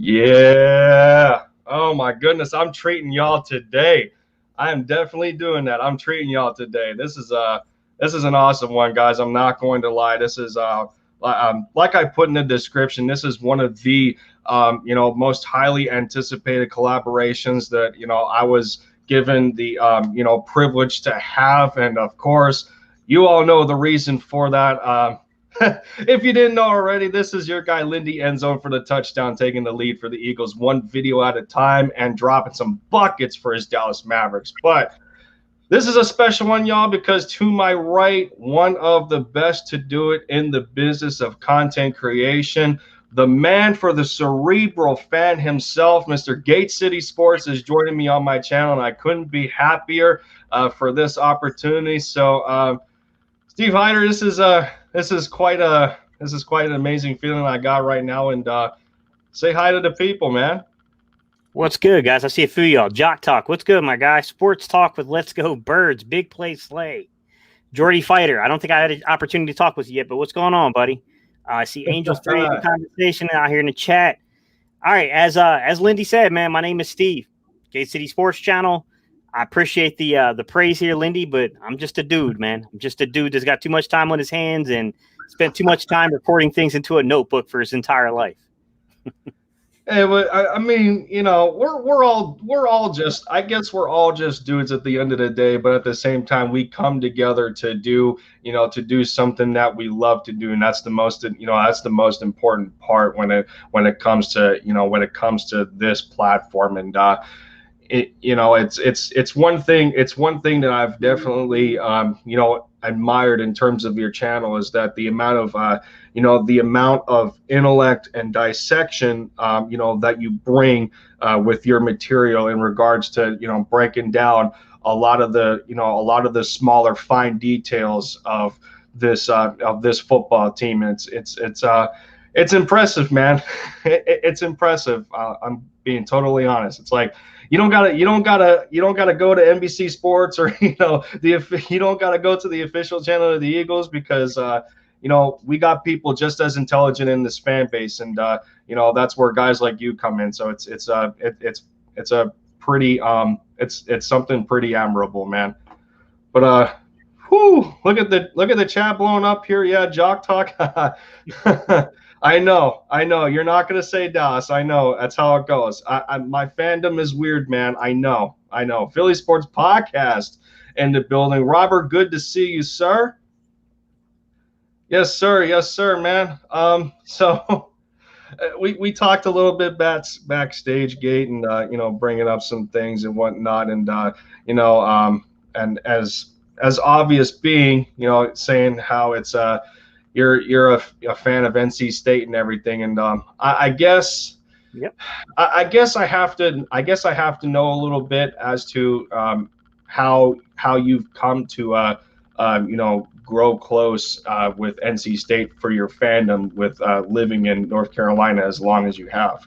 Yeah. Oh my goodness, I'm treating y'all today. I am definitely doing that. I'm treating y'all today. This is an awesome one, guys. I'm not going to lie. This is like I put in the description. This is one of the most highly anticipated collaborations that I was given the privilege to have, and of course, you all know the reason for that. If you didn't know already, this is your guy Lindy Endzone for the touchdown, taking the lead for the Eagles one video at a time and dropping some buckets for his Dallas Mavericks. But this is a special one, y'all, because to my right, one of the best to do it in the business of content creation, the man for the cerebral fan himself, Mr. Gate City Sports, is joining me on my channel, and I couldn't be happier for this opportunity. So, Steve Hyder, this is quite an amazing feeling I got right now, and say hi to the people, man. What's good, guys? I see a few of y'all. Jock Talk, what's good, my guy? Sports Talk with Let's Go Birds, Big Play Slay. Jordy Fighter, I don't think I had an opportunity to talk with you yet, but what's going on, buddy? I see Angels 3 in the conversation out here in the chat. All right, as Lindy said, man, my name is Steve, Gate City Sports Channel. I appreciate the praise here, Lindy, but I'm just a dude, man. I'm just a dude that's got too much time on his hands and spent too much time recording things into a notebook for his entire life. Hey, but I mean, we're all just, I guess we're all just dudes at the end of the day, but at the same time, we come together to do something that we love to do, and that's the most important part when it comes to this platform. And it's one thing that I've definitely admired in terms of your channel, is that the amount of intellect and dissection that you bring with your material in regards to breaking down a lot of the smaller fine details of this football team. It's impressive, man. It's impressive. I'm being totally honest. It's like you don't gotta go to NBC Sports, or you don't gotta go to the official channel of the Eagles, because we got people just as intelligent in this fan base, and that's where guys like you come in. So it's something pretty admirable, man. But look at the chat blowing up here. Yeah, Jock Talk. I know. You're not gonna say Dallas. I know. That's how it goes. My fandom is weird, man. I know. Philly Sports Podcast in the building. Robert, good to see you, sir. Yes, sir, man. So we talked a little bit backstage, Gate, and bringing up some things and whatnot, and and as obvious being, saying how it's you're a fan of NC State and everything, and I guess, yep. I guess I have to know a little bit as to how you've come to grow close with NC State for your fandom, with living in North Carolina as long as you have.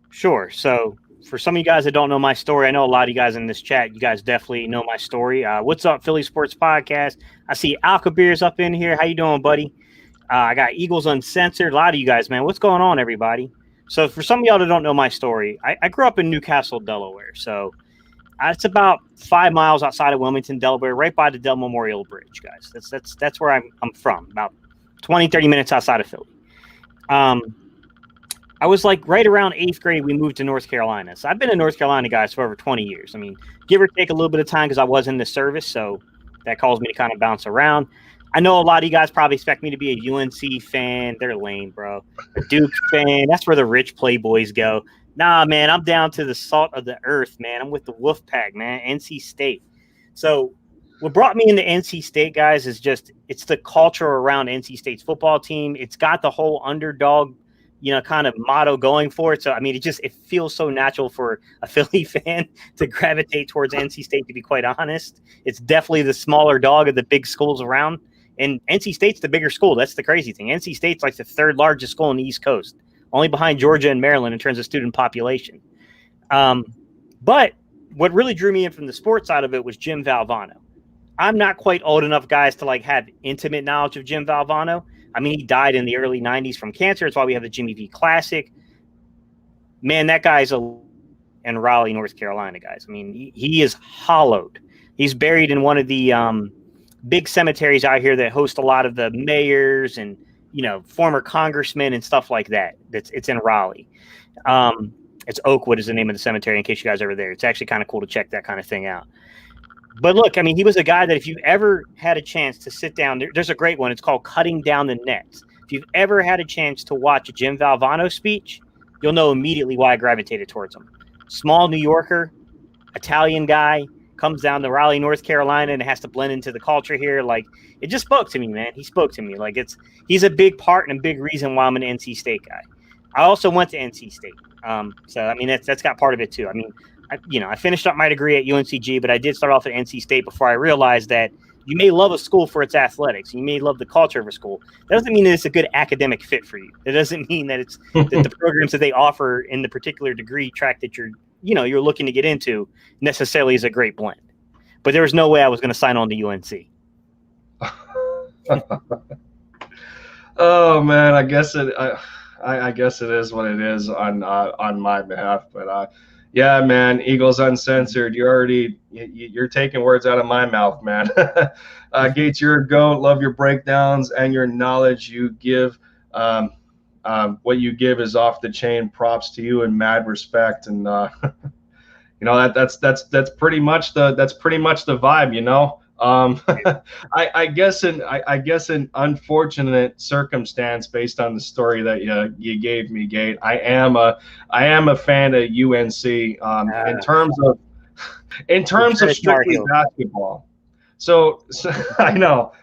Sure. So for some of you guys that don't know my story, I know a lot of you guys in this chat, you guys definitely know my story. What's up, Philly Sports Podcast? I see Alcabier's up in here. How you doing, buddy? I got Eagles Uncensored. A lot of you guys, man. What's going on, everybody? So for some of y'all that don't know my story, I grew up in Newcastle, Delaware. So it's about 5 miles outside of Wilmington, Delaware, right by the Dell Memorial Bridge, guys. That's where I'm from, about 20, 30 minutes outside of Philly. I was like right around 8th grade, we moved to North Carolina. So I've been in North Carolina, guys, for over 20 years. I mean, give or take a little bit of time, because I was in the service, so that caused me to kind of bounce around. I know a lot of you guys probably expect me to be a UNC fan. They're lame, bro. A Duke fan, that's where the rich playboys go. Nah, man, I'm down to the salt of the earth, man. I'm with the Wolfpack, man, NC State. So what brought me into NC State, guys, is it's the culture around NC State's football team. It's got the whole underdog, kind of motto going for it. So, I mean, it feels so natural for a Philly fan to gravitate towards NC State, to be quite honest. It's definitely the smaller dog of the big schools around. And NC State's the bigger school. That's the crazy thing. NC State's like the 3rd largest school on the East Coast, only behind Georgia and Maryland in terms of student population. But what really drew me in from the sports side of it was Jim Valvano. I'm not quite old enough, guys, to have intimate knowledge of Jim Valvano. I mean, he died in the early 90s from cancer. That's why we have the Jimmy V Classic. man, that guy's in Raleigh, North Carolina, guys. I mean, he is hollowed. He's buried in one of the big cemeteries out here that host a lot of the mayors and, former congressmen and stuff like that. It's in Raleigh. It's Oakwood is the name of the cemetery, in case you guys are ever there. It's actually kind of cool to check that kind of thing out. But look, I mean, he was a guy that if you've ever had a chance to sit down, there's a great one. It's called Cutting Down the Nets. If you've ever had a chance to watch a Jim Valvano speech, you'll know immediately why I gravitated towards him. Small New Yorker, Italian guy, comes down to Raleigh, North Carolina, and has to blend into the culture here. Like, it just spoke to me, man. He spoke to me. Like, he's a big part and a big reason why I'm an NC State guy. I also went to NC State. So, I mean, that's got part of it, too. I mean, I finished up my degree at UNCG, but I did start off at NC State before I realized that you may love a school for its athletics. You may love the culture of a school. That doesn't mean that it's a good academic fit for you. That doesn't mean that it's that the programs that they offer in the particular degree track that you're looking to get into necessarily is a great blend. But there was no way I was going to sign on to UNC. Oh man, I guess it is what it is on my behalf. But yeah, man, Eagles Uncensored. You're taking words out of my mouth, man. Gates, you're a goat. Love your breakdowns and your knowledge you give. What you give is off the chain. Props to you and mad respect. And that's pretty much the vibe. I guess an unfortunate circumstance based on the story that you gave me, Gate. I am a fan of UNC in terms of strictly basketball. So I know,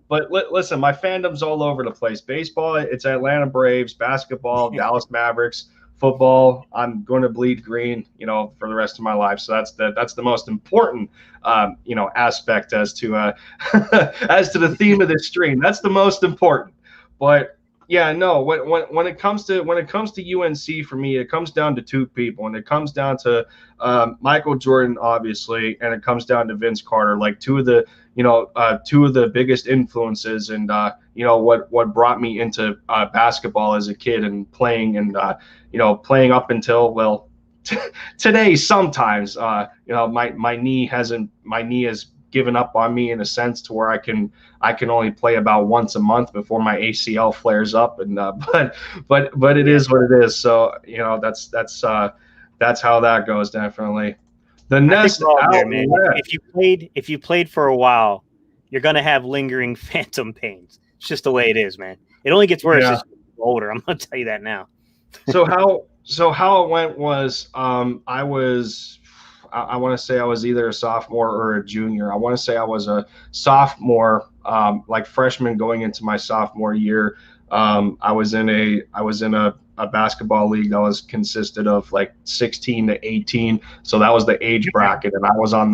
but listen, my fandom's all over the place. Baseball, it's Atlanta Braves. Basketball, Dallas Mavericks. Football, I'm going to bleed green, for the rest of my life. So that's the most important, aspect as to the theme of this stream. That's the most important. But yeah, no, when it comes to UNC for me, it comes down to two people, and it comes down to Michael Jordan, obviously, and it comes down to Vince Carter, like two of the biggest influences, and what brought me into basketball as a kid and playing up until today. Sometimes my knee has given up on me in a sense to where I can only play about once a month before my ACL flares up, and but it is what it is. So that's how that goes. Definitely. The next there, man. If you played for a while, you're gonna have lingering phantom pains. It's just the way it is, man. It only gets worse as you get older. I'm gonna tell you that now. So how it went was I want to say I was either a sophomore or a junior. I want to say I was a sophomore, like freshman going into my sophomore year. I was in a basketball league that was consisted of like 16 to 18. So that was the age bracket, and I was on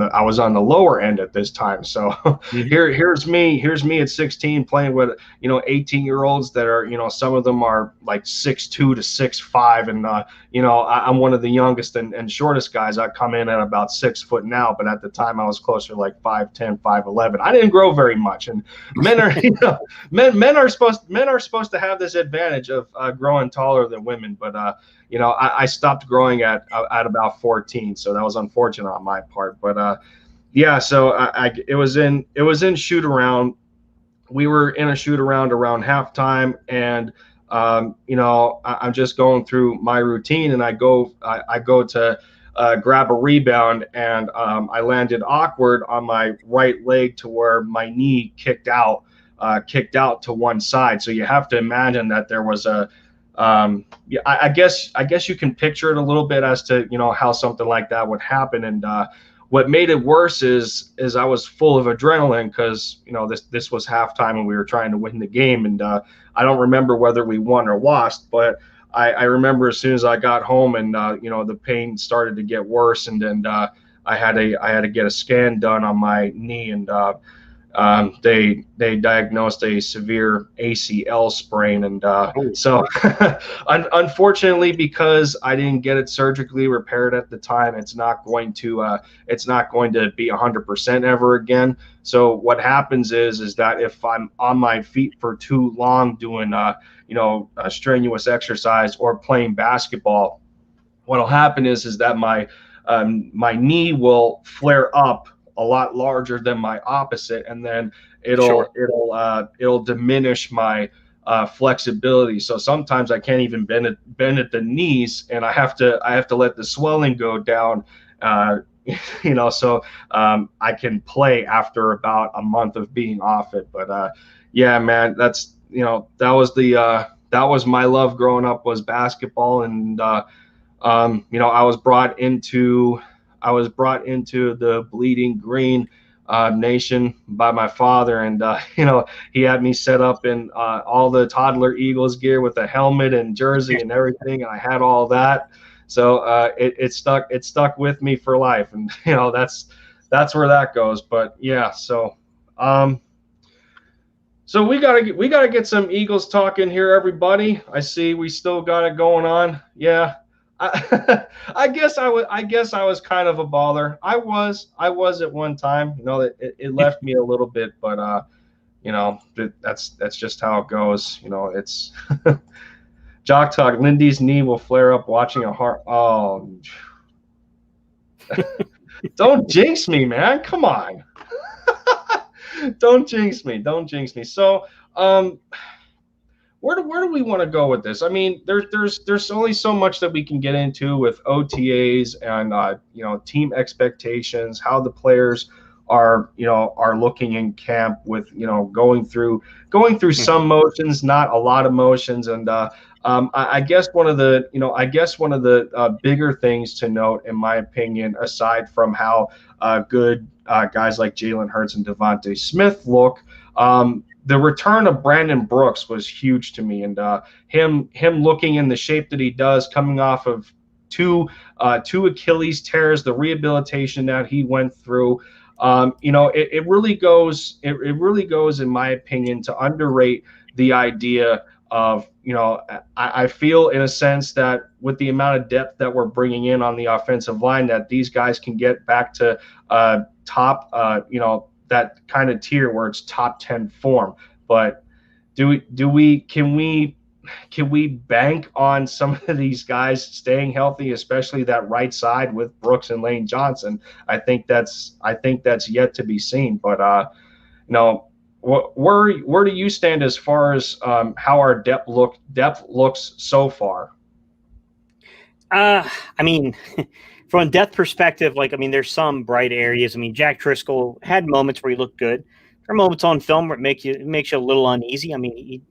the lower end at this time. So here's me at 16 playing with 18-year-olds that are some of them are like 6'2" to 6'5", and I'm one of the youngest and shortest guys. I come in at about 6 foot now, but at the time I was closer to like 5'10", 5'11". I didn't grow very much, and men are men are supposed to have this advantage of growing taller than women, but I stopped growing at about 14, so that was unfortunate on my part. But so it was in shoot around. We were in a shoot around halftime, and I'm just going through my routine, and I go to grab a rebound, and I landed awkward on my right leg to where my knee kicked out to one side. So you have to imagine that there was I guess you can picture it a little bit as to how something like that would happen. And what made it worse is I was full of adrenaline because this was halftime and we were trying to win the game, and I don't remember whether we won or lost, but I remember as soon as I got home and the pain started to get worse, and then I had to get a scan done on my knee, and they diagnosed a severe ACL sprain, and so unfortunately, because I didn't get it surgically repaired at the time, it's not going to be 100% ever again. So what happens is that if I'm on my feet for too long doing a strenuous exercise or playing basketball, what'll happen is that my knee will flare up a lot larger than my opposite, and then it'll diminish my flexibility. So sometimes I can't even bend at the knees, and I have to let the swelling go down. So I can play after about a month of being off it. But yeah, man, that's that was my love growing up, was basketball. And I was brought into the Bleeding Green Nation by my father, and he had me set up in all the toddler Eagles gear with a helmet and jersey and everything, and I had all that. So it stuck with me for life, and that's where that goes. But yeah, so so we gotta get some Eagles talk in here, everybody. I see we still got it going on. Yeah. I guess I was kind of a baller. I was at one time. It left me a little bit, but that's just how it goes. It's Jock Talk. Lindy's knee will flare up watching a heart. Oh, don't jinx me, man. Come on. Don't jinx me. So, where do we want to go with this? I mean, there's only so much that we can get into with OTAs and team expectations, how the players are looking in camp with going through some motions, not a lot of motions. And I guess one of the bigger things to note, in my opinion, aside from how good guys like Jalen Hurts and Devontae Smith look, the return of Brandon Brooks was huge to me, and him looking in the shape that he does, coming off of two Achilles tears, the rehabilitation that he went through. It really goes, in my opinion, to underrate the idea of, I feel in a sense that with the amount of depth that we're bringing in on the offensive line, that these guys can get back to top, that kind of tier where it's top 10 form. But can we bank on some of these guys staying healthy, especially that right side with Brooks and Lane Johnson? I think that's yet to be seen. But where do you stand as far as how our depth looks so far? I mean, from a depth perspective, there's some bright areas. I mean, Jack Driscoll had moments where he looked good. There are moments on film where it makes you a little uneasy. I mean,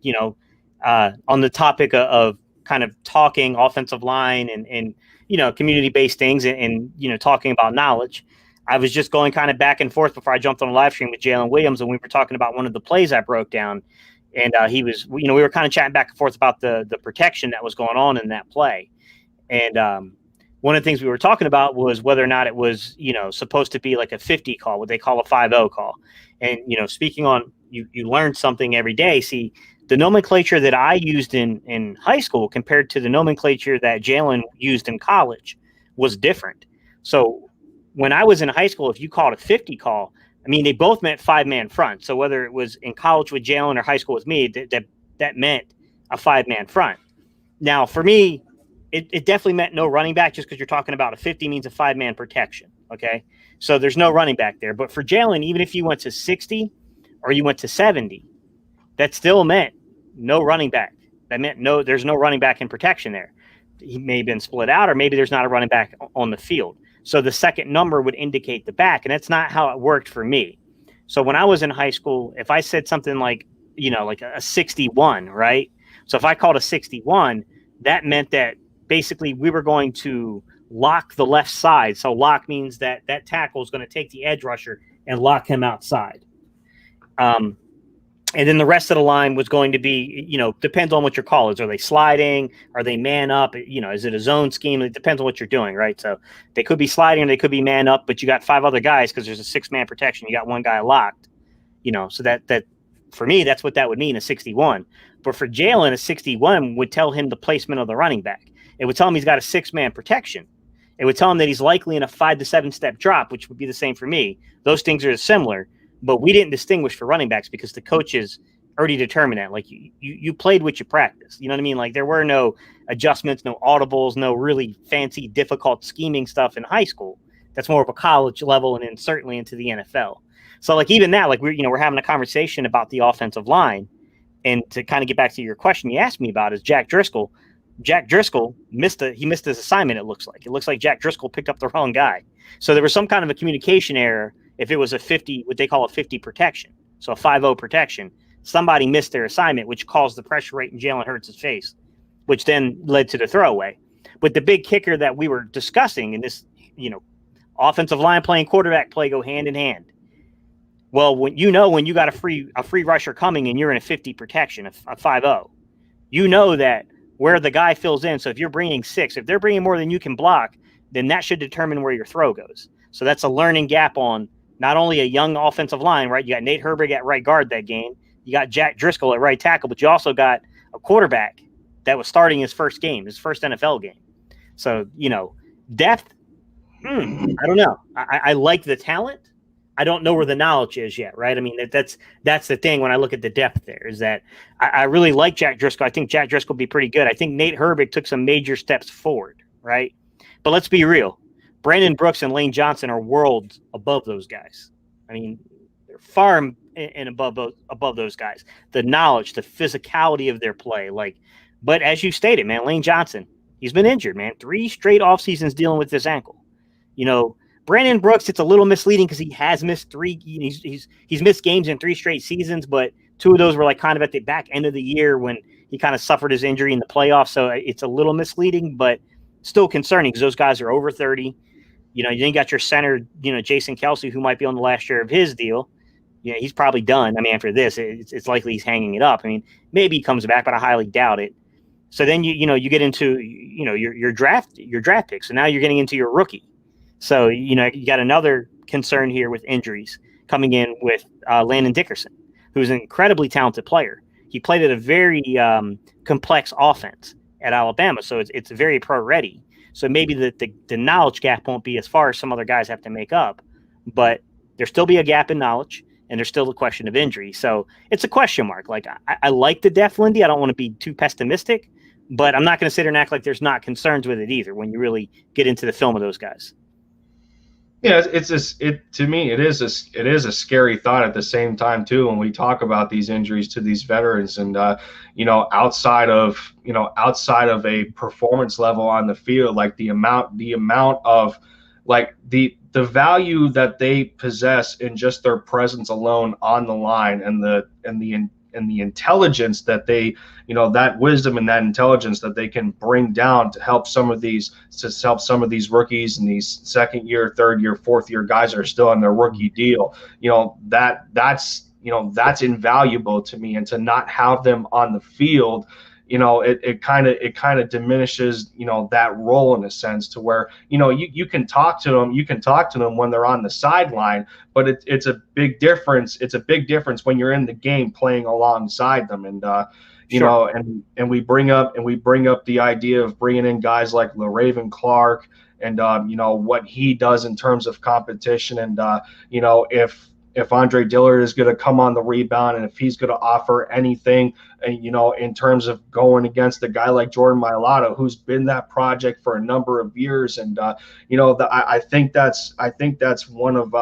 on the topic of kind of talking offensive line and community-based things and talking about knowledge, I was just going kind of back and forth before I jumped on a live stream with Jalen Williams, and we were talking about one of the plays I broke down, and we were kind of chatting back and forth about the protection that was going on in that play. And one of the things we were talking about was whether or not it was, supposed to be like a 50 call, what they call a 5-0 call. And, speaking on, you learn something every day. See, the nomenclature that I used in high school compared to the nomenclature that Jalen used in college was different. So when I was in high school, if you called a 50 call, I mean, they both meant 5-man front. So whether it was in college with Jalen or high school with me, that meant a 5-man front. Now, for me, it definitely meant no running back, just because you're talking about a 50 means a 5-man protection. Okay. So there's no running back there. But for Jalen, even if you went to 60 or you went to 70, that still meant no running back. That meant there's no running back in protection there. He may have been split out, or maybe there's not a running back on the field. So the second number would indicate the back. And that's not how it worked for me. So when I was in high school, if I said something like a 61, right? So if I called a 61, that meant that basically we were going to lock the left side. So lock means that tackle is going to take the edge rusher and lock him outside. And then the rest of the line was going to be, depends on what your call is. Are they sliding? Are they man up? Is it a zone scheme? It depends on what you're doing, right? So they could be sliding or they could be man up, but you got 5 other guys because there's a 6-man protection. You got one guy locked, so that for me, that's what that would mean, a 61. But for Jalen, a 61 would tell him the placement of the running back. It would tell him he's got a 6-man protection. It would tell him that he's likely in a 5 to 7 step drop, which would be the same for me. Those things are similar, but we didn't distinguish for running backs because the coaches already determined that. Like you played what you practiced. You know what I mean? Like there were no adjustments, no audibles, no really fancy, difficult scheming stuff in high school. That's more of a college level, and then certainly into the NFL. So like even that, like we're having a conversation about the offensive line, and to kind of get back to your question you asked me about is Jack Driscoll. Jack Driscoll missed his assignment. It looks like Jack Driscoll picked up the wrong guy. So there was some kind of a communication error. If it was a 50, what they call a 50 protection, so a 5-0 protection, somebody missed their assignment, which caused the pressure rate in Jalen Hurts' face, which then led to the throwaway. But the big kicker that we were discussing in this, offensive line play and quarterback play go hand in hand. Well, when you got a free rusher coming and you're in a 50 protection, a 5-0, you know that where the guy fills in. So if you're bringing 6, if they're bringing more than you can block, then that should determine where your throw goes. So that's a learning gap on not only a young offensive line, right? You got Nate Herbig at right guard that game. You got Jack Driscoll at right tackle, but you also got a quarterback that was starting his first NFL game. So, depth, I don't know. I like the talent. I don't know where the knowledge is yet, right? I mean, that's the thing when I look at the depth there is that I really like Jack Driscoll. I think Jack Driscoll will be pretty good. I think Nate Herbig took some major steps forward, right? But let's be real. Brandon Brooks and Lane Johnson are worlds above those guys. I mean, they're far and above those guys. The knowledge, the physicality of their play. But as you stated, man, Lane Johnson, he's been injured, man. 3 straight off seasons dealing with this ankle. Brandon Brooks, it's a little misleading because he has missed 3. He's missed games in 3 straight seasons, but 2 of those were kind of at the back end of the year when he kind of suffered his injury in the playoffs. So it's a little misleading, but still concerning because those guys are over 30. You then got your center, Jason Kelsey, who might be on the last year of his deal. He's probably done. I mean, after this, it's likely he's hanging it up. I mean, maybe he comes back, but I highly doubt it. So then you get into your draft picks. So now you're getting into your rookie. So, you got another concern here with injuries coming in with Landon Dickerson, who's an incredibly talented player. He played at a very complex offense at Alabama, so it's very pro-ready. So maybe the knowledge gap won't be as far as some other guys have to make up, but there'll still be a gap in knowledge, and there's still a question of injury. So it's a question mark. I like the depth, Lindy. I don't want to be too pessimistic, but I'm not going to sit here and act like there's not concerns with it either when you really get into the film of those guys. Yeah, to me it is a scary thought at the same time too when we talk about these injuries to these veterans and outside of a performance level on the field, like the amount of the value that they possess in just their presence alone on the line and the intelligence that they, that wisdom and that intelligence that they can bring down to help some of these rookies and these 2nd year, 3rd year, 4th year guys that are still on their rookie deal. That's invaluable to me, and to not have them on the field, it kind of diminishes, that role in a sense, to where, you can talk to them when they're on the sideline, but it's a big difference. It's a big difference when you're in the game playing alongside them. And, Sure. and we bring up the idea of bringing in guys like LaRaven Clark and, what he does in terms of competition. And, if Andre Dillard is going to come on the rebound and if he's going to offer anything, in terms of going against a guy like Jordan Mailata, who's been that project for a number of years. And, I think that's one of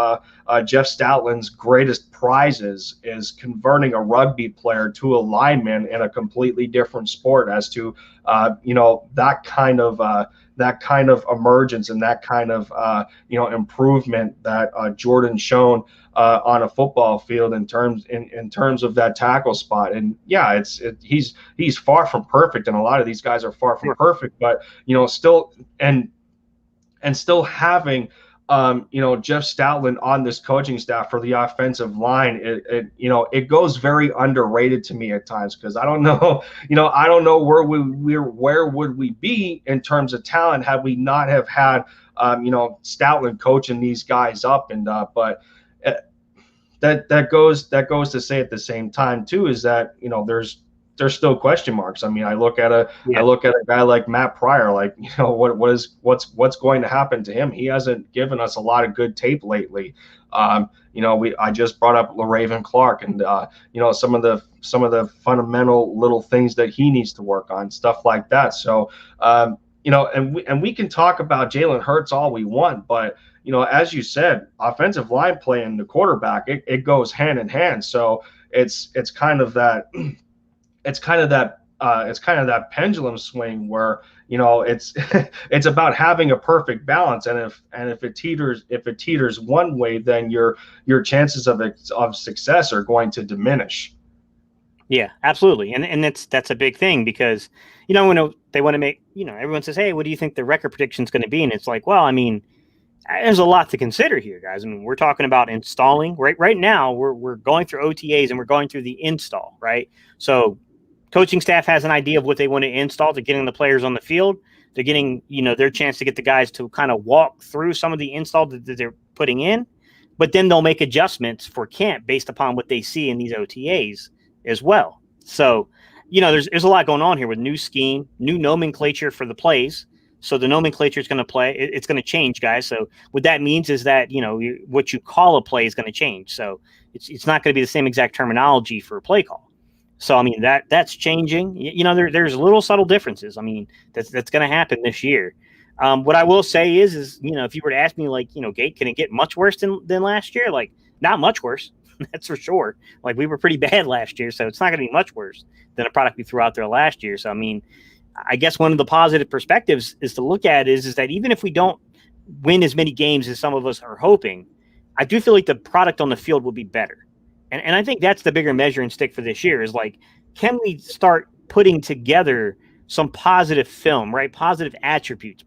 Jeff Stoutland's greatest prizes, is converting a rugby player to a lineman in a completely different sport, as to, that kind of emergence and that kind of, improvement that Jordan's shown on a football field in terms of that tackle spot. And yeah, he's far from perfect, and a lot of these guys are far from perfect, but still still having Jeff Stoutland on this coaching staff for the offensive line, it goes very underrated to me at times, because I don't know where would we be in terms of talent had we not have had Stoutland coaching these guys up. And but that goes to say at the same time too, is that there's there's still question marks. I mean, I look at a guy like Matt Pryor, like, what's going to happen to him? He hasn't given us a lot of good tape lately. I just brought up LaRaven Clark, and some of the fundamental little things that he needs to work on, stuff like that. So and we can talk about Jalen Hurts all we want, but as you said, offensive line play and the quarterback, it goes hand in hand. So it's kind of that pendulum swing where it's it's about having a perfect balance, and if it teeters one way, then your chances of success are going to diminish. Yeah, absolutely. And that's a big thing, because when they want to make, everyone says, hey, what do you think the record prediction is going to be? And it's like, well, I mean, there's a lot to consider here, guys. I mean, we're talking about installing right now. We're going through OTAs and we're going through the install, right? So coaching staff has an idea of what they want to install. They're getting the players on the field. They're getting, their chance to get the guys to kind of walk through some of the install that they're putting in, but then they'll make adjustments for camp based upon what they see in these OTAs as well. So, there's a lot going on here with new scheme, new nomenclature for the plays. So the nomenclature is going to it's going to change, guys. So what that means is that, what you call a play is going to change. So it's not going to be the same exact terminology for a play call. So, I mean, that's changing. There's little subtle differences. I mean, that's going to happen this year. What I will say is, if you were to ask me, like, Gate, can it get much worse than last year? Like, not much worse. That's for sure. Like, we were pretty bad last year, so it's not going to be much worse than the product we threw out there last year. So, I mean, I guess one of the positive perspectives is to look at is that even if we don't win as many games as some of us are hoping, I do feel like the product on the field will be better. And I think that's the bigger measuring stick for this year is, like, can we start putting together some positive film, right? Positive attributes,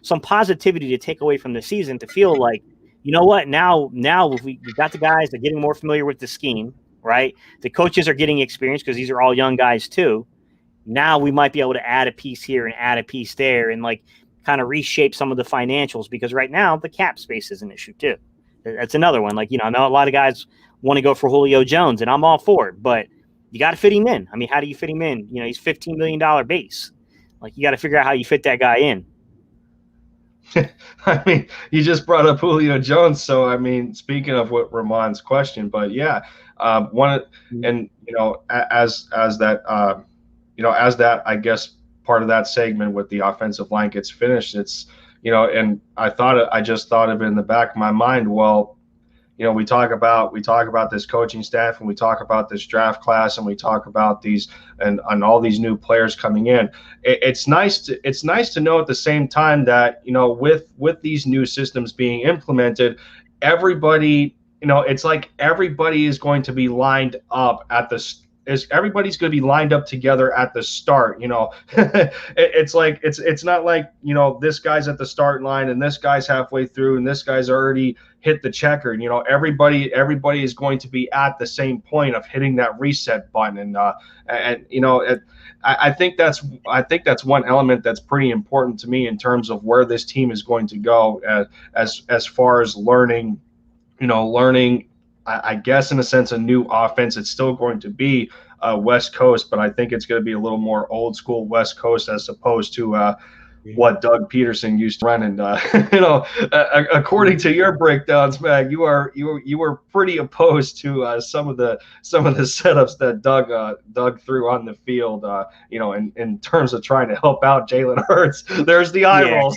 some positivity to take away from the season to feel like, what, now we've got the guys that are getting more familiar with the scheme, right? The coaches are getting experience because these are all young guys too. Now we might be able to add a piece here and add a piece there and, like, kind of reshape some of the financials, because right now the cap space is an issue too. That's another one. Like, I know a lot of guys want to go for Julio Jones, and I'm all for it, but you got to fit him in. I mean, how do you fit him in? He's $15 million base. Like, you got to figure out how you fit that guy in. I mean, you just brought up Julio Jones, so I mean, speaking of what Ramon's question, but yeah, as that, I guess, part of that segment with the offensive line gets finished, it's, and I just thought of it in the back of my mind. Well, we talk about this coaching staff, and we talk about this draft class, and we talk about these and all these new players coming in. It's nice to know at the same time that, with these new systems being implemented, everybody, it's like everybody is going to be lined up everybody's going to be lined up together at the start. It's like it's not like, this guy's at the start line and this guy's halfway through and this guy's already hit the checker. Everybody is going to be at the same point of hitting that reset button. I think that's one element that's pretty important to me in terms of where this team is going to go as far as learning. I guess, in a sense, a new offense. It's still going to be West Coast, but I think it's going to be a little more old school West Coast as opposed to what Doug Peterson used to run. And according to your breakdowns, Mag, you were pretty opposed to some of the setups that Doug threw on the field. In terms of trying to help out Jalen Hurts. There's the eye rolls.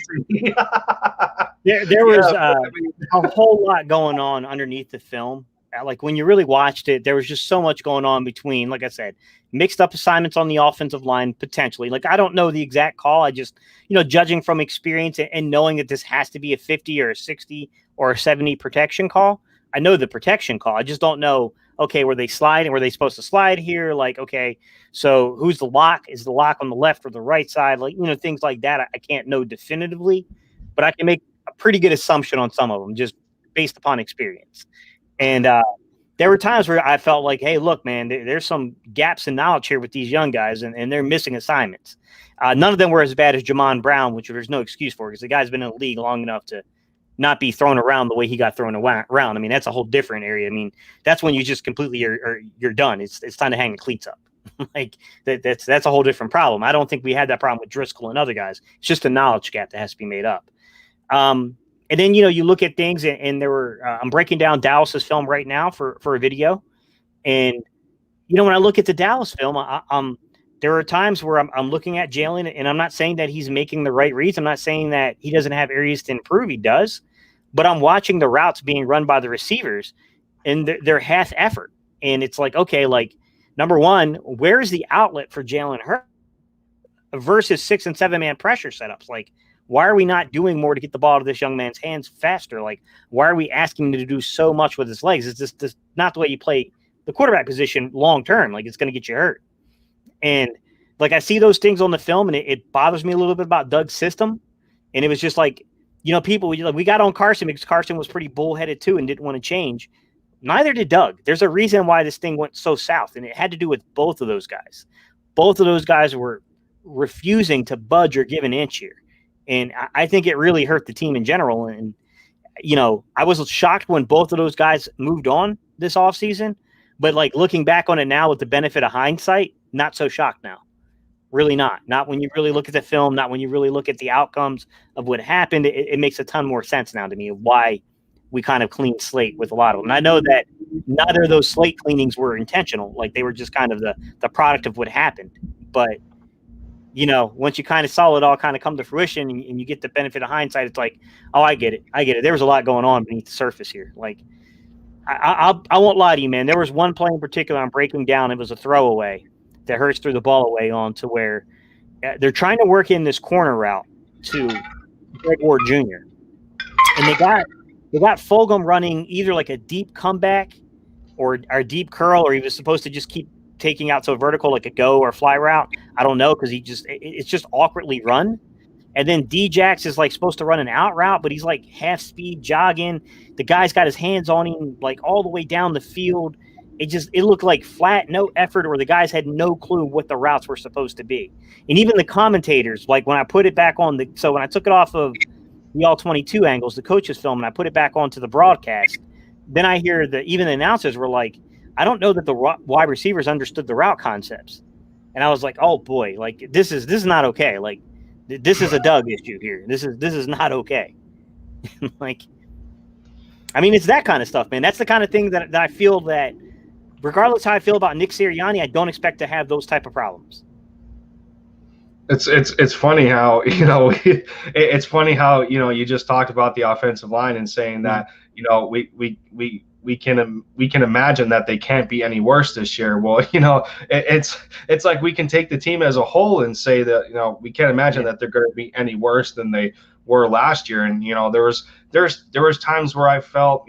There was a whole lot going on underneath the film. Like, when you really watched it, there was just so much going on between, like I said, mixed up assignments on the offensive line, potentially. Like, I don't know the exact call. I just, judging from experience and knowing that this has to be a 50 or a 60 or a 70 protection call, I know the protection call. I just don't know, okay, were they sliding? Were they supposed to slide here? Like, okay, so who's the lock? Is the lock on the left or the right side? Like, things like that. I can't know definitively, but I can make a pretty good assumption on some of them just based upon experience. And there were times where I felt like, hey, look, man, there's some gaps in knowledge here with these young guys, and they're missing assignments. None of them were as bad as Jamon Brown, which there's no excuse for, because the guy's been in the league long enough to not be thrown around the way he got thrown around. I mean, that's a whole different area. I mean, that's when you just completely you're done. It's time to hang the cleats up. Like that's a whole different problem. I don't think we had that problem with Driscoll and other guys. It's just a knowledge gap that has to be made up. And then, you look at things and there were, I'm breaking down Dallas's film right now for a video. And, when I look at the Dallas film, there are times where I'm looking at Jalen, and I'm not saying that he's making the right reads. I'm not saying that he doesn't have areas to improve. He does, but I'm watching the routes being run by the receivers and they're half effort. And it's like, okay, like number one, where's the outlet for Jalen Hurts versus 6 and 7 man pressure setups? Like, why are we not doing more to get the ball to this young man's hands faster? Like, why are we asking him to do so much with his legs? It's just not the way you play the quarterback position long term. Like, it's going to get you hurt. And like, I see those things on the film, and it bothers me a little bit about Doug's system. And it was just like, people, we got on Carson because Carson was pretty bullheaded too and didn't want to change. Neither did Doug. There's a reason why this thing went so south, and it had to do with both of those guys. Both of those guys were refusing to budge or give an inch here. And I think it really hurt the team in general. And, I was shocked when both of those guys moved on this offseason. But, like, looking back on it now with the benefit of hindsight, not so shocked now. Really not. Not when you really look at the film, not when you really look at the outcomes of what happened. It makes a ton more sense now to me of why we kind of cleaned slate with a lot of them. And I know that neither of those slate cleanings were intentional. Like, they were just kind of the product of what happened. But, once you kind of saw it all kind of come to fruition and you get the benefit of hindsight, it's like, oh, I get it. There was a lot going on beneath the surface here. Like, I won't lie to you, man. There was one play in particular I'm breaking down. It was a throwaway that Hurts threw the ball away on to where they're trying to work in this corner route to Greg Ward Jr. And they got Fulgham running either like a deep comeback or deep curl, or he was supposed to just keep taking out to a vertical like a go or fly route. I don't know, because it's just awkwardly run. And then D-Jax is like supposed to run an out route, but he's like half speed jogging. The guy's got his hands on him like all the way down the field. It looked like flat, no effort, or the guys had no clue what the routes were supposed to be. And even the commentators, like when I put it back on when I took it off of the All 22 angles, the coaches film, and I put it back onto the broadcast, then I hear even the announcers were like, I don't know that the wide receivers understood the route concepts. And I was like, oh boy, like this is not okay. Like, this is a Doug issue here. This is not okay. Like, I mean, it's that kind of stuff, man. That's the kind of thing that I feel that, regardless how I feel about Nick Sirianni, I don't expect to have those type of problems. It's funny how it's funny how you just talked about the offensive line and saying that we can imagine that they can't be any worse this year. Well, it's like we can take the team as a whole and say that we can't imagine that they're going to be any worse than they were last year. And there was times where I felt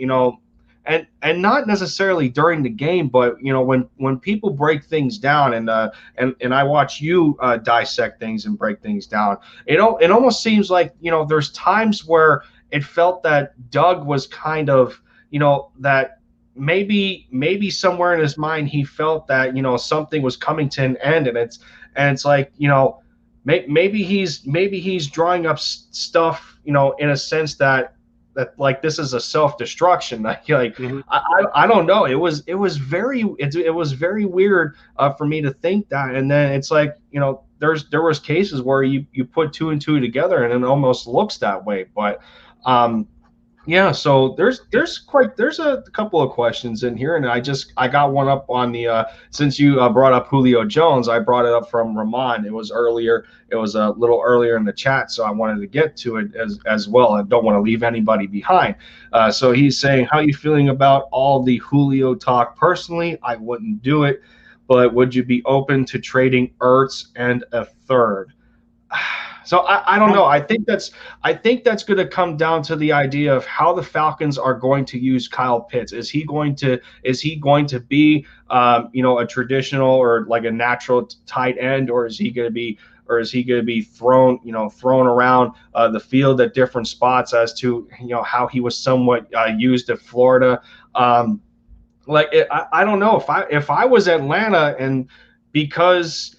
and not necessarily during the game, but when people break things down and I watch you dissect things and break things down, it almost seems like there's times where it felt that Doug was kind of that maybe somewhere in his mind he felt that something was coming to an end, and it's like maybe he's drawing up stuff in a sense that like this is a self-destruction. I don't know. It was very weird for me to think that. And then it's like there was cases where you put 2 and 2 together and it almost looks that way. But yeah, so there's a couple of questions in here, and I got one up on the since you brought up Julio Jones, I brought it up from Ramon. It was a little earlier in the chat, so I wanted to get to it as well. I don't want to leave anybody behind. So he's saying, how are you feeling about all the Julio talk? Personally, I wouldn't do it, but would you be open to trading Ertz and a third? So I don't know. I think that's going to come down to the idea of how the Falcons are going to use Kyle Pitts. Is he going to be a traditional or like a natural tight end, or is he going to be thrown around the field at different spots as to how he was somewhat used at Florida? I don't know if I was Atlanta, and because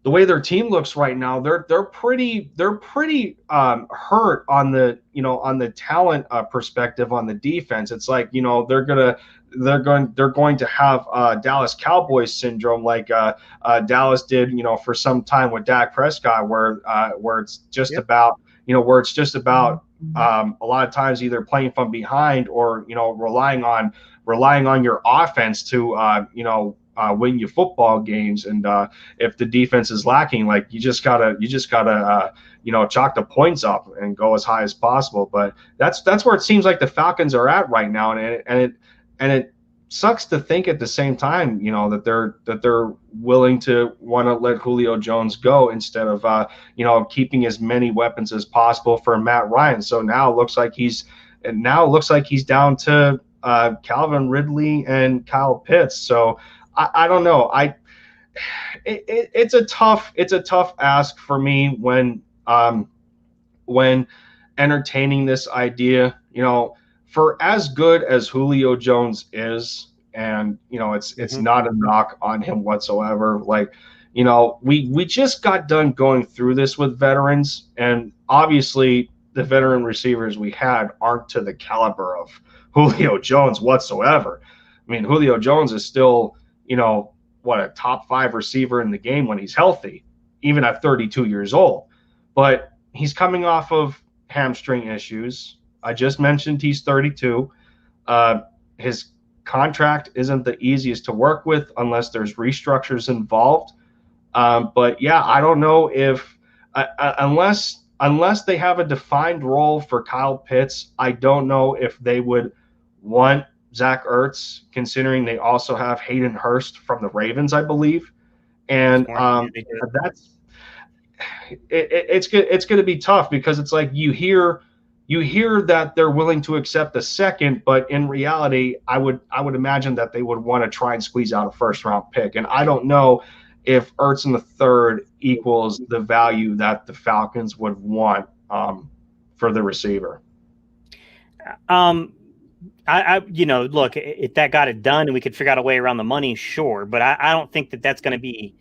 the way their team looks right now, they're pretty hurt on the talent perspective on the defense. It's like they're gonna they're going to have Dallas Cowboys syndrome, like Dallas did, for some time with Dak Prescott, where it's just about, where it's just about a lot of times either playing from behind or relying on your offense to win you football games. And if the defense is lacking, like you just gotta chalk the points up and go as high as possible. But that's where it seems like the Falcons are at right now, and it sucks to think at the same time, that they're willing to want to let Julio Jones go instead of keeping as many weapons as possible for Matt Ryan. So now it looks like he's down to Calvin Ridley and Kyle Pitts. So I don't know. It's a tough ask for me when entertaining this idea. For as good as Julio Jones is, and it's not a knock on him whatsoever. Like, we just got done going through this with veterans, and obviously the veteran receivers we had aren't to the caliber of Julio Jones whatsoever. I mean, Julio Jones is still, a top 5 receiver in the game when he's healthy, even at 32 years old. But he's coming off of hamstring issues. I just mentioned he's 32. His contract isn't the easiest to work with unless there's restructures involved. But yeah, I don't know if unless they have a defined role for Kyle Pitts, I don't know if they would want Zach Ertz, considering they also have Hayden Hurst from the Ravens, I believe. And it's going to be tough, because it's like you hear that they're willing to accept a second, but in reality, I would imagine that they would want to try and squeeze out a first-round pick. And I don't know if Ertz in the third equals the value that the Falcons would want for the receiver. Look, if that got it done and we could figure out a way around the money, sure. But I don't think that that's going to be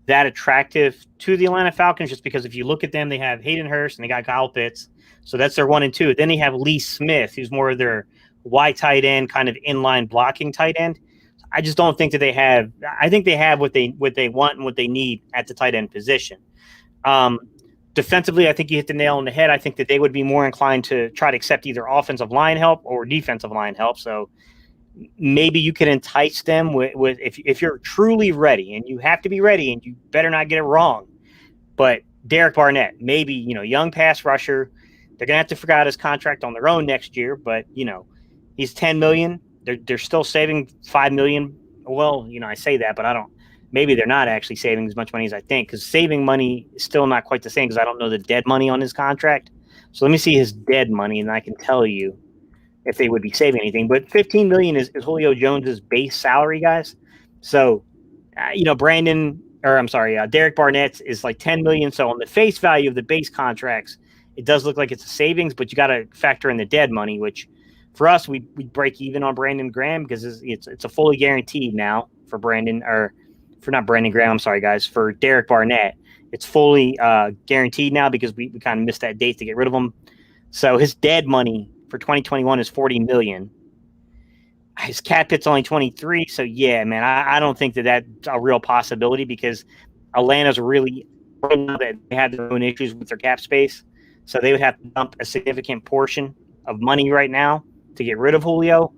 that attractive to the Atlanta Falcons, just because if you look at them, they have Hayden Hurst and they got Kyle Pitts. So that's their 1 and 2. Then they have Lee Smith, who's more of their wide tight end, kind of inline blocking tight end. I just don't think that they have – I think they have what they want and what they need at the tight end position. Defensively, I think you hit the nail on the head. I think that they would be more inclined to try to accept either offensive line help or defensive line help. So maybe you can entice them with if you're truly ready, and you have to be ready, and you better not get it wrong. But Derek Barnett, maybe, young pass rusher. They're going to have to figure out his contract on their own next year, but, he's $10 million. They're still saving $5 million. Well, I say that, but maybe they're not actually saving as much money as I think, because saving money is still not quite the same, because I don't know the dead money on his contract. So let me see his dead money, and I can tell you if they would be saving anything. But $15 million is Julio Jones's base salary, guys. So, Derek Barnett is like $10 million. So on the face value of the base contracts, it does look like it's a savings, but you got to factor in the dead money, which for us, we break even on Brandon Graham, because it's a fully guaranteed now for Brandon, or for not Brandon Graham. I'm sorry, guys, for Derek Barnett. It's fully guaranteed now, because we kind of missed that date to get rid of him. So his dead money for 2021 is $40 million. His cap hit's only 23. So yeah, man, I don't think that that's a real possibility, because Atlanta's really, that they had their own issues with their cap space. So they would have to dump a significant portion of money right now to get rid of Julio.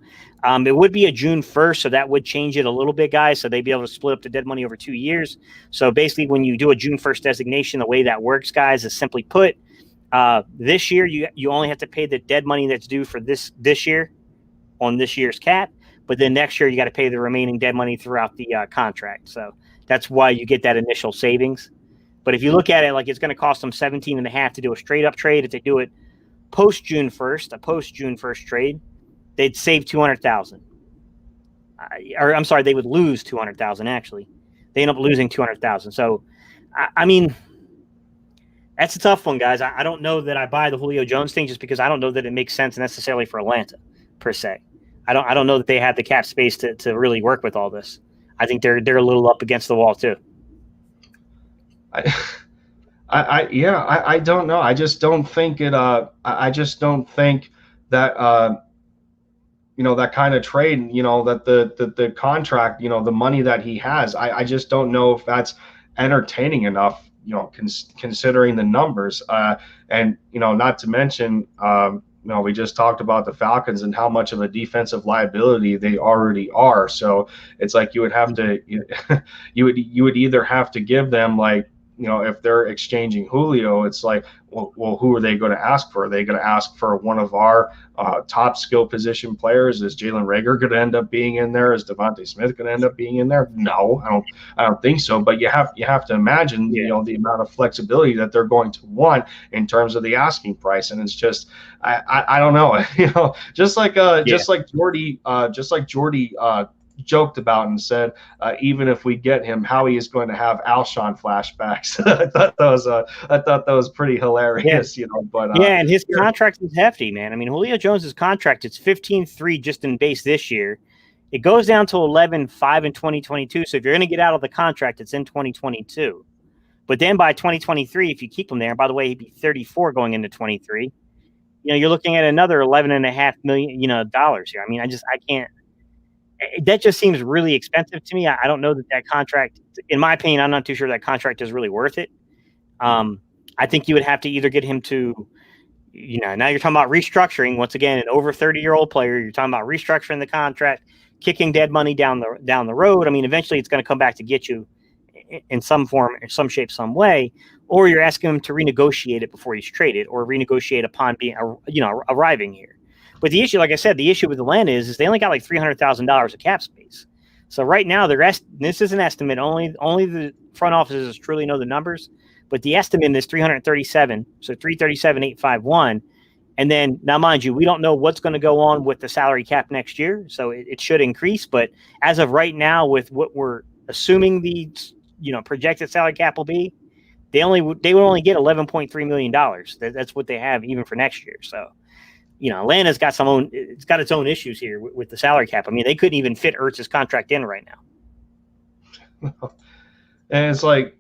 It would be a June 1st, so that would change it a little bit, guys. So they'd be able to split up the dead money over 2 years. So basically, when you do a June 1st designation, the way that works, guys, is simply put, this year you only have to pay the dead money that's due for this year on this year's cap. But then next year, you got to pay the remaining dead money throughout the contract. So that's why you get that initial savings. But if you look at it, like, it's going to cost them 17.5 to do a straight up trade. If they do it post June 1st trade, they'd save 200,000. Or I'm sorry, they would lose 200,000. Actually, they end up losing 200,000. So, I mean, that's a tough one, guys. I don't know that I buy the Julio Jones thing, just because I don't know that it makes sense necessarily for Atlanta per se. I don't know that they have the cap space to really work with all this. I think they're a little up against the wall too. I don't know. I just don't think it. I just don't think that that kind of trade, that the contract, the money that he has, I just don't know if that's entertaining enough, considering the numbers. And, not to mention, we just talked about the Falcons and how much of a defensive liability they already are. So it's like you would have to, you would either have to give them, like, if they're exchanging Julio, it's like, well, who are they going to ask for? Are they going to ask for one of our top skill position players? Is Jalen Reagor going to end up being in there? Is Devontae Smith going to end up being in there? No, I don't think so. But you have to imagine, the amount of flexibility that they're going to want in terms of the asking price. And it's just, I don't know, just like Jordy joked about and said, even if we get him, Howie is going to have Alshon flashbacks. I thought that was pretty hilarious, But and his contract is hefty, man. I mean, Julio Jones's contract, it's 15.3 just in base this year. It goes down to 11.5 in 2022. So if you're going to get out of the contract, it's in 2022. But then by 2023, if you keep him there, and by the way, he'd be 34 going into 23. You're looking at another $11.5 million, dollars here. I mean, I can't. That just seems really expensive to me. I don't know that contract, in my opinion, I'm not too sure that contract is really worth it. I think you would have to either get him to, now you're talking about restructuring. Once again, an over 30-year-old player, you're talking about restructuring the contract, kicking dead money down the road. I mean, eventually it's going to come back to get you in some form, in some shape, some way, or you're asking him to renegotiate it before he's traded or renegotiate upon being, arriving here. But the issue, like I said, the issue with Atlanta is they only got like $300,000 of cap space. So right now, this is an estimate. Only the front offices truly know the numbers. But the estimate is 337, so 337,851. And then now, mind you, we don't know what's going to go on with the salary cap next year, so it should increase. But as of right now, with what we're assuming the projected salary cap will be, they would only get $11.3 million. That's what they have even for next year. So. Atlanta's got it's got its own issues here with the salary cap. I mean, they couldn't even fit Ertz's contract in right now. And it's like,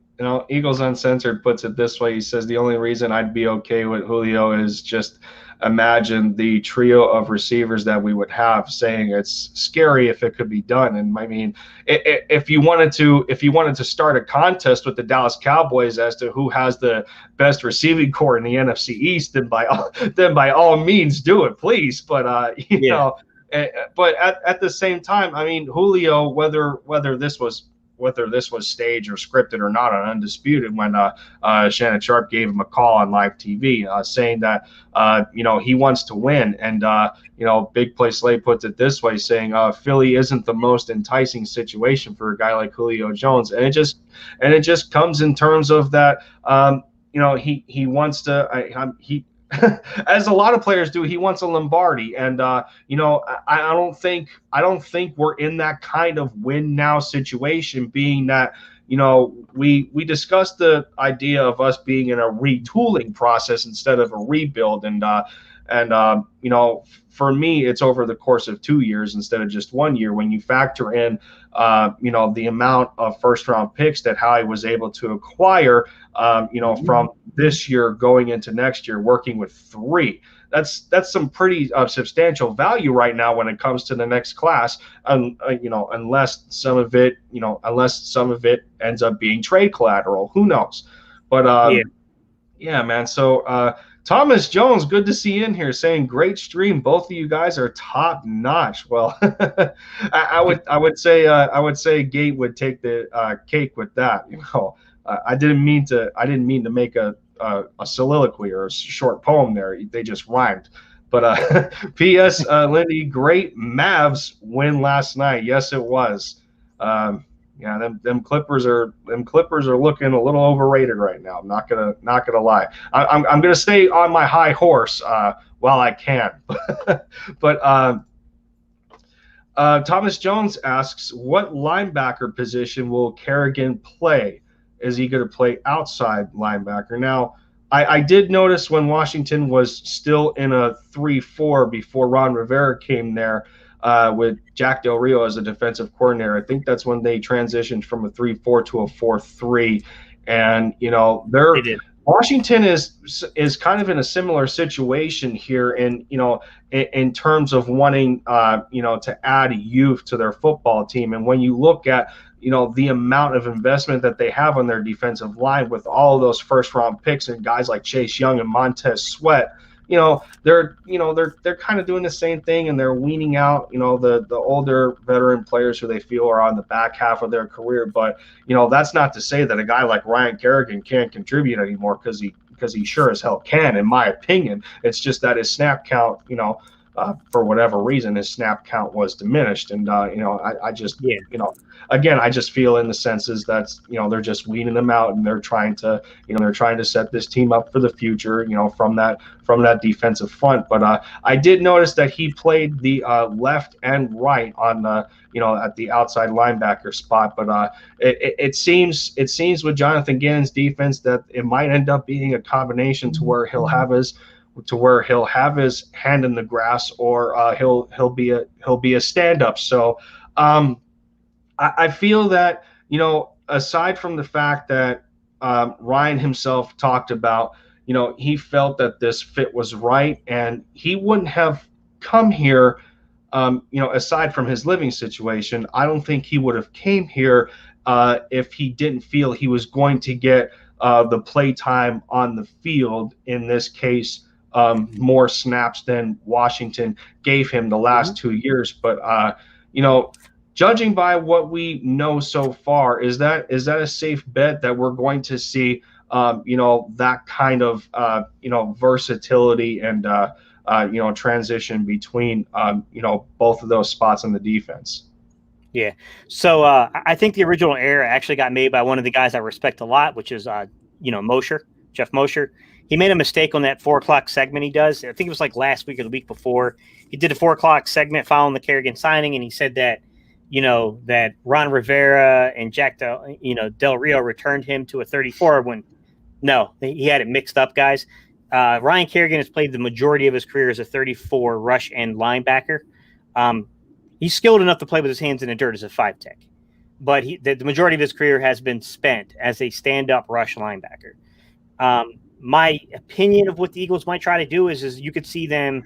Eagles Uncensored puts it this way. He says, the only reason I'd be okay with Julio is just imagine the trio of receivers that we would have, saying it's scary if it could be done. And I mean, if you wanted to start a contest with the Dallas Cowboys as to who has the best receiving core in the NFC East, then by all means do it, please. But but at the same time, I mean, Julio, whether this was staged or scripted or not on Undisputed, when Shannon Sharp gave him a call on live TV, saying that he wants to win, and Big Play Slay puts it this way, saying Philly isn't the most enticing situation for a guy like Julio Jones, and it just comes in terms of that he wants to as a lot of players do, he wants a Lombardi, and I don't think we're in that kind of win now situation, being that we discussed the idea of us being in a retooling process instead of a rebuild, and for me, it's over the course of 2 years instead of just 1 year. When you factor in the amount of first round picks that Howie was able to acquire, from this year going into next year, working with 3. That's some pretty substantial value right now when it comes to the next class. Unless some of it ends up being trade collateral, who knows? But yeah, man. So Thomas Jones, good to see you in here, saying great stream. Both of you guys are top notch. Well, I would say Gate would take the cake with that. I didn't mean to make a soliloquy or a short poem there. They just rhymed. But P.S. Lindy, great Mavs win last night. Yes, it was. Yeah, them Clippers are looking a little overrated right now. I'm not gonna lie. I'm gonna stay on my high horse while I can. But Thomas Jones asks, what linebacker position will Kerrigan play? Is he going to play outside linebacker? Now, I did notice when Washington was still in a 3-4 before Ron Rivera came there, with Jack Del Rio as a defensive coordinator. I think that's when they transitioned from a 3-4 to a 4-3. And Washington is kind of in a similar situation here, in terms of wanting to add youth to their football team. And when you look at the amount of investment that they have on their defensive line with all of those first round picks and guys like Chase Young and Montez Sweat, they're kind of doing the same thing, and they're weaning out the older veteran players who they feel are on the back half of their career. But that's not to say that a guy like Ryan Kerrigan can't contribute anymore, because he sure as hell can, in my opinion. It's just that his snap count, for whatever reason, his snap count was diminished. And I just again, I just feel in the senses that they're just weaning them out, and they're trying to set this team up for the future, from that defensive front. But I did notice that he played the left and right on the at the outside linebacker spot. But it seems with Jonathan Gannon's defense that it might end up being a combination to where he'll have his hand in the grass, or he'll be a stand-up. So I feel that aside from the fact that Ryan himself talked about, he felt that this fit was right, and he wouldn't have come here. Aside from his living situation, I don't think he would have came here if he didn't feel he was going to get the play time on the field. In this case, more snaps than Washington gave him the last 2 years. But judging by what we know so far, is that a safe bet that we're going to see that kind of versatility and transition between both of those spots in the defense? Yeah. So I think the original error actually got made by one of the guys I respect a lot, which is Mosher, Jeff Mosher. He made a mistake on that 4 o'clock segment he does. I think it was like last week or the week before. He did a 4 o'clock segment following the Kerrigan signing, and he said that that Ron Rivera and Jack Del Rio returned him to a 34 when no, he had it mixed up, guys. Ryan Kerrigan has played the majority of his career as a 34 rush and linebacker. He's skilled enough to play with his hands in the dirt as a 5 tech, but the majority of his career has been spent as a stand-up rush linebacker. My opinion of what the Eagles might try to do is you could see them.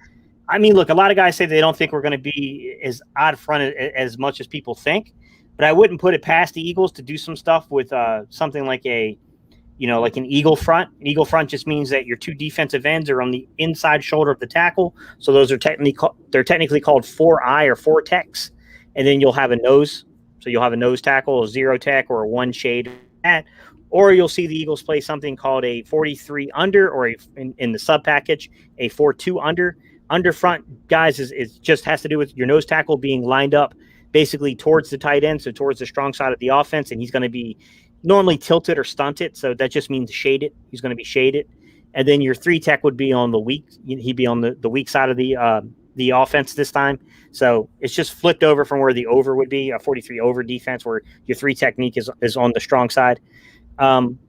I mean, look, a lot of guys say they don't think we're going to be as odd front as much as people think, but I wouldn't put it past the Eagles to do some stuff with something like like an eagle front. An eagle front just means that your 2 defensive ends are on the inside shoulder of the tackle. So those are technically called 4-eye or 4 techs. And then you'll have a nose. So you'll have a nose tackle, a 0 tech, or a 1 shade. Or you'll see the Eagles play something called a 43 under, or in the sub package, a 4-2 under. Under front, guys, is just has to do with your nose tackle being lined up basically towards the tight end, so towards the strong side of the offense, and he's going to be normally tilted or stunted, so that just means shaded. He's going to be shaded. And then your 3 tech would be on the weak. He'd be on the weak side of the offense this time. So it's just flipped over from where the over would be, a 43 over defense, where your 3 technique is on the strong side.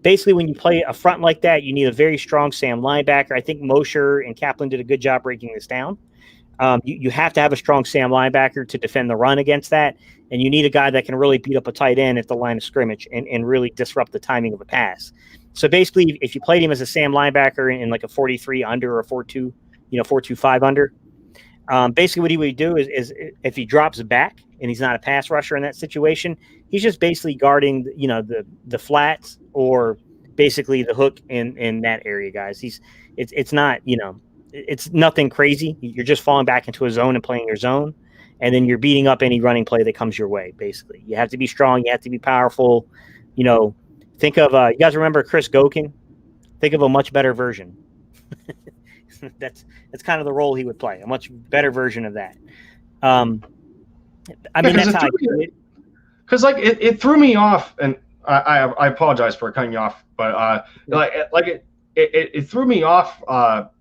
Basically, when you play a front like that, you need a very strong Sam linebacker. I think Mosher and Kaplan did a good job breaking this down. You have to have a strong Sam linebacker to defend the run against that, and you need a guy that can really beat up a tight end at the line of scrimmage and really disrupt the timing of a pass. So basically, if you played him as a Sam linebacker in like a 43 under or a 4-2, 4-2-5 under, basically what he would do is if he drops back and he's not a pass rusher in that situation, he's just basically guarding the flats or basically the hook in that area, guys. It's not it's nothing crazy. You're just falling back into a zone and playing your zone, and then you're beating up any running play that comes your way. Basically, you have to be strong. You have to be powerful. Think of you guys remember Chris Gokin? Think of a much better version. That's kind of the role he would play. A much better version of that. I mean, that's how I do it. Because it threw me off, and I apologize for cutting you off, but it threw me off.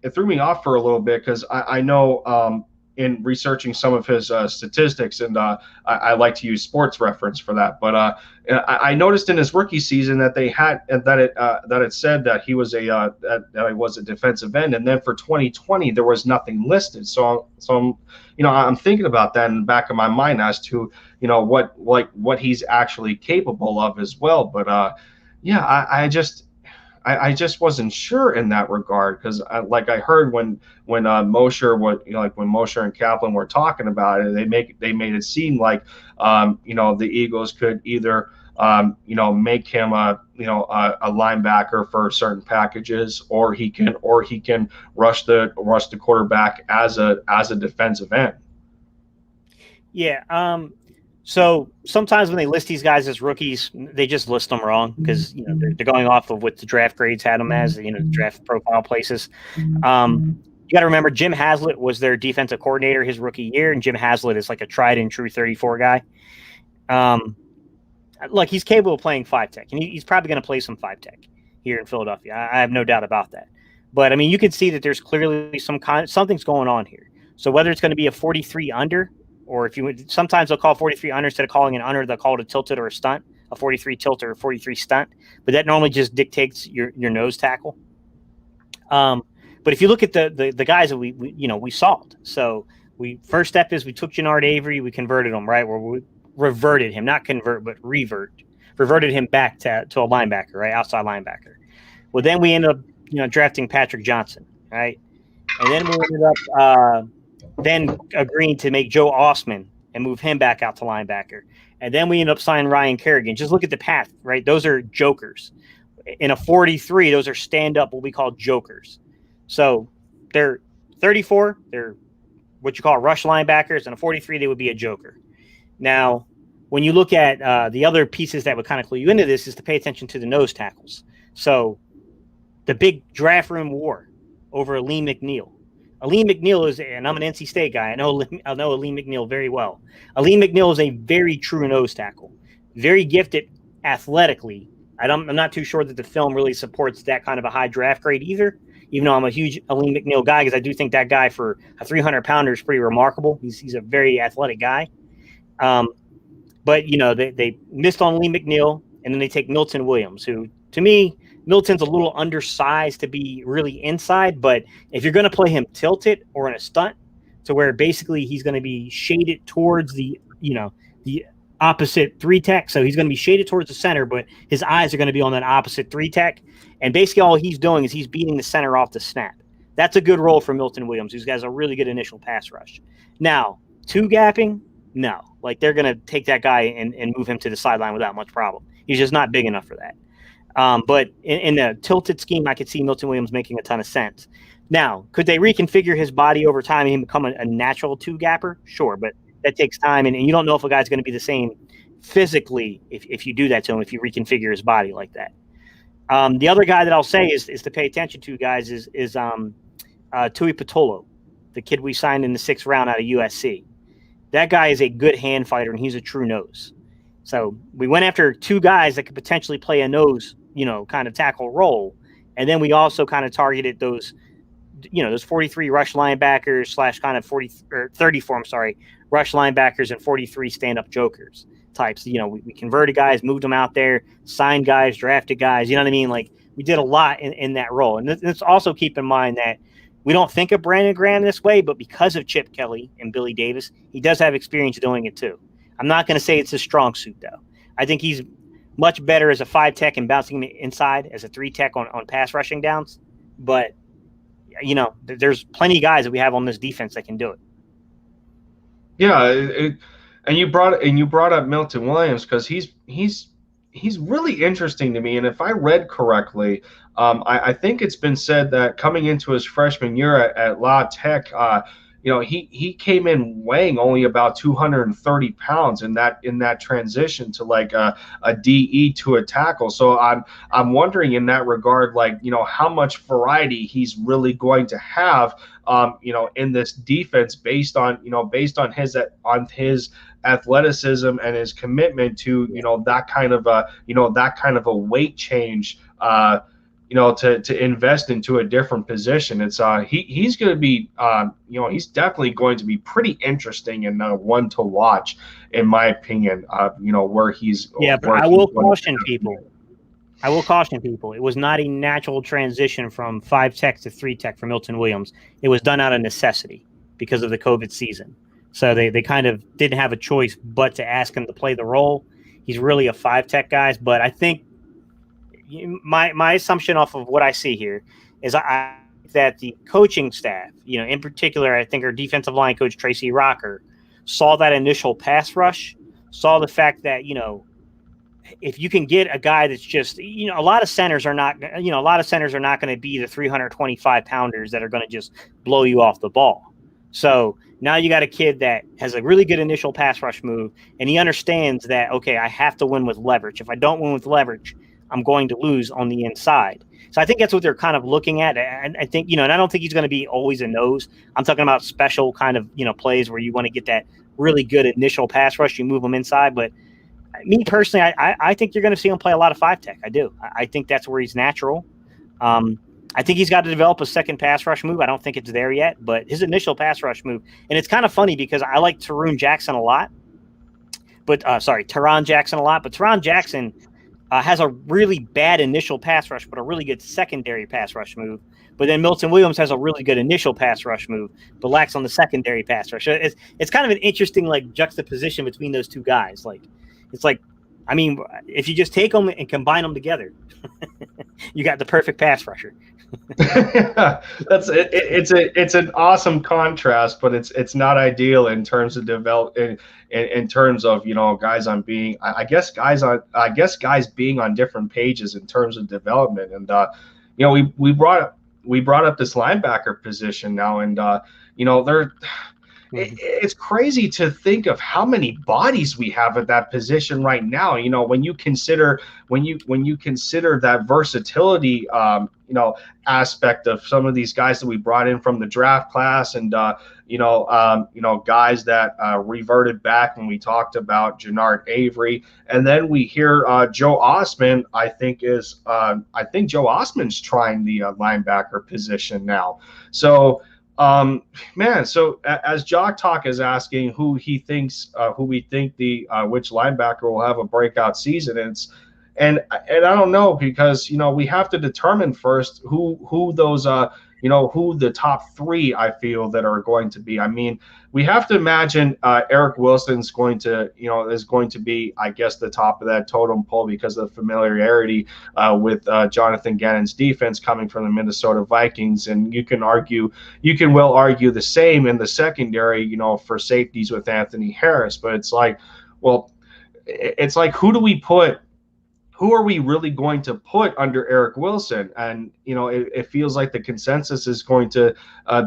It threw me off for a little bit, because I know in researching some of his statistics, and I like to use Sports Reference for that. But I noticed in his rookie season that it said that he was a defensive end, and then for 2020 there was nothing listed. So I'm thinking about that in the back of my mind as to what he's actually capable of as well. But I just wasn't sure in that regard, because I heard when Mosher, when Mosher and Kaplan were talking about it, they made it seem like the Eagles could either make him a linebacker for certain packages, or he can rush the quarterback as a defensive end. Yeah. So sometimes when they list these guys as rookies, they just list them wrong because they're going off of what the draft grades had them as, the draft profile places. You got to remember, Jim Haslett was their defensive coordinator his rookie year, and Jim Haslett is like a tried and true 34 guy. Like, he's capable of playing 5-tech, and he's probably going to play some 5-tech here in Philadelphia. I have no doubt about that. But I mean, you can see that there's clearly something's going on here. So whether it's going to be a 43 under, or sometimes they'll call 43 under instead of calling an under, they'll call it a tilted or a stunt, a 43 tilt or a 43 stunt. But that normally just dictates your nose tackle. But if you look at the guys that we solved. So first step is we took Jannard Avery, we converted him, right? Where we reverted him, not convert, but reverted him back to a linebacker, right? Outside linebacker. Well, then we ended up drafting Patrick Johnson, right? And then we ended up then agreeing to make Joe Osman and move him back out to linebacker. And then we ended up signing Ryan Kerrigan. Just look at the path, right? Those are jokers. In a 43, those are stand-up, what we call jokers. So they're 34, they're what you call rush linebackers, and a 43, they would be a joker. Now, when you look at the other pieces that would kind of clue you into this is to pay attention to the nose tackles. So the big draft room war over Aleem McNeil. Aleem McNeil and I'm an NC State guy. I know Aleem McNeil very well. Aleem McNeil is a very true nose tackle, very gifted athletically. I'm not too sure that the film really supports that kind of a high draft grade either, even though I'm a huge Aleem McNeil guy, because I do think that guy for a 300-pounder is pretty remarkable. He's a very athletic guy. But they missed on Aleem McNeil, and then they take Milton Williams, who, to me, Milton's a little undersized to be really inside, but if you're going to play him tilted or in a stunt, to where basically he's going to be shaded towards the opposite 3-tech, so he's going to be shaded towards the center, but his eyes are going to be on that opposite 3-tech, and basically all he's doing is he's beating the center off the snap. That's a good role for Milton Williams, who's got a really good initial pass rush. Now, 2-gapping, no. Like, they're going to take that guy and move him to the sideline without much problem. He's just not big enough for that. But in the tilted scheme, I could see Milton Williams making a ton of sense. Now, could they reconfigure his body over time and he become a natural 2-gapper? Sure, but that takes time, and you don't know if a guy's going to be the same physically if you do that to him, if you reconfigure his body like that. The other guy that I'll say is to pay attention to, guys, is Tui Patolo, the kid we signed in the 6th round out of USC. That guy is a good hand fighter, and he's a true nose. So we went after 2 guys that could potentially play a nose, kind of tackle role. And then we also kind of targeted those 43 rush linebackers / kind of 34, rush linebackers and 43 stand-up jokers types. We converted guys, moved them out there, signed guys, drafted guys. You know what I mean? Like, we did a lot in that role. And let's also keep in mind that we don't think of Brandon Graham this way, but because of Chip Kelly and Billy Davis, he does have experience doing it too. I'm not going to say it's his strong suit, though. I think he's much better as a 5-tech and bouncing inside as a 3-tech on pass rushing downs. But, there's plenty of guys that we have on this defense that can do it. Yeah, and you brought up Milton Williams because he's really interesting to me. And if I read correctly, I think it's been said that coming into his freshman year at La Tech, he came in weighing only about 230 pounds in that transition to like a DE to a tackle. So I'm wondering in that regard, like, how much variety he's really going to have, in this defense based on his athleticism and his commitment to that kind of a weight change. To invest into a different position. It's he's going to be he's definitely going to be pretty interesting and one to watch, in my opinion. Where he's but I will caution people. It was not a natural transition from 5-tech to 3-tech for Milton Williams. It was done out of necessity because of the COVID season. So they kind of didn't have a choice but to ask him to play the role. He's really a 5-tech guy, but I think my assumption off of what I see here is I that the coaching staff, in particular, I think our defensive line coach Tracy Rocker saw that initial pass rush, saw the fact that if you can get a guy that's just, a lot of centers are not going to be the 325 pounders that are going to just blow you off the ball. So now you got a kid that has a really good initial pass rush move, and he understands that, okay, I have to win with leverage. If I don't win with leverage, I'm going to lose on the inside. So I think that's what they're kind of looking at. And I think, and I don't think he's going to be always a nose. I'm talking about special kind of, plays where you want to get that really good initial pass rush. You move them inside. But me personally, I think you're going to see him play a lot of 5-tech. I do. I think that's where he's natural. I think he's got to develop a second pass rush move. I don't think it's there yet, but his initial pass rush move. And it's kind of funny because I like Teron Jackson a lot. But Teron Jackson has a really bad initial pass rush, but a really good secondary pass rush move. But then Milton Williams has a really good initial pass rush move, but lacks on the secondary pass rush. It's kind of an interesting juxtaposition between those two guys. If you just take them and combine them together, you got the perfect pass rusher. That's it. It's an awesome contrast, but it's not ideal in terms of in terms of guys being on different pages in terms of development. And we brought up this linebacker position now, and it's crazy to think of how many bodies we have at that position right now. When you consider that versatility, aspect of some of these guys that we brought in from the draft class, and guys that reverted back when we talked about Jannard Avery, and then we hear Joe Osman. I think Joe Osman's trying the linebacker position now. So. So as Jock Talk is asking who we think which linebacker will have a breakout season, and I don't know, because we have to determine first who those who the top three I feel that are going to be. I mean, we have to imagine Eric Wilson's going to be, I guess, the top of that totem pole because of the familiarity with Jonathan Gannon's defense coming from the Minnesota Vikings, and you can well argue the same in the secondary, for safeties with Anthony Harris. But it's like who are we really going to put under Eric Wilson? And, it feels like the consensus is going to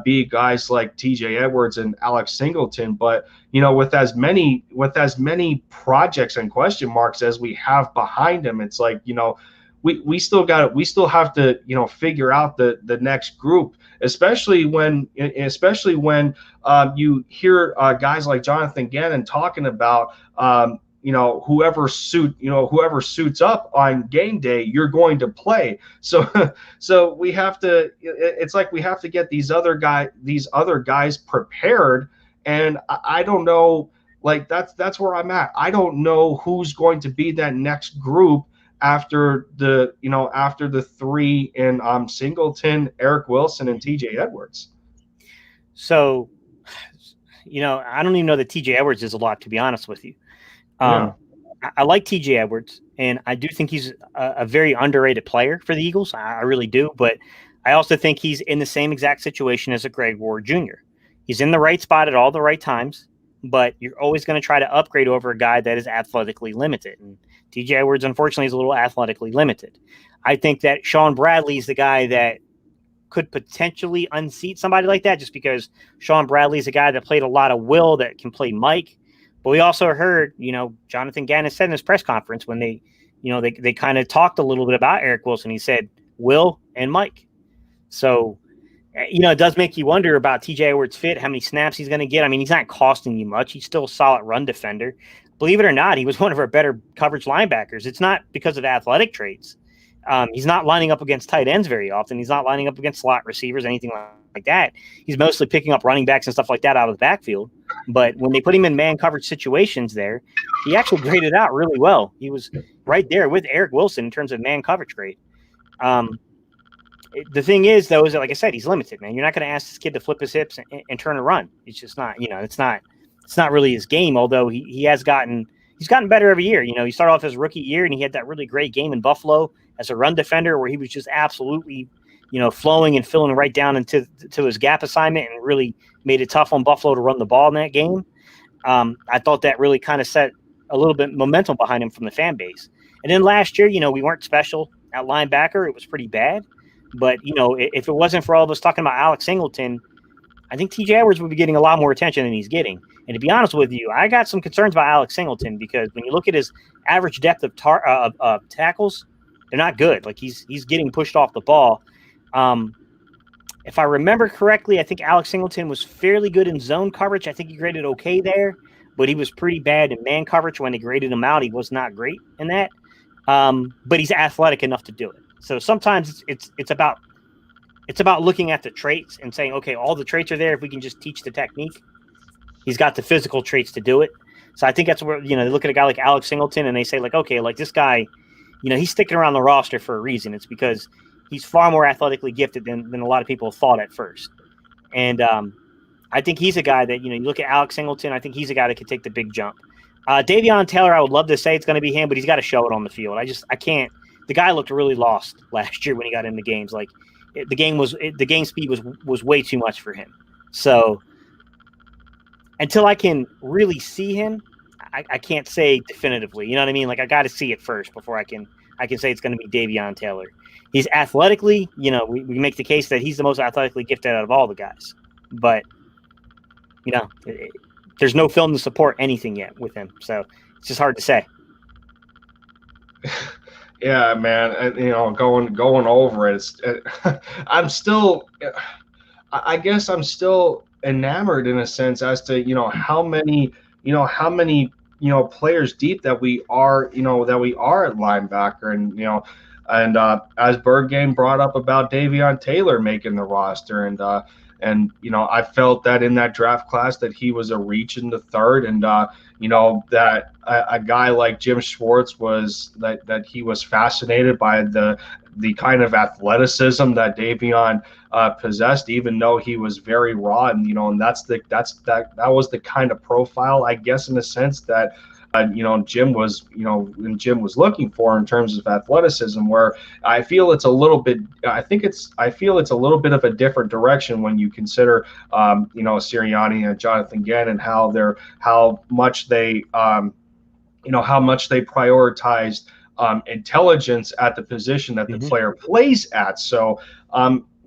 be guys like TJ Edwards and Alex Singleton. But, with as many projects and question marks as we have behind him, it's like, we still have to, figure out the next group, especially when you hear guys like Jonathan Gannon talking about, whoever suits up on game day, you're going to play. So we have to. It's like we have to get these other guys prepared, and I don't know. That's where I'm at. I don't know who's going to be that next group after the three in Singleton, Eric Wilson, and TJ Edwards. So, I don't even know that TJ Edwards is a lot, to be honest with you. I like TJ Edwards, and I do think he's a very underrated player for the Eagles. I really do, but I also think he's in the same exact situation as a Greg Ward Jr. He's in the right spot at all the right times, but you're always going to try to upgrade over a guy that is athletically limited. And TJ Edwards, unfortunately, is a little athletically limited. I think that Sean Bradley is the guy that could potentially unseat somebody like that, just because Sean Bradley is a guy that played a lot of will, that can play Mike. But we also heard, Jonathan Gannon said in his press conference when they kind of talked a little bit about Eric Wilson. He said Will and Mike. So, it does make you wonder about TJ Edwards' fit, how many snaps he's going to get. I mean, he's not costing you much. He's still a solid run defender. Believe it or not, he was one of our better coverage linebackers. It's not because of athletic traits. He's not lining up against tight ends very often. He's not lining up against slot receivers, anything like that. He's mostly picking up running backs and stuff like that out of the backfield. But when they put him in man coverage situations there, he actually graded out really well. He was right there with Eric Wilson in terms of man coverage grade. The thing is, though, is that, like I said, he's limited, man. You're not going to ask this kid to flip his hips and turn and run. It's just not, it's not really his game, although he's gotten better every year. He started off his rookie year and he had that really great game in Buffalo as a run defender, where he was just absolutely, flowing and filling right down into his gap assignment and really made it tough on Buffalo to run the ball in that game. I thought that really kind of set a little bit momentum behind him from the fan base. And then last year, we weren't special at linebacker. It was pretty bad. But, if it wasn't for all of us talking about Alex Singleton, I think TJ Edwards would be getting a lot more attention than he's getting. And to be honest with you, I got some concerns about Alex Singleton because when you look at his average depth of tackles, they're not good. Like he's getting pushed off the ball. If I remember correctly, I think Alex Singleton was fairly good in zone coverage. I think he graded okay there, but he was pretty bad in man coverage. When they graded him out, he was not great in that. But he's athletic enough to do it. So sometimes it's about looking at the traits and saying, okay, all the traits are there. If we can just teach the technique, he's got the physical traits to do it. So I think that's where, they look at a guy like Alex Singleton and they say like, okay, like this guy, he's sticking around the roster for a reason. It's because he's far more athletically gifted than a lot of people thought at first. And I think he's a guy that, you look at Alex Singleton, I think he's a guy that could take the big jump. Davion Taylor, I would love to say it's going to be him, but he's got to show it on the field. I can't. The guy looked really lost last year when he got into games. Like the game speed was way too much for him. So until I can really see him, I can't say definitively. You know what I mean? Like I got to see it first before I can say it's going to be Davion Taylor. He's athletically, we make the case that he's the most athletically gifted out of all the guys. But there's no film to support anything yet with him, so it's just hard to say. Yeah, man. Going over it, I'm still, I guess I'm still enamored in a sense as to how many players deep that we are at linebacker, and as Bird Game brought up about Davion Taylor making the roster, and I felt that in that draft class that he was a reach in the third, and that a guy like Jim Schwartz was that he was fascinated by the kind of athleticism that Davion possessed, even though he was very raw, and and that was the kind of profile, I guess, in a sense that Jim was looking for in terms of athleticism, where I feel it's a little bit of a different direction when you consider Sirianni and Jonathan Gann and how much they prioritized intelligence at the position that the player plays at. So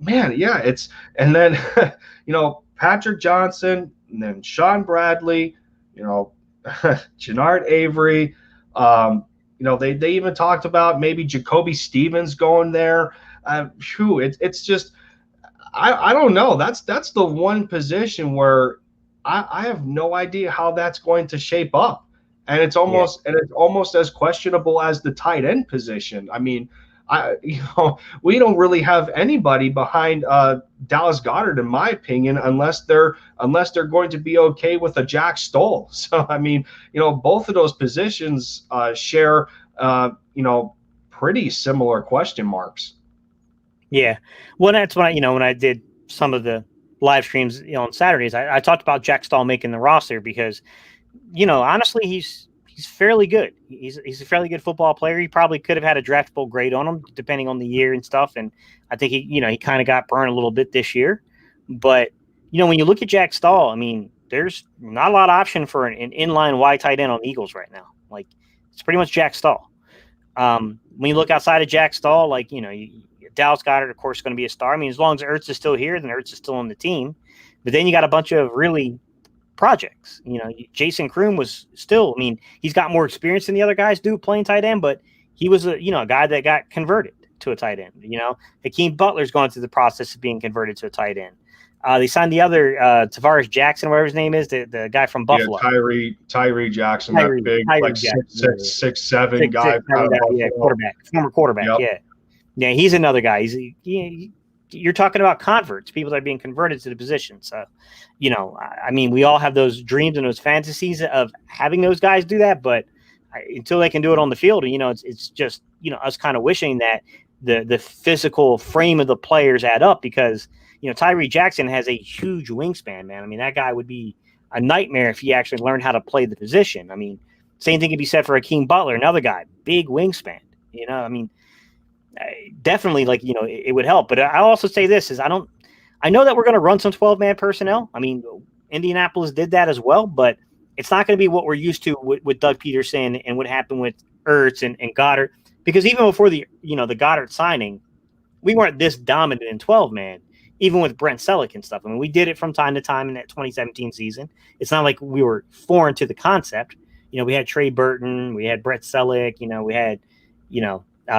man, yeah, and then Patrick Johnson, and then Sean Bradley, Jannard Avery, they even talked about maybe Jacoby Stevens going there. It's just I don't know. That's the one position where I have no idea how that's going to shape up, and it's almost as questionable as the tight end position. I mean, we don't really have anybody behind Dallas Goedert, in my opinion, unless they're going to be okay with a Jack Stoll. So I mean, both of those positions share pretty similar question marks. Yeah. Well, that's when I did some of the live streams on Saturdays, I talked about Jack Stoll making the roster because honestly he's fairly good. He's a fairly good football player. He probably could have had a draftable grade on him depending on the year and stuff. And I think he kind of got burned a little bit this year. But when you look at Jack Stoll, I mean, there's not a lot of option for an inline wide tight end on the Eagles right now. Like it's pretty much Jack Stoll. When you look outside of Jack Stoll, like Dallas Goedert, of course, is going to be a star. I mean, as long as Ertz is still here, then Ertz is still on the team. But then you got a bunch of really projects. Jason Kroom was still, I mean, he's got more experience than the other guys do playing tight end, but he was a guy that got converted to a tight end. Hakeem Butler's going through the process of being converted to a tight end. They signed the other Tavares Jackson, whatever his name is, the guy from Buffalo. Yeah, Tyree Jackson, that big, like 6'7" guy. Former quarterback. Yep. Yeah, he's another guy. You're talking about converts, people that are being converted to the position. So, I mean, we all have those dreams and those fantasies of having those guys do that, but until they can do it on the field, it's just, us kind of wishing that the physical frame of the players add up because, Tyree Jackson has a huge wingspan, man. I mean, that guy would be a nightmare if he actually learned how to play the position. I mean, same thing could be said for Hakeem Butler, another guy, big wingspan, I mean, definitely, like, it would help. But I'll also say this is I know that we're going to run some 12-man personnel. I mean, Indianapolis did that as well, but it's not going to be what we're used to with Doug Peterson and what happened with Ertz and Goddard. Because even before the Goddard signing, we weren't this dominant in 12-man, even with Brent Selleck and stuff. I mean, we did it from time to time in that 2017 season. It's not like we were foreign to the concept. We had Trey Burton, we had Brett Selleck, we had,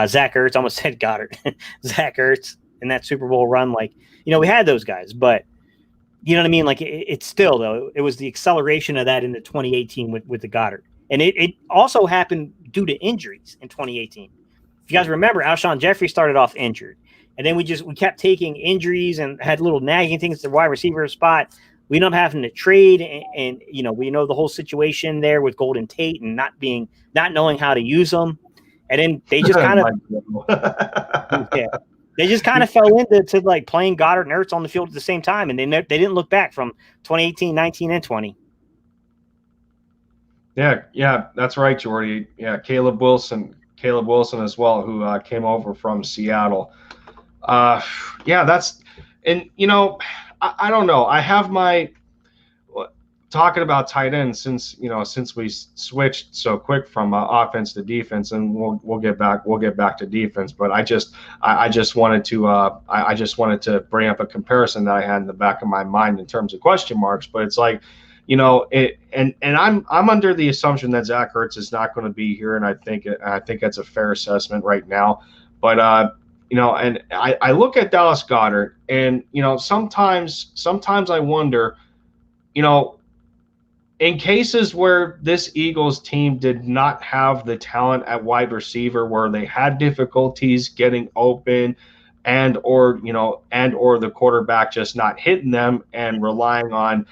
Zach Ertz, almost said Goddard, Zach Ertz in that Super Bowl run. Like, we had those guys, but you know what I mean? Like, it's still, though, it was the acceleration of that into 2018 with the Goddard. And it also happened due to injuries in 2018. If you guys remember, Alshon Jeffrey started off injured. And then we kept taking injuries and had little nagging things at the wide receiver spot. We ended up having to trade, and we know the whole situation there with Golden Tate and not knowing how to use them. And then they just kind of they just kind of fell into like playing Goddard and Ertz on the field at the same time, and they didn't look back from 2018, 19, and 20. Yeah, that's right, Jordy. Yeah, Caleb Wilson as well, who came over from Seattle. That's, and I don't know. I have my talking about tight ends since we switched so quick from offense to defense, and we'll get back to defense. But I just wanted to bring up a comparison that I had in the back of my mind in terms of question marks. But it's like, and I'm under the assumption that Zach Ertz is not going to be here, and I think that's a fair assessment right now. But and I look at Dallas Goedert, and sometimes I wonder, in cases where this Eagles team did not have the talent at wide receiver, where they had difficulties getting open, or the quarterback just not hitting them and relying on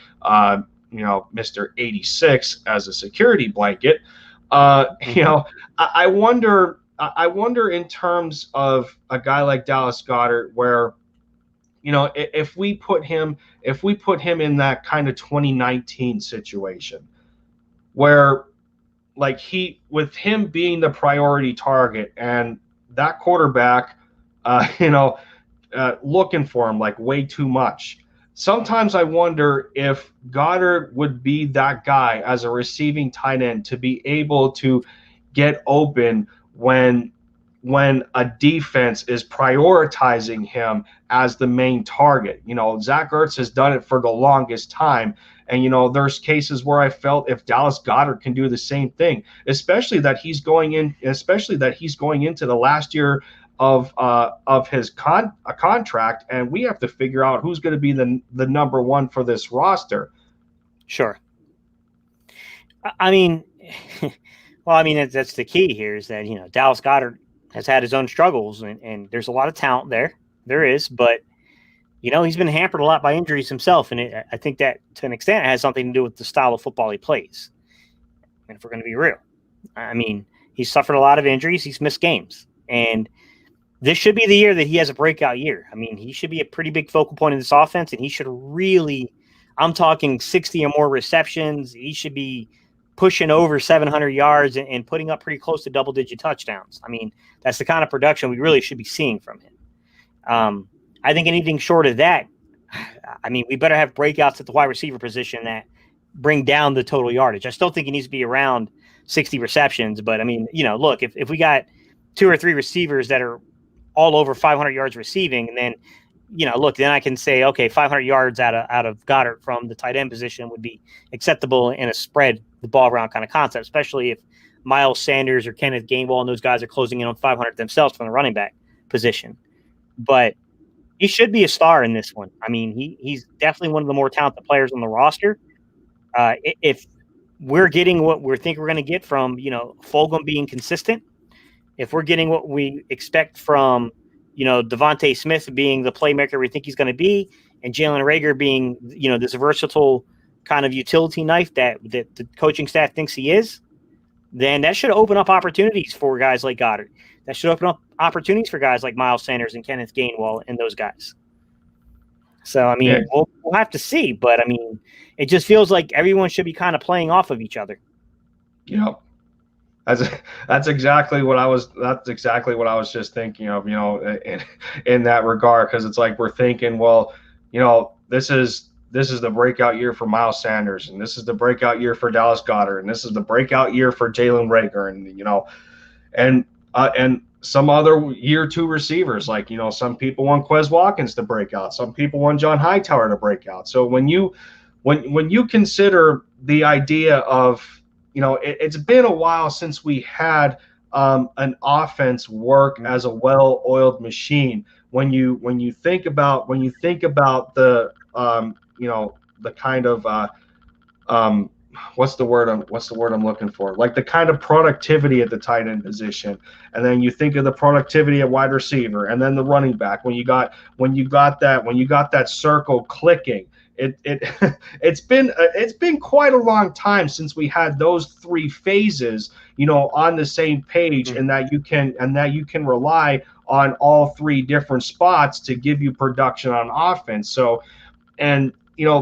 Mr. 86 as a security blanket, I wonder in terms of a guy like Dallas Goedert, where if we put him in that kind of 2019 situation, where like with him being the priority target and that quarterback looking for him like way too much. Sometimes I wonder if Goddard would be that guy as a receiving tight end to be able to get open when a defense is prioritizing him as the main target. Zach Ertz has done it for the longest time. And, there's cases where I felt if Dallas Goedert can do the same thing, especially that he's going into the last year of his contract, and we have to figure out who's going to be the number one for this roster. Sure. I mean, that's the key here is that, Dallas Goedert has had his own struggles, and there's a lot of talent there. There is, but, he's been hampered a lot by injuries himself, and I think that to an extent it has something to do with the style of football he plays. And if we're going to be real, I mean, he's suffered a lot of injuries. He's missed games, and this should be the year that he has a breakout year. I mean, he should be a pretty big focal point of this offense, and he should really, I'm talking 60 or more receptions. He should be pushing over 700 yards and putting up pretty close to double-digit touchdowns. I mean, that's the kind of production we really should be seeing from him. I think anything short of that, I mean, we better have breakouts at the wide receiver position that bring down the total yardage. I still think he needs to be around 60 receptions, but, I mean, look, if we got 2 or 3 receivers that are all over 500 yards receiving, and then, then I can say, okay, 500 yards out of Goddard from the tight end position would be acceptable in a spread the ball around kind of concept, especially if Miles Sanders or Kenneth Gainwell and those guys are closing in on 500 themselves from the running back position. But he should be a star in this one. I mean, he's definitely one of the more talented players on the roster. If we're getting what we think we're going to get from, Fulgham being consistent, if we're getting what we expect from, Devontae Smith being the playmaker we think he's going to be, and Jalen Reagor being, this versatile kind of utility knife that the coaching staff thinks he is, then that should open up opportunities for guys like Goddard. That should open up opportunities for guys like Miles Sanders and Kenneth Gainwell and those guys. So, I mean, we'll have to see. But, I mean, it just feels like everyone should be kind of playing off of each other. Yep. That's that's exactly what I was. That's exactly what I was just thinking of. In that regard, because it's like we're thinking, well, this is the breakout year for Miles Sanders, and this is the breakout year for Dallas Goedert, and this is the breakout year for Jalen Reagor, and some other year two receivers. Like some people want Quez Watkins to break out, some people want John Hightower to break out. So when you consider the idea of it's been a while since we had an offense work as a well-oiled machine. When you think about the kind of what's the word I'm looking for? Like the kind of productivity at the tight end position, and then you think of the productivity at wide receiver, and then the running back. When you got that circle clicking, it it's been quite a long time since we had those three phases, on the same page, and that you can rely on all three different spots to give you production on offense. So, and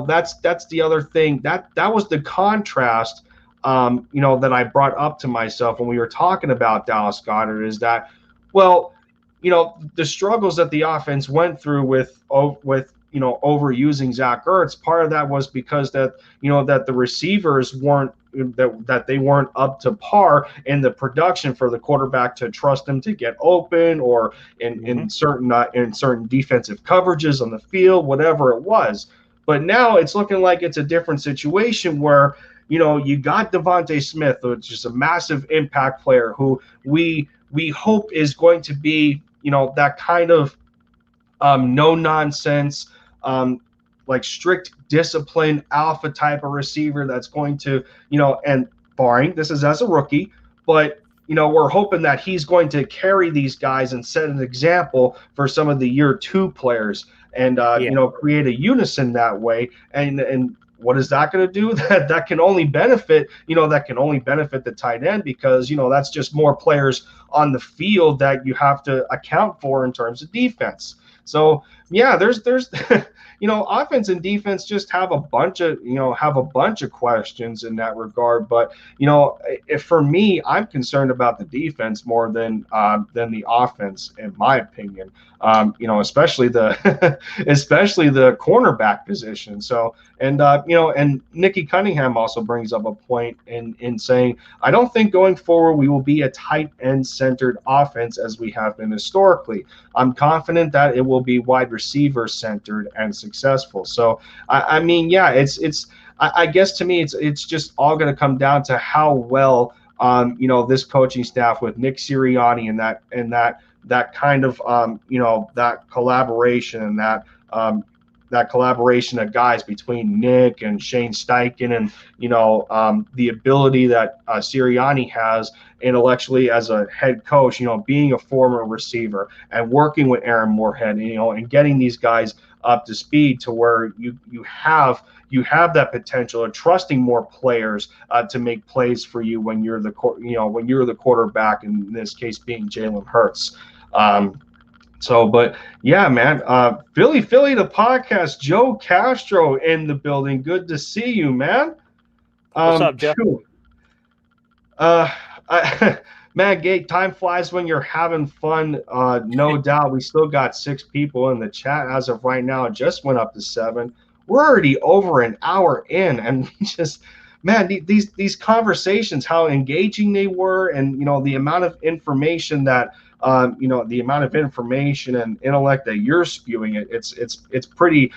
that's the other thing that was the contrast that I brought up to myself when we were talking about Dallas Goedert, is that, well, the struggles that the offense went through with overusing Zach Ertz. Part of that was because that the receivers weren't that they weren't up to par in the production for the quarterback to trust them to get open, or in certain defensive coverages on the field, whatever it was. But now it's looking like it's a different situation where you got Devontae Smith, which is a massive impact player who we hope is going to be that kind of no nonsense, like strict discipline alpha type of receiver that's going to, and barring this is as a rookie, but we're hoping that he's going to carry these guys and set an example for some of the year two players, and create a unison that way. And what is that going to do? That can only benefit the tight end, because that's just more players on the field that you have to account for in terms of defense. So yeah, there's offense and defense just have a bunch of questions in that regard. But if for me, I'm concerned about the defense more than the offense, in my opinion. Especially the especially the cornerback position. So, and Nikki Cunningham also brings up a point in saying, I don't think going forward we will be a tight end centered offense as we have been historically. I'm confident that it will be wide receiver centered and successful. So I mean, yeah, I guess to me it's just all going to come down to how well this coaching staff with Nick Sirianni and that kind of that collaboration, and that collaboration of guys between Nick and Shane Steichen, and the ability that Sirianni has intellectually as a head coach, being a former receiver and working with Aaron Moorhead, and getting these guys up to speed to where you have that potential of trusting more players to make plays for you when you're the quarterback, in this case being Jalen Hurts. But yeah, man, Philly the podcast, Joe Castro in the building. Good to see you, man. What's up, Jeff? Man, Gate, time flies when you're having fun. No doubt. We still got 6 people in the chat as of right now. It just went up to 7. We're already over an hour in, and just, man, these conversations, how engaging they were, and the amount of information that the amount of information and intellect that you're spewing, it's pretty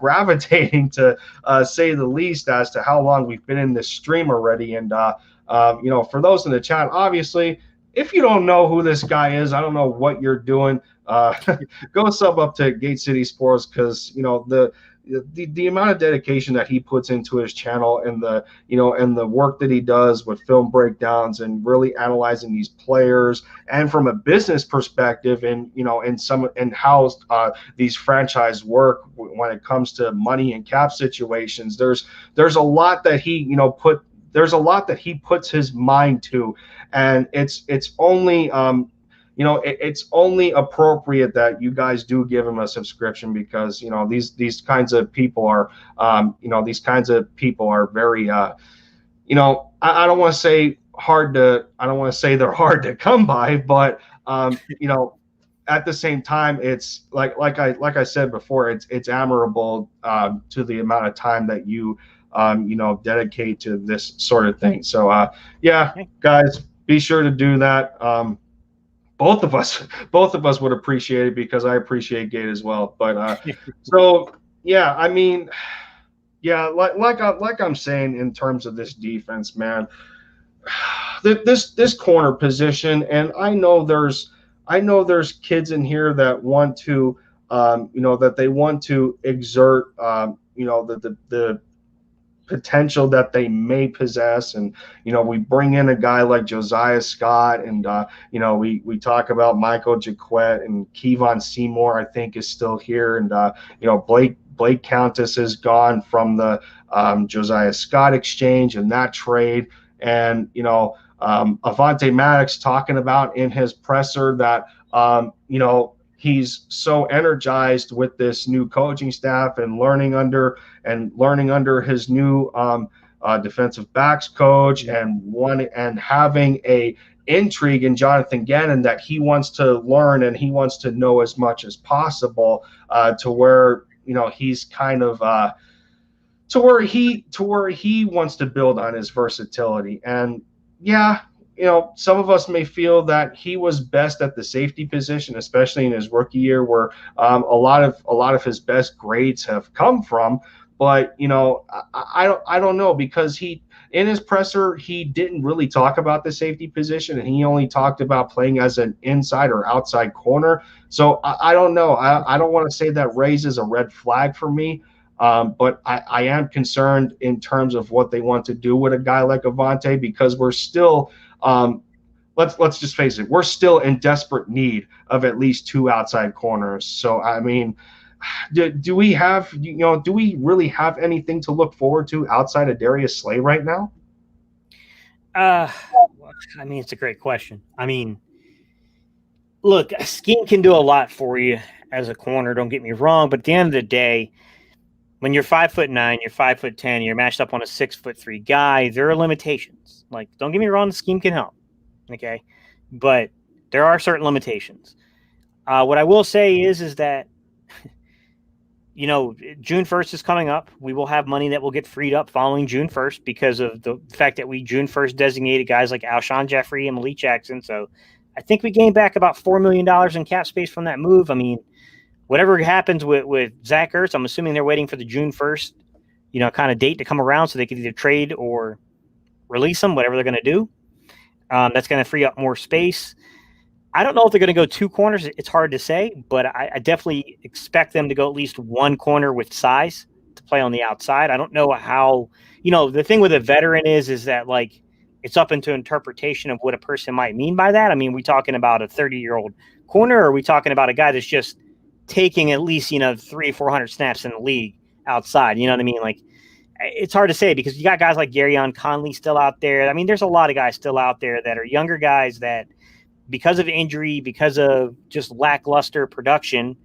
gravitating, to say the least, as to how long we've been in this stream already. And for those in the chat, obviously, if you don't know who this guy is, I don't know what you're doing. Go sub up to Gate City Sports, because the amount of dedication that he puts into his channel, and the work that he does with film breakdowns and really analyzing these players, and from a business perspective, and how these franchise work when it comes to money and cap situations. There's a lot that he puts his mind to, and it's only it's only appropriate that you guys do give him a subscription, because these kinds of people are very I don't want to say hard to, I don't want to say they're hard to come by, but you know, at the same time, it's like I said before, it's admirable to the amount of time that you you know, dedicate to this sort of thing. So yeah, guys, be sure to do that. Both of us, both of us would appreciate it, because I appreciate Gate as well. But so yeah, I mean, yeah, like I'm saying, in terms of this defense, man, this corner position, and I know there's kids in here that want to, you know, that they want to exert, you know, the potential that they may possess. And you know, we bring in a guy like Josiah Scott, and you know, we talk about Michael Jaquette, and Kevon Seymour, I think, is still here. And you know, Blake Countess is gone from the Josiah Scott exchange and that trade. And you know, Avonte Maddox talking about in his presser that you know, he's so energized with this new coaching staff and learning under his new defensive backs coach, and having a intrigue in Jonathan Gannon, that he wants to learn and he wants to know as much as possible, to where, you know, he's kind of to where he wants to build on his versatility. And yeah, you know, some of us may feel that he was best at the safety position, especially in his rookie year, where a lot of his best grades have come from. But you know, I don't know, because he, in his presser, he didn't really talk about the safety position, and he only talked about playing as an inside or outside corner. So I don't know. I don't want to say that raises a red flag for me. But I am concerned in terms of what they want to do with a guy like Avonte, because we're still, let's just face it, we're still in desperate need of at least 2 outside corners. So I mean, do we have, you know, do we really have anything to look forward to outside of Darius Slay right now? I mean, it's a great question. I mean, look, scheme can do a lot for you as a corner, don't get me wrong, but at the end of the day, when you're 5'9", you're 5'10", you're matched up on a 6'3" guy, there are limitations. Like, don't get me wrong, the scheme can help, okay, but there are certain limitations. What I will say is that, you know, June 1st is coming up. We will have money that will get freed up following June 1st because of the fact that we June 1st designated guys like Alshon Jeffrey and Malik Jackson. So I think we gained back about $4 million in cap space from that move. I mean, whatever happens with Zach Ertz, I'm assuming they're waiting for the June 1st, you know, kind of date to come around so they can either trade or release him, whatever they're going to do. That's going to free up more space. I don't know if they're going to go 2 corners. It's hard to say, but I definitely expect them to go at least 1 corner with size to play on the outside. I don't know how, you know, the thing with a veteran is that, like, it's up into interpretation of what a person might mean by that. I mean, we talking about a 30-year-old corner, or are we talking about a guy that's just taking at least, you know, 300-400 snaps in the league outside? You know what I mean? Like, it's hard to say because you got guys like Garyon Conley still out there. I mean, there's a lot of guys still out there that are younger guys that, because of injury, because of just lackluster production,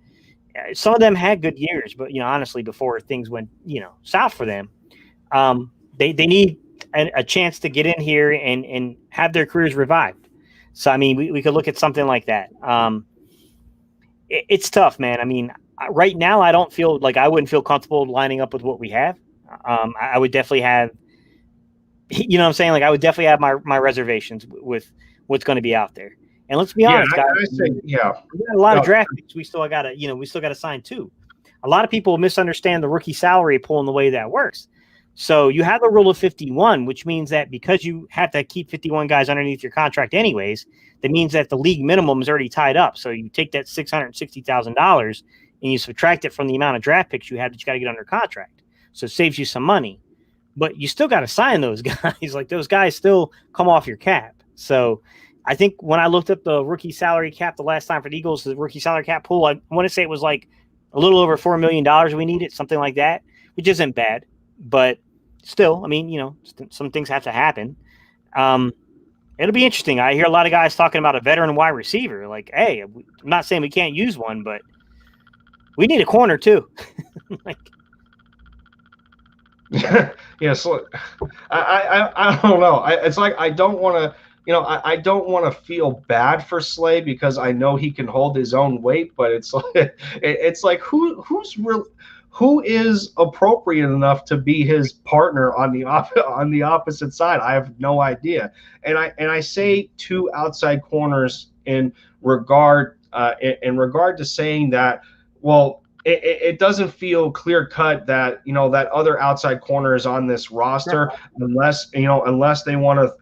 some of them had good years, but, you know, honestly, before things went, you know, south for them, they need a chance to get in here and have their careers revived. So, I mean, we could look at something like that. It's tough, man. I mean, right now, I don't feel like I wouldn't feel comfortable lining up with what we have. I would definitely have, you know what I'm saying? Like, I would definitely have my reservations with what's going to be out there. And let's be honest, guys. We got a lot of draft picks. We still got to sign too. A lot of people misunderstand the rookie salary pool and the way that works. So you have a rule of 51, which means that because you have to keep 51 guys underneath your contract anyways, that means that the league minimum is already tied up. So you take that $660,000 and you subtract it from the amount of draft picks you have that you got to get under contract. So it saves you some money. But you still got to sign those guys. Like, those guys still come off your cap. So I think when I looked up the rookie salary cap the last time for the Eagles, the rookie salary cap pool, I want to say it was like a little over $4 million we needed, something like that, which isn't bad. But still, I mean, you know, some things have to happen. It'll be interesting. I hear a lot of guys talking about a veteran wide receiver. Like, hey, I'm not saying we can't use one, but we need a corner too. Like, Yeah, so I don't know. It's like I don't want to, I don't want to feel bad for Slay because I know he can hold his own weight, but it's like it's like who is appropriate enough to be his partner on the on the opposite side? I have no idea. And I say two outside corners in regard to saying that, well, it doesn't feel clear cut that that other outside corner is on this roster unless they want to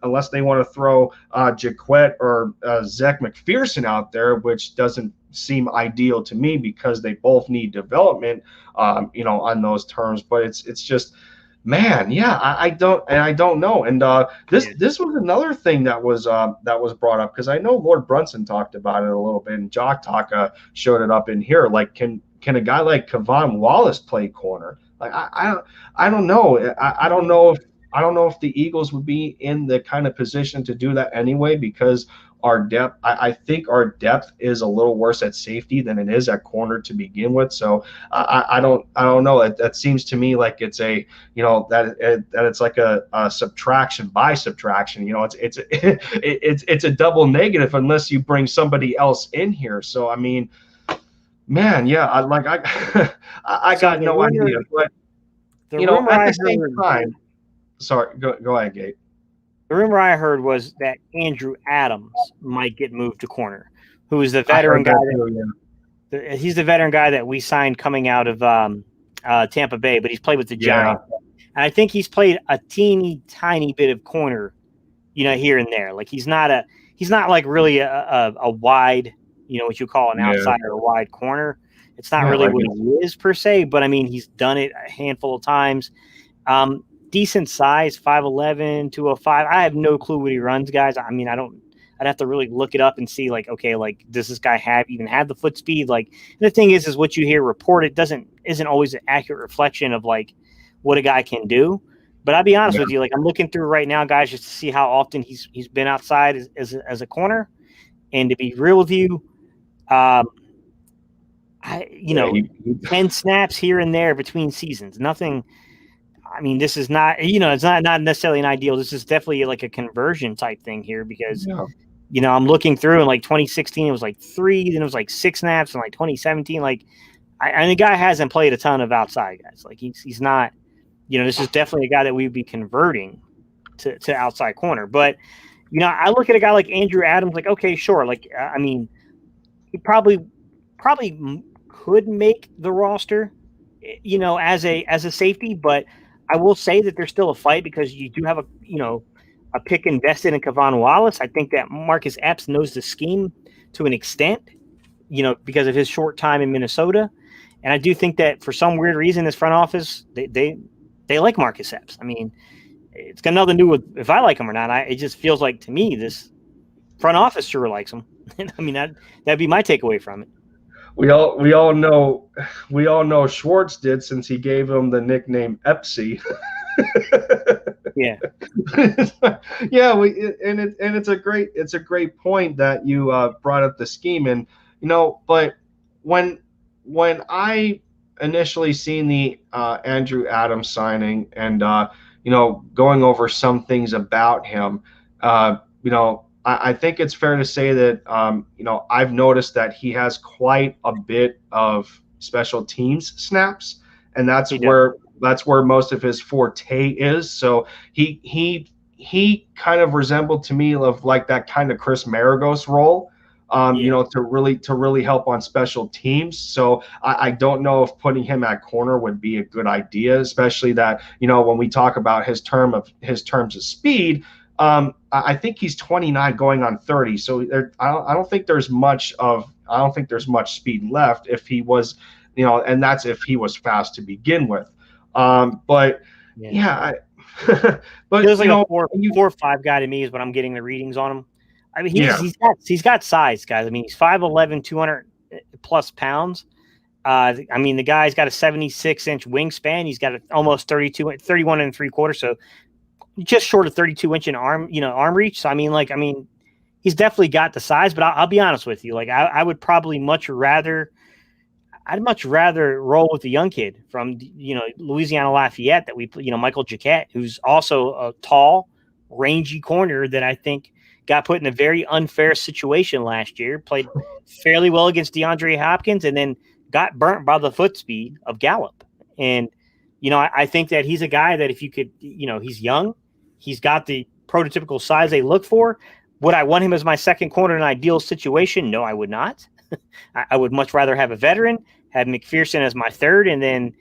throw Jaquette or Zach McPherson out there, which doesn't seem ideal to me because they both need development, on those terms. But it's just, man, yeah, I don't know. And this was another thing that was brought up, because I know Lord Brunson talked about it a little bit, and Jock Talk showed it up in here. Like, can a guy like Kevon Wallace play corner? Like, I don't know. I don't know if the Eagles would be in the kind of position to do that anyway, because our depth, I think our depth is a little worse at safety than it is at corner to begin with. So I don't know. That seems to me like it's a, that it's like a subtraction by subtraction. It's a double negative unless you bring somebody else in here. So I mean, man, yeah, I got no idea. But at the same time, sorry, go ahead, Gate. The rumor I heard was that Andrew Adams might get moved to corner, who is the veteran guy. He's the veteran guy that we signed coming out of Tampa Bay, but he's played with the Giants. And I think he's played a teeny tiny bit of corner, here and there. Like, he's not like really a wide, what you call an outside or a wide corner. It's not really what he is per se, but I mean, he's done it a handful of times. Decent size, 5'11", 205. I have no clue what he runs, guys. I mean, I'd have to really look it up and see, like, okay, like, does this guy even have the foot speed? Like, the thing is what you hear reported isn't always an accurate reflection of like what a guy can do. But I'll be honest with you, like, I'm looking through right now, guys, just to see how often he's been outside as a corner. And to be real with you, 10 snaps here and there between seasons, nothing. I mean, this is not, it's not necessarily an ideal. This is definitely like a conversion type thing here because, I'm looking through, and like 2016, it was like 3, then it was like 6 snaps, and like 2017, like, and the guy hasn't played a ton of outside guys. Like, he's not, this is definitely a guy that we'd be converting to outside corner. But, I look at a guy like Andrew Adams, like, okay, sure. Like, I mean, he probably could make the roster, as a safety, but I will say that there's still a fight because you do have a pick invested in Kevon Wallace. I think that Marcus Epps knows the scheme to an extent, because of his short time in Minnesota. And I do think that for some weird reason, this front office, they like Marcus Epps. I mean, it's got nothing to do with if I like him or not. It just feels like to me this front office sure likes him. I mean, that'd be my takeaway from it. We all know Schwartz did, since he gave him the nickname Epsy. Yeah. It's a great point that you brought up the scheme. And but when I initially seen the Andrew Adams signing and going over some things about him, I think it's fair to say that, I've noticed that he has quite a bit of special teams snaps, and that's where most of his forte is. So he kind of resembled to me of like that kind of Chris Maragos role, to really help on special teams. So I don't know if putting him at corner would be a good idea, especially that, when we talk about his terms of speed, I think he's 29 going on 30. So I don't think there's much speed left if he was, and that's if he was fast to begin with. But feels like a 4 or 5 guy to me is what I'm getting the readings on him. I mean, he's got size, guys. I mean, he's 5'11", 200 plus pounds. I mean, the guy's got a 76-inch wingspan. He's got almost 31 3/4. So just short of 32-inch in arm reach. So, I mean, he's definitely got the size, but I'll be honest with you. Like, I would probably much rather, I'd much rather roll with the young kid from, Louisiana Lafayette that we, Michael Jacquet, who's also a tall, rangy corner that I think got put in a very unfair situation last year, played fairly well against DeAndre Hopkins, and then got burnt by the foot speed of Gallup. And, I think that he's a guy that if you could, he's young, he's got the prototypical size they look for. Would I want him as my second corner in an ideal situation? No, I would not. I would much rather have a veteran, have McPherson as my third, and then,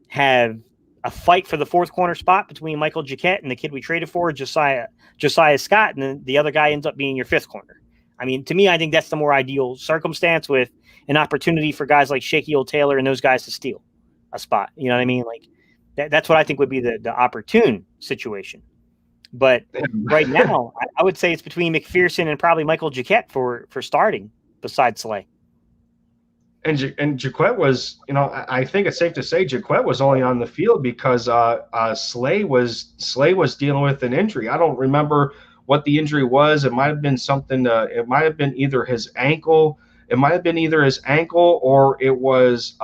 have a fight for the fourth corner spot between Michael Jacquet and the kid we traded for, Josiah Scott, and then the other guy ends up being your fifth corner. I mean, to me, I think that's the more ideal circumstance with an opportunity for guys like Shaquille Taylor and those guys to steal a spot. You know what I mean? Like that's what I think would be the opportune situation. But right now, I would say it's between McPherson and probably Michael Jacquet for starting besides Slay. And Jacquet was, I think it's safe to say Jacquet was only on the field because Slay was dealing with an injury. I don't remember what the injury was. It might have been something. It might have been either his ankle. It might have been either his ankle or it was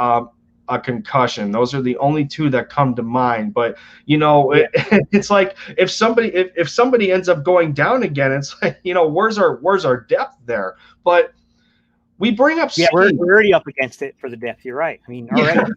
a concussion. Those are the only two that come to mind. But it's like if somebody ends up going down again, it's like where's our depth there? But we bring up we're already up against it for the depth. You're right. I mean, already. Yeah.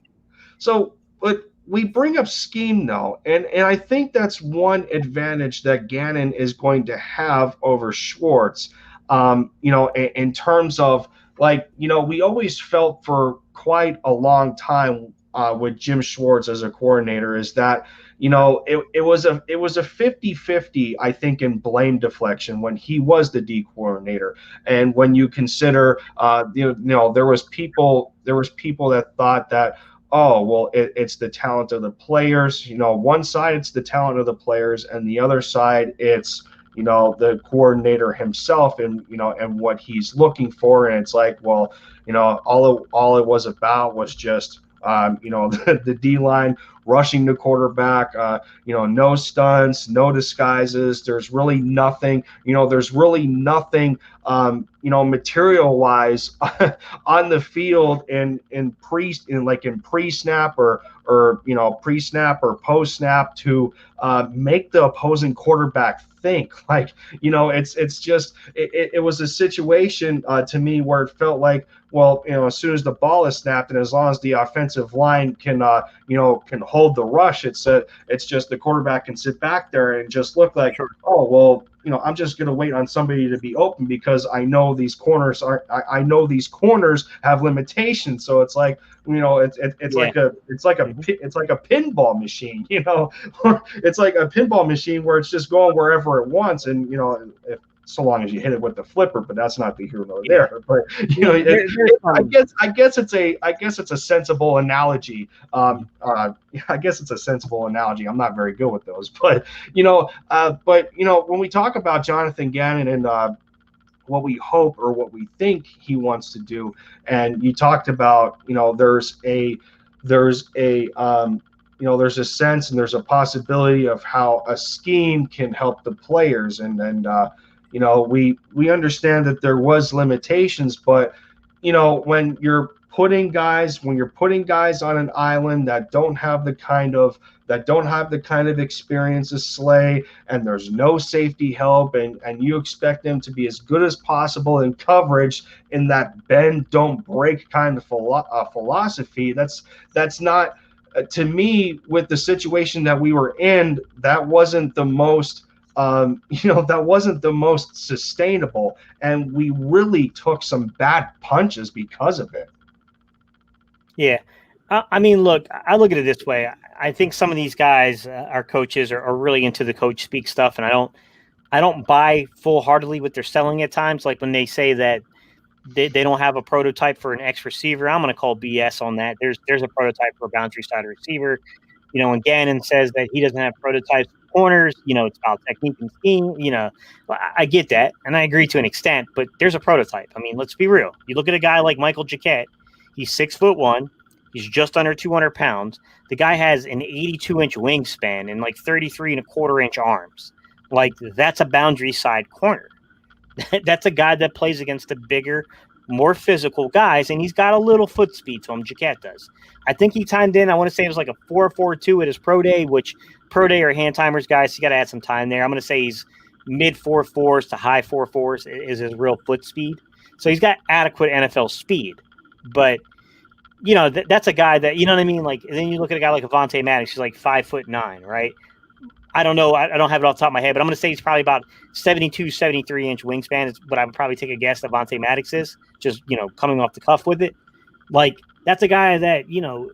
So, but we bring up scheme though, and I think that's one advantage that Gannon is going to have over Schwartz. In terms of we always felt for quite a long time with Jim Schwartz as a coordinator is that it was a 50-50, I think, in blame deflection when he was the D coordinator. And when you consider there was people that thought that, oh, well, it's the talent of the players. One side it's the talent of the players, and the other side it's the coordinator himself and what he's looking for. And it's like, well, all it was about was just the D line rushing the quarterback, no stunts, no disguises. There's really nothing, material wise on the field in pre-snap or pre-snap or post-snap to make the opposing quarterback think. It's just it was a situation to me where it felt like, well, as soon as the ball is snapped and as long as the offensive line can hold the rush, it's just the quarterback can sit back there and just look like, oh, well, I'm just going to wait on somebody to be open because I know these corners have limitations. So it's like, it's like a pinball machine, it's like a pinball machine where it's just going wherever it wants. And, so long as you hit it with the flipper, but that's not the here nor there. But I guess it's a sensible analogy. I guess it's a sensible analogy. I'm not very good with those, but when we talk about Jonathan Gannon and what we hope or what we think he wants to do, and you talked about there's a sense and there's a possibility of how a scheme can help the players, and we understand that there was limitations, but when you're putting guys on an island that don't have the kind of experience as Slay, and there's no safety help, and you expect them to be as good as possible in coverage in that bend don't break kind of philosophy, that's not, to me, with the situation that we were in, that wasn't the most sustainable, and we really took some bad punches because of it. Yeah. I mean, look, I look at it this way. I think some of these guys, our coaches, are really into the coach speak stuff, and I don't buy full-heartedly what they're selling at times. Like when they say that they don't have a prototype for an X receiver, I'm going to call BS on that. There's a prototype for a boundary side receiver. When Gannon says that he doesn't have prototypes for corners, it's about technique and scheme. I get that, and I agree to an extent, but there's a prototype. I mean, let's be real. You look at a guy like Michael Jacquet. He's 6'1". He's just under 200 pounds. The guy has an 82-inch wingspan and like 33.25-inch arms. Like, that's a boundary side corner. That's a guy that plays against the bigger, more physical guys, and he's got a little foot speed to him. Jaquette does. I think he timed in, I want to say it was like a 4.42 at his pro day, which pro day or hand timers, guys, you got to add some time there. I'm going to say he's mid 4.4s to high 4.4s is his real foot speed. So he's got adequate NFL speed. But, you know, that's a guy that, you know what I mean? Like, then you look at a guy like Avonte Maddox, he's like 5'9", right? I don't know. I don't have it off the top of my head, but I'm going to say he's probably about 72, 73 inch wingspan is what I would probably take a guess that Avonte Maddox is, just, you know, coming off the cuff with it. Like, that's a guy that, you know,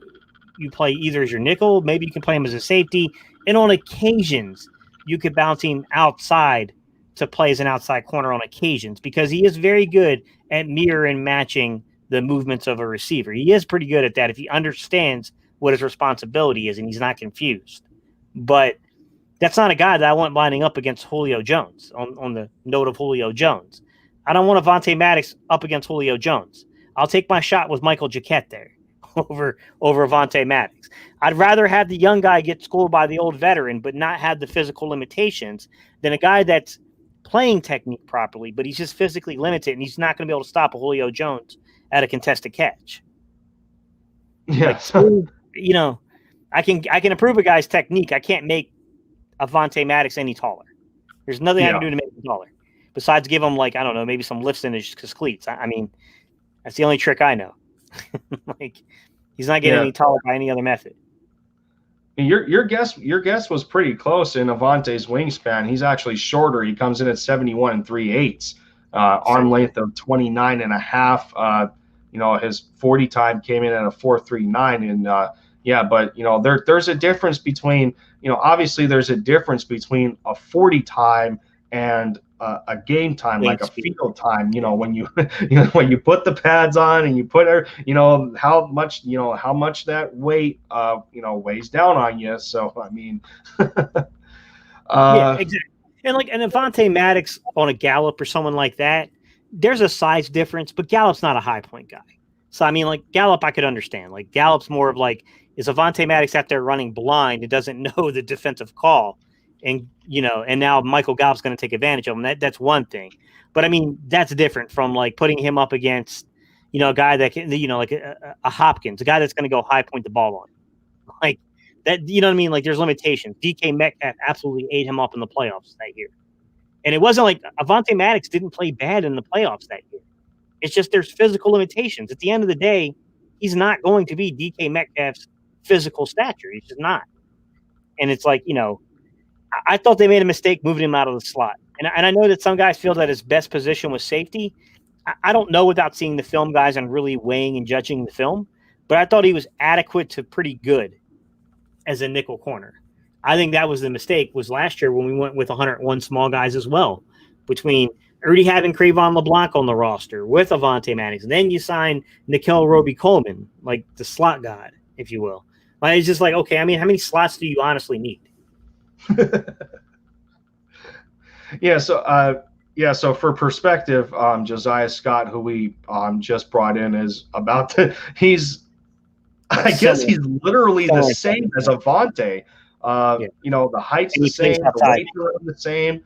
you play either as your nickel, maybe you can play him as a safety, and on occasions you could bounce him outside to play as an outside corner on occasions, because he is very good at mirror and matching the movements of a receiver. He is pretty good at that if he understands what his responsibility is and he's not confused. But that's not a guy that I want lining up against Julio Jones. On the note of Julio Jones, I don't want Avonte Maddox up against Julio Jones. I'll take my shot with Michael Jaquette there over Avonte Maddox. I'd rather have the young guy get schooled by the old veteran, but not have the physical limitations, than a guy that's playing technique properly, but he's just physically limited and he's not going to be able to stop a Julio Jones at a contested catch. Yeah, like, you know, I can improve a guy's technique. I can't make Avonte Maddox any taller. There's nothing I can do to make him taller besides give him, like, I don't know, maybe some lifts in his cleats. I mean, that's the only trick I know. Like, he's not getting any taller by any other method. Your guess was pretty close in Avonte's wingspan. He's actually shorter. He comes in at 71 3/8, arm length of 29 and a half. You know, his 40 time came in at a 4.39, and yeah, but you know, there's a difference between, you know, obviously there's a difference between a 40 time and a game time, like a field time. You know, when you when you put the pads on and you put, you know, how much that weight you know, weighs down on you. So I mean, yeah, exactly. And like an Avonte Maddox on a Gallup or someone like that, there's a size difference, but Gallup's not a high point guy. So I mean, like, Gallup I could understand. Like, Gallup's more of like, is Avonte Maddox out there running blind and doesn't know the defensive call, and, you know, and now Michael Gallup's going to take advantage of him. That's one thing. But I mean, that's different from like putting him up against, you know, a guy that can, you know, like a Hopkins, a guy that's going to go high point the ball on, like that. You know what I mean? Like, there's limitations. DK Metcalf absolutely ate him up in the playoffs that year. And it wasn't like Avonte Maddox didn't play bad in the playoffs that year. It's just there's physical limitations. At the end of the day, he's not going to be DK Metcalf's physical stature. He's just not. And it's like, you know, I thought they made a mistake moving him out of the slot. And I know that some guys feel that his best position was safety. I don't know without seeing the film, guys, and really weighing and judging the film, but I thought he was adequate to pretty good as a nickel corner. I think that was the mistake, was last year when we went with 101 small guys as well, between already having Crevon LeBlanc on the roster with Avonte Maddox. And then you sign Nickel Roby-Coleman, like the slot god, if you will. Like, it's just like, okay, I mean, how many slots do you honestly need? So for perspective, Josiah Scott, who we just brought in, is about to, I guess he's literally the same as Avonte. You know, the height's the same, the weight are the same.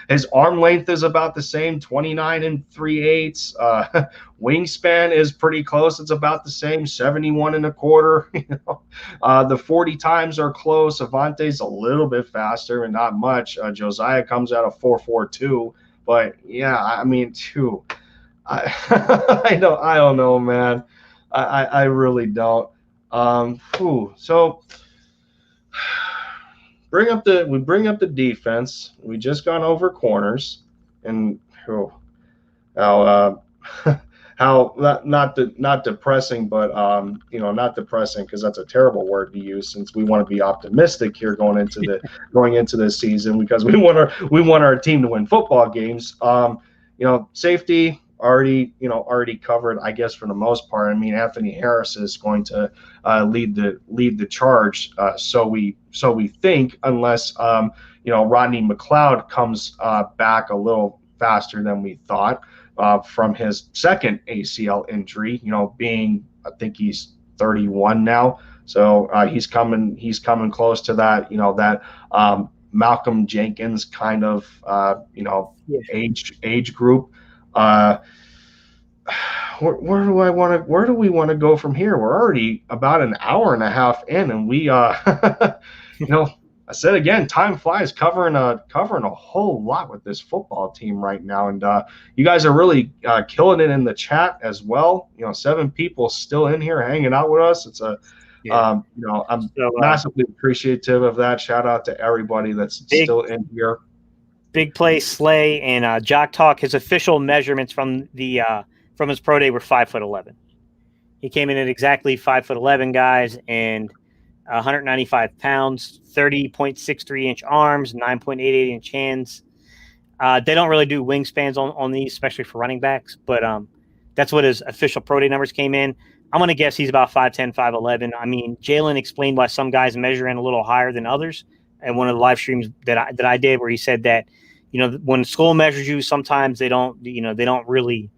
His arm length is about the same, 29 3/8. Wingspan is pretty close. It's about the same, 71 1/4. You know, the 40 times are close. Avonte's a little bit faster and not much. Josiah comes out of 4.42. But yeah, I mean, I don't know, man. I really don't. So we bring up the defense. We just gone over corners, and how not depressing, but you know, not depressing, because that's a terrible word to use, since we want to be optimistic here going into this season, because we want our team to win football games. You know, safety already covered, I guess, for the most part. I mean, Anthony Harris is going to lead the charge. So we think, unless you know, Rodney McLeod comes back a little faster than we thought from his second ACL injury. You know, being, I think he's 31 now, so he's coming close to that. You know, that Malcolm Jenkins kind of age group. Where do we want to go from here? We're already about an hour and a half in, and we I said again, time flies covering a whole lot with this football team right now, and you guys are really killing it in the chat as well. 7 people still in here hanging out with us. It's I'm massively appreciative of that. Shout out to everybody that's still in here. Big Play Slay and Jock Talk. His official measurements from his pro day were 5'11". He came in at exactly 5'11", guys, and 195 pounds, 30.63 inch arms, 9.88 inch hands. They don't really do wingspans on these, especially for running backs, but that's what his official pro day numbers came in. I'm going to guess he's about 5'10", 5'11". I mean, Jalen explained why some guys measure in a little higher than others. And one of the live streams that I did, where he said that, when school measures you, sometimes they don't really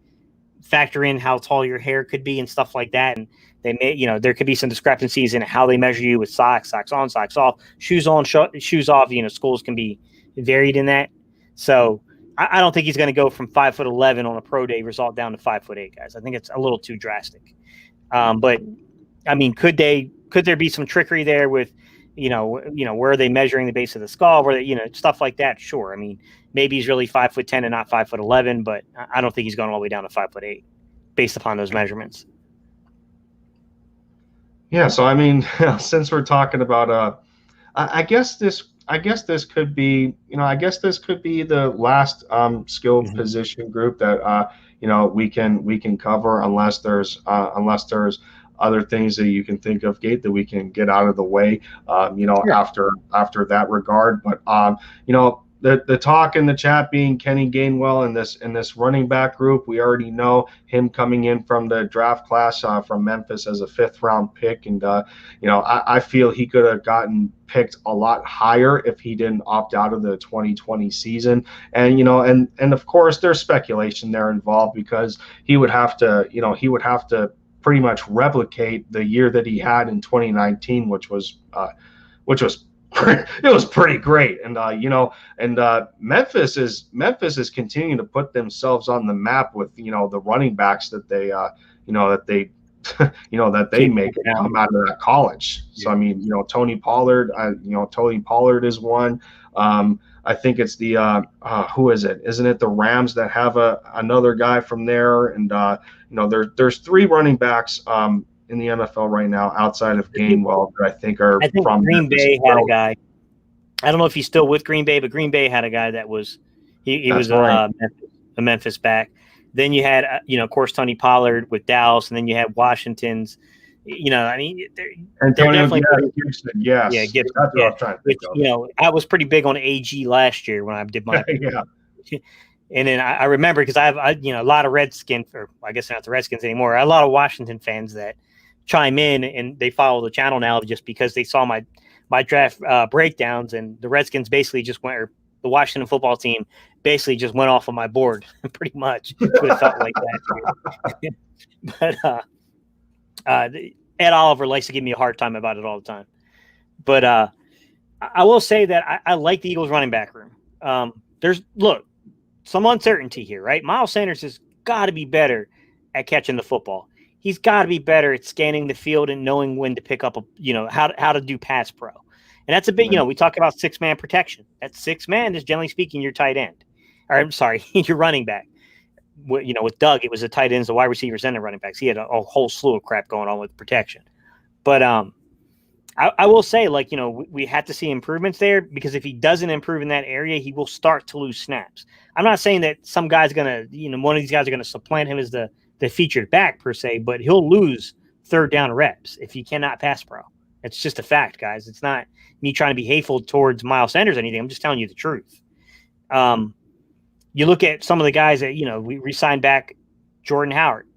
factor in how tall your hair could be and stuff like that. And they may, there could be some discrepancies in how they measure you with socks on, socks off, shoes on, shoes off. Schools can be varied in that. So I don't think he's going to go from 5'11" on a pro day result down to 5'8", guys. I think it's a little too drastic. But I mean, could there be some trickery there with, where are they measuring the base of the skull, where they, stuff like that? Sure. I mean, maybe he's really 5'10" and not 5'11", but I don't think he's going all the way down to 5'8" based upon those measurements. Yeah. So, I mean, since we're talking about, I guess this could be, the last skill position group that, we can cover unless there's other things that you can think of, Gate, that we can get out of the way, after that regard. But, the talk in the chat being Kenny Gainwell in this running back group, we already know him coming in from the draft class from Memphis as a 5th round pick. And, I feel he could have gotten picked a lot higher if he didn't opt out of the 2020 season. And, and of course there's speculation there involved, because he would have to pretty much replicate the year that he had in 2019, which was it was pretty great. And Memphis is continuing to put themselves on the map with the running backs that they make come out of that college. So I mean, Tony Pollard is one. I think it's the who is it? Isn't it the Rams that have another guy from there? And there's 3 running backs in the NFL right now outside of Gainwell that I think from Green Bay had a guy. I don't know if he's still with Green Bay, but Green Bay had a guy that was he was right. a Memphis back. Then you had of course Tony Pollard with Dallas, and then you had Washington's. I mean, they're definitely Gibson. Yes, yeah, Gibson. That's what I was trying to think of. I was pretty big on AG last year when I did my yeah. And then I remember, because I have a lot of Redskins, or I guess not the Redskins anymore. I have a lot of Washington fans that chime in, and they follow the channel now just because they saw my draft breakdowns, and the Redskins basically just went, or the Washington football team basically just went off of my board, pretty much. That's what it felt like that year. But Ed Oliver likes to give me a hard time about it all the time. But I will say that I like the Eagles running back room. There's some uncertainty here, right? Miles Sanders has got to be better at catching the football. He's got to be better at scanning the field and knowing when to pick up how to do pass pro. And that's a big, we talk about 6-man protection. That 6-man is, generally speaking, your tight end. Or I'm sorry, your running back. With Doug, it was the tight ends, the wide receivers, and the running backs. He had a whole slew of crap going on with protection. But I will say, we had to see improvements there, because if he doesn't improve in that area, he will start to lose snaps. I'm not saying that some guy's going to, one of these guys are going to supplant him as the featured back per se, but he'll lose 3rd down reps if he cannot pass pro. It's just a fact, guys. It's not me trying to be hateful towards Miles Sanders or anything. I'm just telling you the truth. You look at some of the guys that, we re-signed back. Jordan Howard,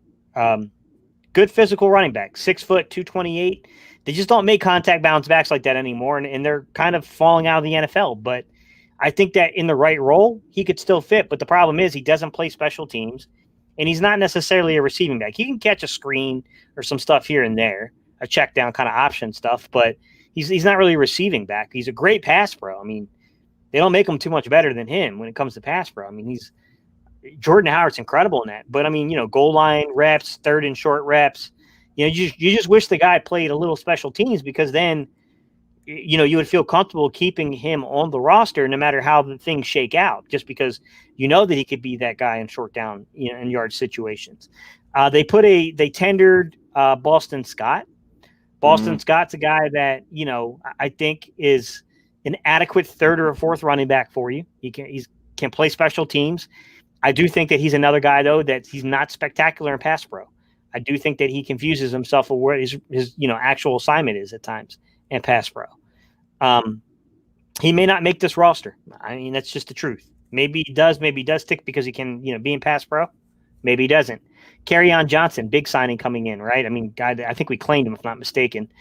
good physical running back, 6 foot, 228. They just don't make contact bounce backs like that anymore. And they're kind of falling out of the NFL, but I think that in the right role, he could still fit. But the problem is he doesn't play special teams, and he's not necessarily a receiving back. He can catch a screen or some stuff here and there, a check down kind of option stuff, but he's not really a receiving back. He's a great pass pro. I mean, they don't make him too much better than him when it comes to pass pro. I mean, Jordan Howard's incredible in that. But I mean, goal line reps, third and short reps. You just wish the guy played a little special teams, because then, you would feel comfortable keeping him on the roster no matter how the things shake out, just because that he could be that guy in short down, in yard situations. They tendered Boston Scott. Boston Scott's a guy that, I think is an adequate third or fourth running back for you. He can play special teams. I do think that he's another guy, though, that he's not spectacular in pass pro. I do think that he confuses himself with where his actual assignment is at times in pass pro. He may not make this roster. I mean, that's just the truth. Maybe he does stick because he can, be in pass pro. Maybe he doesn't. Kerryon Johnson, big signing coming in, right? I mean, guy, I think we claimed him, if not mistaken.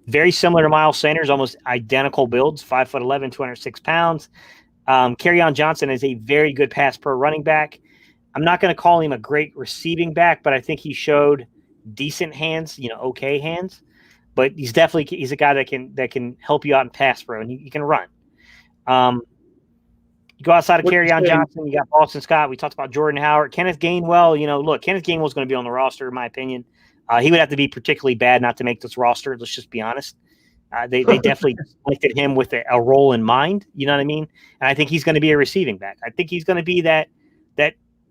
Very similar to Miles Sanders, almost identical builds, 5'11", 206 pounds. Kerryon Johnson is a very good pass pro running back. I'm not going to call him a great receiving back, but I think he showed decent hands, okay hands. But he's a guy that can help you out in pass pro, and he can run. You go outside of Kerryon Johnson, you got Boston Scott. We talked about Jordan Howard, Kenneth Gainwell. Look, Kenneth Gainwell is going to be on the roster, in my opinion. He would have to be particularly bad not to make this roster. Let's just be honest. They definitely selected him with a role in mind. You know what I mean? And I think he's going to be a receiving back. I think he's going to be that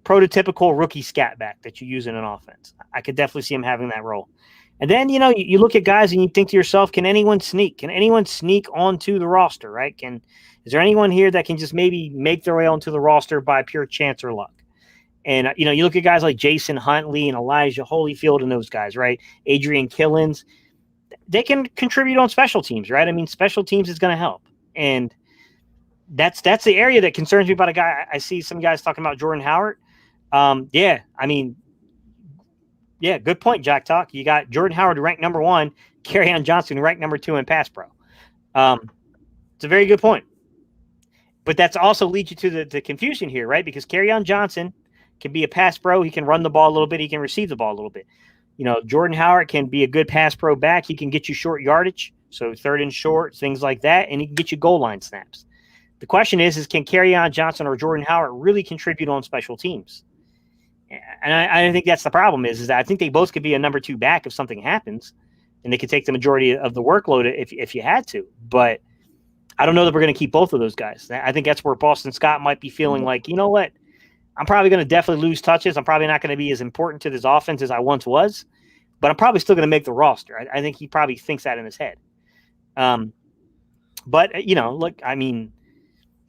prototypical rookie scat back that you use in an offense. I could definitely see him having that role. And then, you look at guys and you think to yourself, can anyone sneak? Can anyone sneak onto the roster, right? Is there anyone here that can just maybe make their way onto the roster by pure chance or luck? And, you look at guys like Jason Huntley and Elijah Holyfield and those guys, right? Adrian Killins. They can contribute on special teams, right? I mean, special teams is going to help. And that's the area that concerns me about a guy. I see some guys talking about Jordan Howard. Good point, Jack Talk. You got Jordan Howard ranked number 1, Kerryon Johnson ranked number 2 in pass pro. It's a very good point. But that's also leads you to the confusion here, right? Because Kerryon Johnson can be a pass pro. He can run the ball a little bit. He can receive the ball a little bit. Jordan Howard can be a good pass pro back. He can get you short yardage, so third and short, things like that, and he can get you goal line snaps. The question is can Kerryon Johnson or Jordan Howard really contribute on special teams? And I think that's the problem is that I think they both could be a number 2 back if something happens, and they could take the majority of the workload if you had to. But I don't know that we're going to keep both of those guys. I think that's where Boston Scott might be feeling like, you know what? I'm probably going to definitely lose touches. I'm probably not going to be as important to this offense as I once was, but I'm probably still going to make the roster. I think he probably thinks that in his head. But, look, I mean,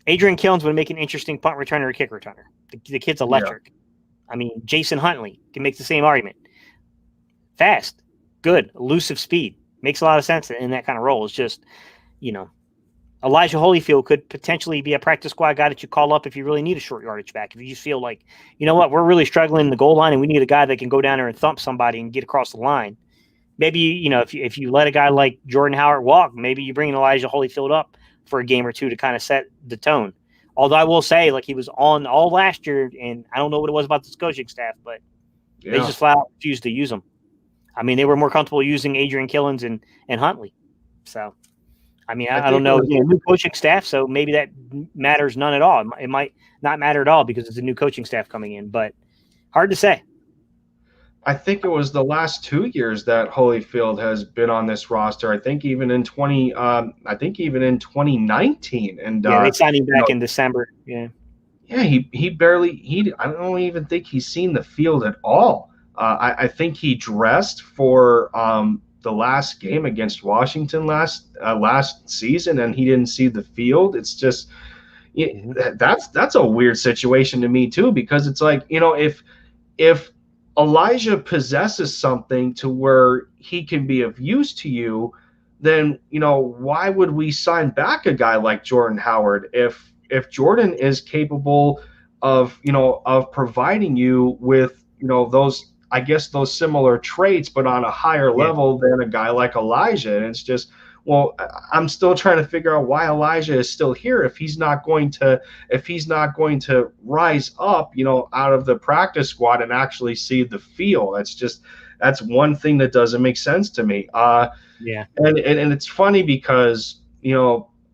Adrian Killins would make an interesting punt returner or kick returner. The kid's electric. Yeah. I mean, Jason Huntley can make the same argument. Fast, good, elusive speed. Makes a lot of sense in that kind of role. It's just, Elijah Holyfield could potentially be a practice squad guy that you call up if you really need a short yardage back. If you just feel like, you know what, we're really struggling in the goal line and we need a guy that can go down there and thump somebody and get across the line. Maybe, if you let a guy like Jordan Howard walk, maybe you bring Elijah Holyfield up for a game or two to kind of set the tone. Although I will say, like, he was on all last year, and I don't know what it was about the coaching staff, but they just flat out refused to use him. I mean, they were more comfortable using Adrian Killins and Huntley. So, I mean, I don't know. New coaching staff, so maybe that matters none at all. It might not matter at all because it's a new coaching staff coming in, but hard to say. I think it was the last 2 years that Holyfield has been on this roster. I think even in 2019. And they signed him back in December. Yeah. Yeah, he barely I don't even think he's seen the field at all. I think he dressed for the last game against Washington last season, and he didn't see the field. It's just that's a weird situation to me too, because it's like, if Elijah possesses something to where he can be of use to you, then, why would we sign back a guy like Jordan Howard if Jordan is capable of providing you with, those similar traits, but on a higher level than a guy like Elijah. And it's just, well, I'm still trying to figure out why Elijah is still here if he's not going to rise up, out of the practice squad and actually see the field. That's one thing that doesn't make sense to me. And it's funny because,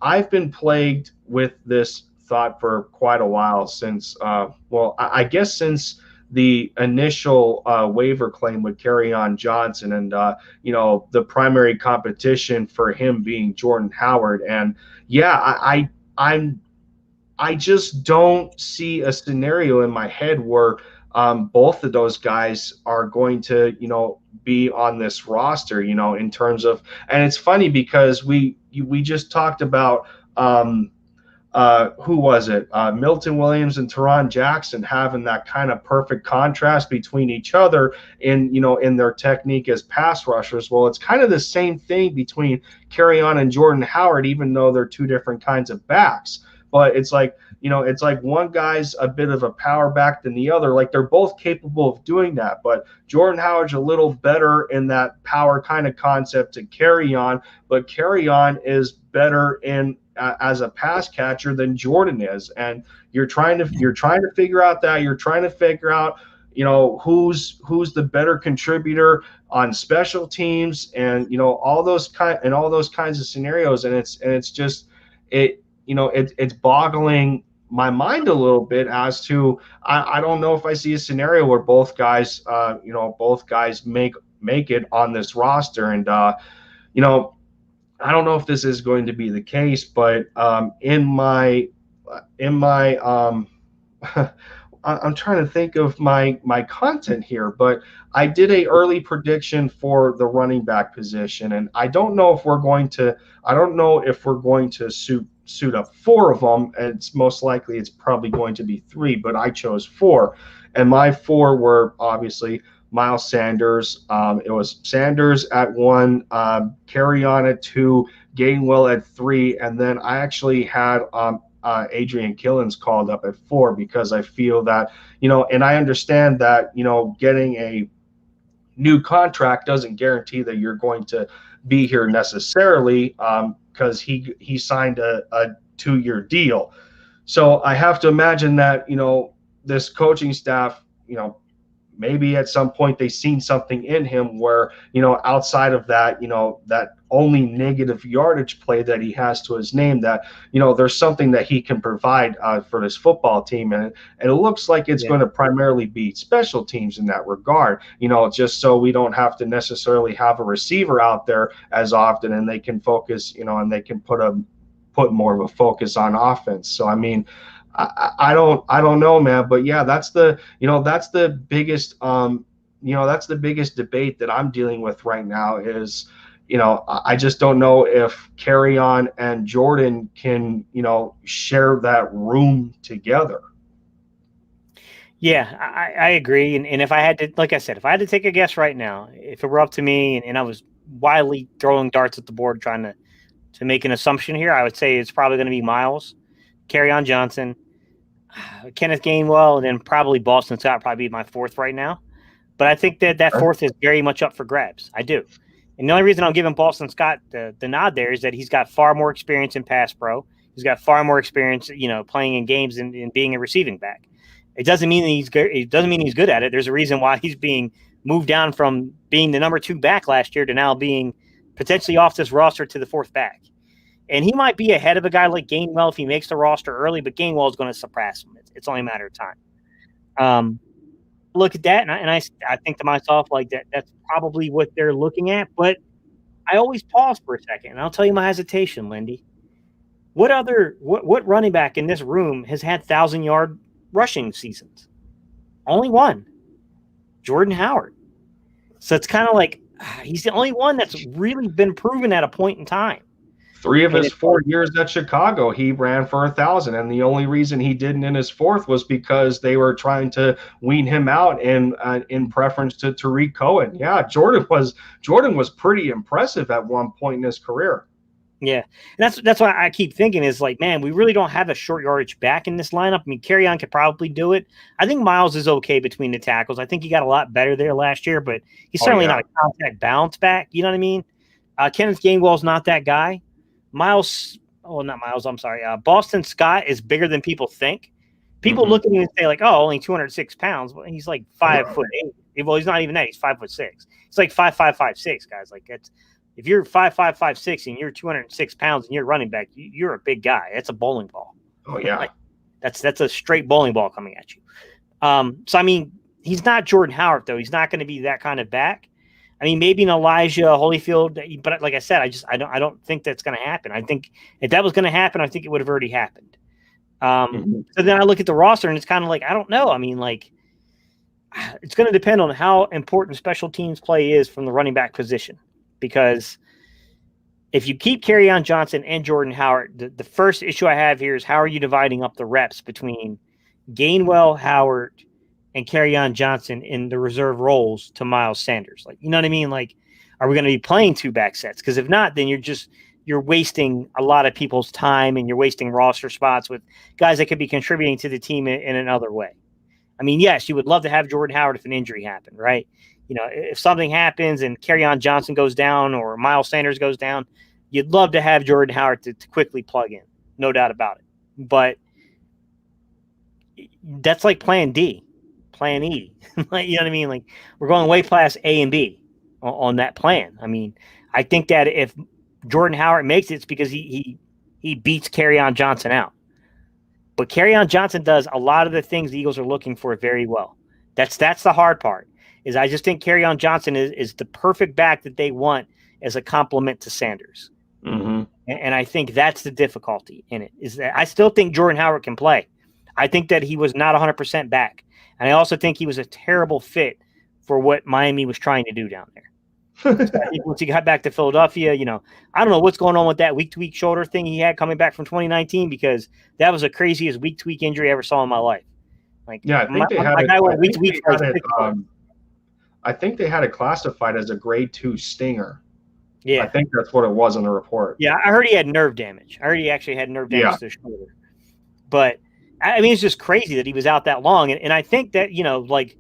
I've been plagued with this thought for quite a while since, I guess since the initial waiver claim with Kerryon Johnson and, the primary competition for him being Jordan Howard. And yeah, I just don't see a scenario in my head where both of those guys are going to, be on this roster, in terms of, and it's funny because we just talked about, who was it? Milton Williams and Teron Jackson having that kind of perfect contrast between each other in their technique as pass rushers. Well, it's kind of the same thing between Kerryon and Jordan Howard, even though they're two different kinds of backs. But it's like, it's like one guy's a bit of a power back than the other. Like they're both capable of doing that. But Jordan Howard's a little better in that power kind of concept to Kerryon, but Kerryon is better in as a pass catcher than Jordan is. And you're trying to figure out that. You're trying to figure out, who's the better contributor on special teams and all those kinds of scenarios. And it's just it's boggling my mind a little bit as to I don't know if I see a scenario where both guys make it on this roster. And I don't know if this is going to be the case, but in my I'm trying to think of my content here, but I did a early prediction for the running back position, and I don't know if we're going to suit up four of them. And it's probably going to be three, but I chose four, and my four were obviously Miles Sanders. It was Sanders at 1, Kerryon at 2, Gainwell at 3, and then I actually had Adrian Killens called up at 4 because I feel that, and I understand that, getting a new contract doesn't guarantee that you're going to be here necessarily, because he signed a 2-year deal. So I have to imagine that, this coaching staff, maybe at some point they've seen something in him where, outside of that, that only negative yardage play that he has to his name, that, there's something that he can provide for this football team. And it looks like it's going to primarily be special teams in that regard, just so we don't have to necessarily have a receiver out there as often, and they can focus, and they can put more of a focus on offense. So, I mean, I don't know, man, but yeah, that's the biggest, that's the biggest debate that I'm dealing with right now is, I just don't know if Kerryon and Jordan can, share that room together. Yeah, I agree. And if I had to, like I said, if I had to take a guess right now, if it were up to me and I was wildly throwing darts at the board trying to make an assumption here, I would say it's probably going to be Miles, Kerryon Johnson, Kenneth Gainwell, and then probably Boston Scott probably be my fourth right now. But I think that fourth is very much up for grabs. I do. And the only reason I'm giving Boston Scott the nod there is that he's got far more experience in pass pro. He's got far more experience, playing in games and being a receiving back. It doesn't mean that he's good. It doesn't mean he's good at it. There's a reason why he's being moved down from being the number 2 back last year to now being potentially off this roster to the 4th back. And he might be ahead of a guy like Gainwell if he makes the roster early, but Gainwell is going to surpass him. It's only a matter of time. Look at that, and I think to myself, like, that's probably what they're looking at. But I always pause for a second, and I'll tell you my hesitation, Lindy. What running back in this room has had 1,000-yard rushing seasons? Only one, Jordan Howard. So it's kind of like he's the only one that's really been proven at a point in time. 3 of his 4 years at Chicago, he ran for 1,000, and the only reason he didn't in his 4th was because they were trying to wean him out in preference to Tariq Cohen. Yeah, Jordan was pretty impressive at one point in his career. Yeah, and that's why I keep thinking is like, man, we really don't have a short yardage back in this lineup. I mean, Kerryon could probably do it. I think Miles is okay between the tackles. I think he got a lot better there last year, but he's certainly not a contact balance back. You know what I mean? Kenneth Gainwell's not that guy. Boston Scott is bigger than people think. People look at him and say like, oh, only 206 pounds. Well, he's like 5'8". Well, he's not even that. He's 5'6". It's like 5'5", 5'6", guys. Like it's, if you're 5'5", 5'6", and you're 206 pounds and you're running back, you're a big guy. It's a bowling ball. Oh yeah. Like, That's a straight bowling ball coming at you. So I mean, he's not Jordan Howard though. He's not going to be that kind of back. I mean, maybe an Elijah Holyfield, but like I said, I don't think that's going to happen. I think if that was going to happen, I think it would have already happened. So then I look at the roster and it's kind of like, I don't know. I mean, like, it's going to depend on how important special teams play is from the running back position, because if you keep Kerryon Johnson and Jordan Howard, the first issue I have here is how are you dividing up the reps between Gainwell, Howard, and Kerryon Johnson in the reserve roles to Miles Sanders? Like, you know what I mean? Like, are we going to be playing 2 back sets? Because if not, then you're wasting a lot of people's time and you're wasting roster spots with guys that could be contributing to the team in another way. I mean, yes, you would love to have Jordan Howard if an injury happened, right? You know, if something happens and Kerryon Johnson goes down or Miles Sanders goes down, you'd love to have Jordan Howard to quickly plug in, no doubt about it. But that's like plan D, plan E. Like, you know what I mean? Like, we're going way past A and B on that plan. I mean, I think that if Jordan Howard makes it, it's because he beats Kerryon Johnson out. But Kerryon Johnson does a lot of the things the Eagles are looking for very well. That's the hard part. Is I just think Kerryon Johnson is the perfect back that they want as a complement to Sanders. Mm-hmm. And I think that's the difficulty in it, is that I still think Jordan Howard can play. I think that he was not 100% back. And I also think he was a terrible fit for what Miami was trying to do down there. So I think once he got back to Philadelphia, you know, I don't know what's going on with that week-to-week shoulder thing he had coming back from 2019, because that was the craziest week-to-week injury I ever saw in my life. Like, yeah, I think they had it. I think they had it classified as a grade 2 stinger. Yeah, I think that's what it was in the report. Yeah, I heard he had nerve damage. I heard he actually had nerve damage to the shoulder. But I mean, it's just crazy that he was out that long. And I think that, you know, like,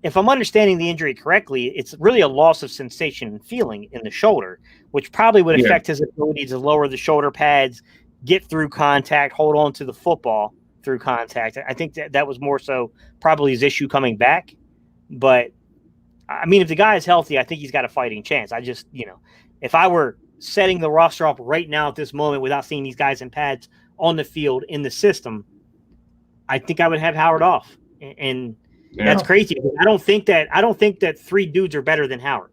if I'm understanding the injury correctly, it's really a loss of sensation and feeling in the shoulder, which probably would affect his ability to lower the shoulder pads, get through contact, hold on to the football through contact. I think that was more so probably his issue coming back. But, I mean, if the guy is healthy, I think he's got a fighting chance. I just, you know, if I were setting the roster up right now at this moment without seeing these guys in pads on the field in the system, I think I would have Howard off. And that's crazy. I don't think that 3 dudes are better than Howard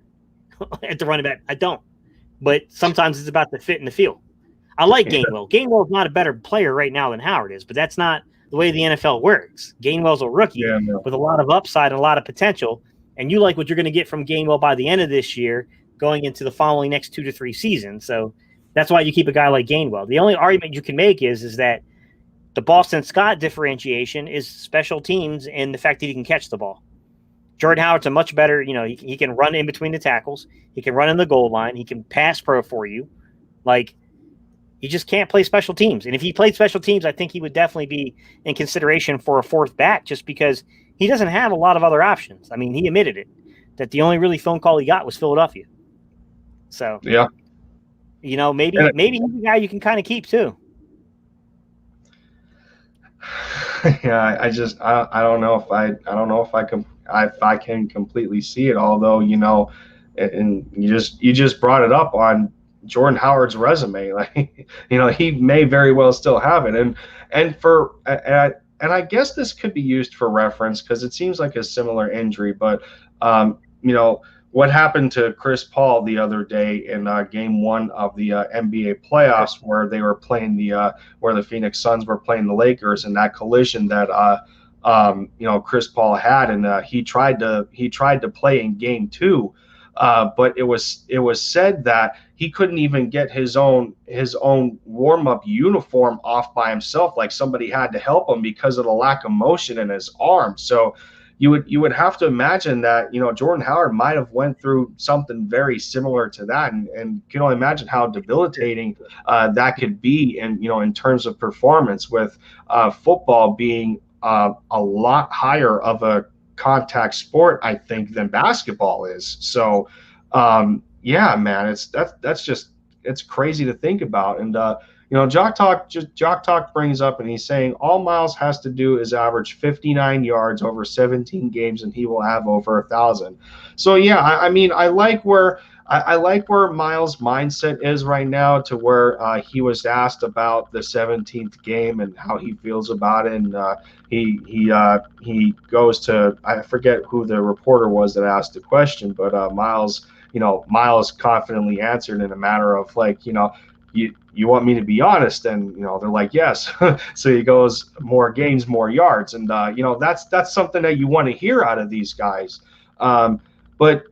at the running back. I don't. But sometimes it's about the fit in the field. I like Gainwell. Gainwell is not a better player right now than Howard is, but that's not the way the NFL works. Gainwell's a rookie with a lot of upside and a lot of potential, and you like what you're going to get from Gainwell by the end of this year going into the following next 2 to 3 seasons. So that's why you keep a guy like Gainwell. The only argument you can make is that the Boston Scott differentiation is special teams and the fact that he can catch the ball. Jordan Howard's a much better, you know, he can run in between the tackles. He can run in the goal line. He can pass pro for you. Like, he just can't play special teams. And if he played special teams, I think he would definitely be in consideration for a 4th back, just because he doesn't have a lot of other options. I mean, he admitted it, that the only really phone call he got was Philadelphia. So, you know, maybe he's a guy you can kind of keep too. Yeah, I don't know if I can completely see it. Although, you know, and you just brought it up on Jordan Howard's resume. Like, you know, he may very well still have it, and I guess this could be used for reference because it seems like a similar injury. But you know, what happened to Chris Paul the other day in Game 1 of the NBA playoffs, where they were playing where the Phoenix Suns were playing the Lakers, and that collision that you know, Chris Paul had, and he tried to play in Game 2, but it was said that he couldn't even get his own warm-up uniform off by himself. Like, somebody had to help him because of the lack of motion in his arm. So you would have to imagine that, you know, Jordan Howard might have went through something very similar to that, and can only imagine how debilitating that could be, and, you know, in terms of performance, with football being a lot higher of a contact sport, I think, than basketball is. So yeah, man, it's crazy to think about. And you know, Jock Talk brings up, and he's saying all Miles has to do is average 59 yards over 17 games, and he will have over 1,000. So yeah, I mean, I like where I like where Miles' mindset is right now, to where he was asked about the 17th game and how he feels about it, and he goes to, I forget who the reporter was that asked the question, but Miles confidently answered in a matter of like, you want me to be honest? And they're like, yes. So he goes, more games, more yards, and that's something that you want to hear out of these guys. But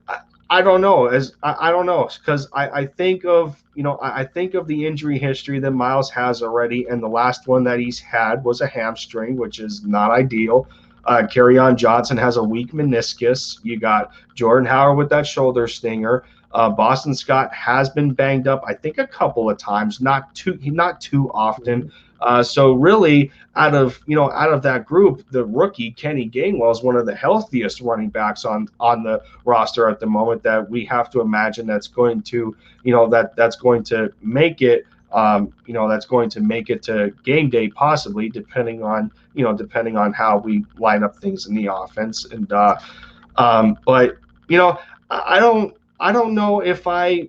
I don't know, I don't know, because I think of I think of the injury history that Miles has already, and the last one that he's had was a hamstring, which is not ideal. On Johnson has a weak meniscus. You got Jordan Howard with that shoulder stinger. Boston Scott has been banged up, I think, a couple of times, not too often. So really, out of that group, the rookie Kenny Gainwell is one of the healthiest running backs on the roster at the moment. That we have to imagine that's going to that's going to make it. That's going to make it to game day, possibly, depending on how we line up things in the offense. And but I don't know if I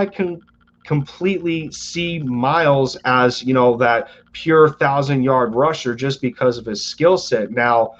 can completely see Miles as that pure 1,000-yard rusher just because of his skill set. Now,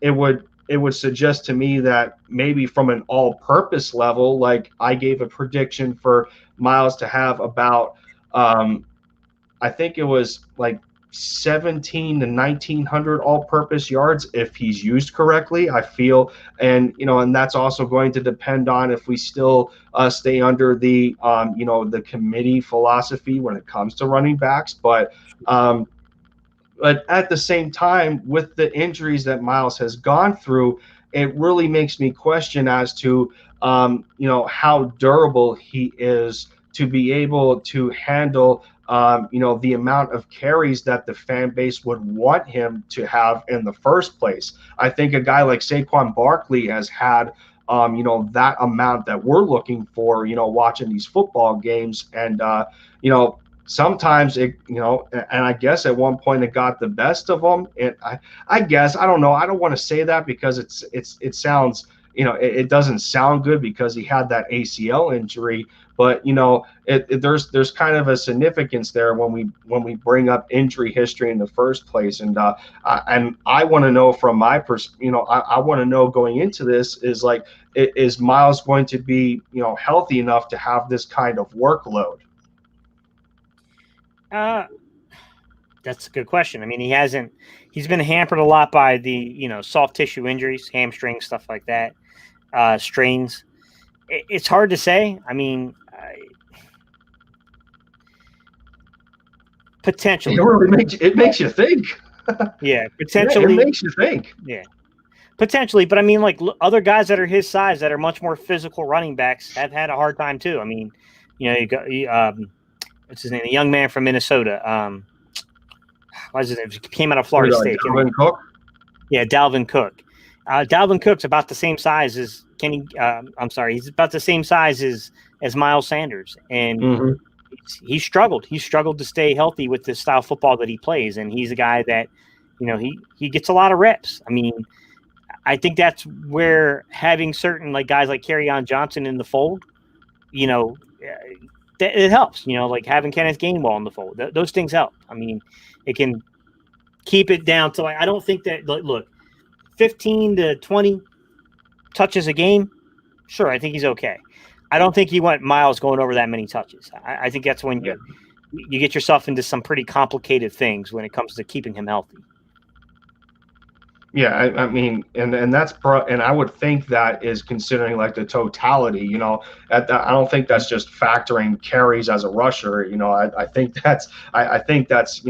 it would suggest to me that maybe from an all-purpose level, like I gave a prediction for Miles to have about, I think it was like 17 to 1900 all-purpose yards if he's used correctly, I feel. And and that's also going to depend on if we still stay under the the committee philosophy when it comes to running backs. But at the same time, with the injuries that Miles has gone through, it really makes me question as to how durable he is to be able to handle the amount of carries that the fan base would want him to have in the first place. I think a guy like Saquon Barkley has had that amount that we're looking for, watching these football games. And sometimes and I guess at one point it got the best of them. And I guess, I don't know, I don't want to say that because it sounds, it doesn't sound good because he had that ACL injury. But there's kind of a significance there when we bring up injury history in the first place. And I want to know from my perspective, I want to know going into this is like, is Miles going to be healthy enough to have this kind of workload? That's a good question. I mean, he's been hampered a lot by the, soft tissue injuries, hamstrings, stuff like that, strains. It's hard to say. I mean, potentially. It makes you think. Yeah, potentially. It makes you think. Yeah, potentially. But I mean, like other guys that are his size that are much more physical running backs have had a hard time too. I mean, you got what's his name? A young man from Minnesota. What is his name? He came out of Florida State. Dalvin Cook? Yeah, Dalvin Cook. Dalvin Cook's about the same size as Kenny. I'm sorry, he's about the same size as Miles Sanders, and he struggled. He struggled to stay healthy with the style of football that he plays, and he's a guy that, he gets a lot of reps. I mean, I think that's where having certain like guys like on Johnson in the fold, it helps. Like having Kenneth Gainwell in the fold, those things help. I mean, it can keep it down to, like, I don't think that, look, 15 to 20 touches a game, sure, I think he's okay. I don't think you want Miles going over that many touches. I think that's when you get yourself into some pretty complicated things when it comes to keeping him healthy. Yeah, I mean, and that's and I would think that is considering like the totality. I don't think that's just factoring carries as a rusher. I think that's I think that's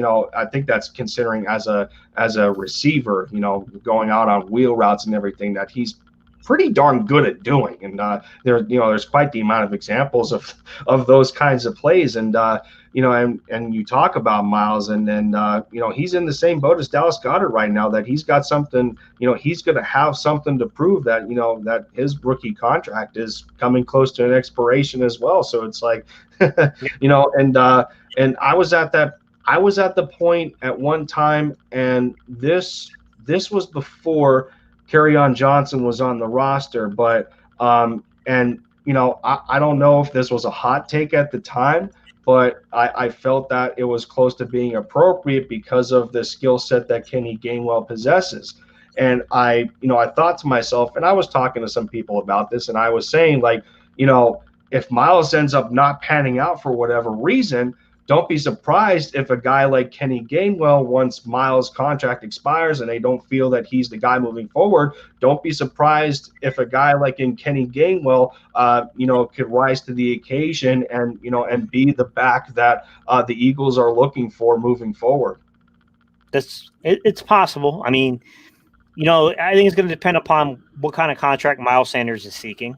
considering as a receiver. Going out on wheel routes and everything that he's pretty darn good at doing. And there's quite the amount of examples of those kinds of plays. And and you talk about Miles, and then he's in the same boat as Dallas Goedert right now, that he's got something, he's going to have something to prove that that his rookie contract is coming close to an expiration as well. So it's like and I was at the point at one time, and this was before on Johnson was on the roster, but And, I don't know if this was a hot take at the time, but I felt that it was close to being appropriate because of the skill set that Kenny Gainwell possesses. And I thought to myself, and I was talking to some people about this, and I was saying, like, if Miles ends up not panning out for whatever reason, don't be surprised if a guy like Kenny Gainwell, once Miles' contract expires and they don't feel that he's the guy moving forward, don't be surprised if a guy like in Kenny Gainwell, could rise to the occasion and be the back that the Eagles are looking for moving forward. It's possible. I mean, I think it's going to depend upon what kind of contract Miles Sanders is seeking.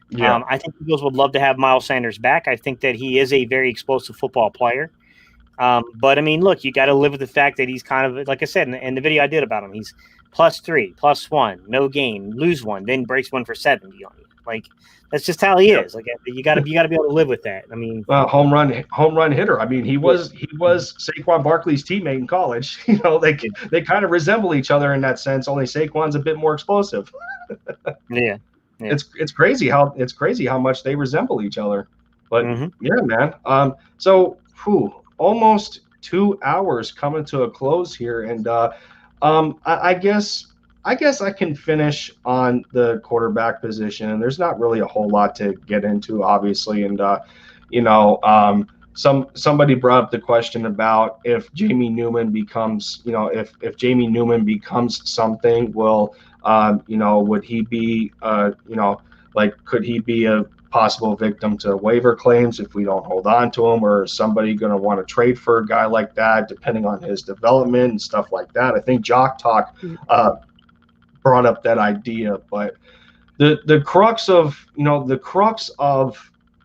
Yeah. I think the Eagles would love to have Miles Sanders back. I think that he is a very explosive football player. But I mean, look, you got to live with the fact that he's kind of, like I said in the video I did about him, he's +3, +1, no game, lose one, then breaks one for 70 on you. Like, that's just how he is. Like, you got to be able to live with that. I mean, home run hitter. I mean, he was Saquon Barkley's teammate in college. They kind of resemble each other in that sense. Only Saquon's a bit more explosive. Yeah. It's crazy how much they resemble each other. But yeah, man. So almost 2 hours coming to a close here, and I guess I can finish on the quarterback position. And there's not really a whole lot to get into, obviously. And somebody brought up the question about if Jamie Newman becomes, if Jamie Newman becomes something, would he be, could he be a possible victim to waiver claims if we don't hold on to him, or is somebody going to want to trade for a guy like that, depending on his development and stuff like that? I think Jock Talk brought up that idea, but the crux of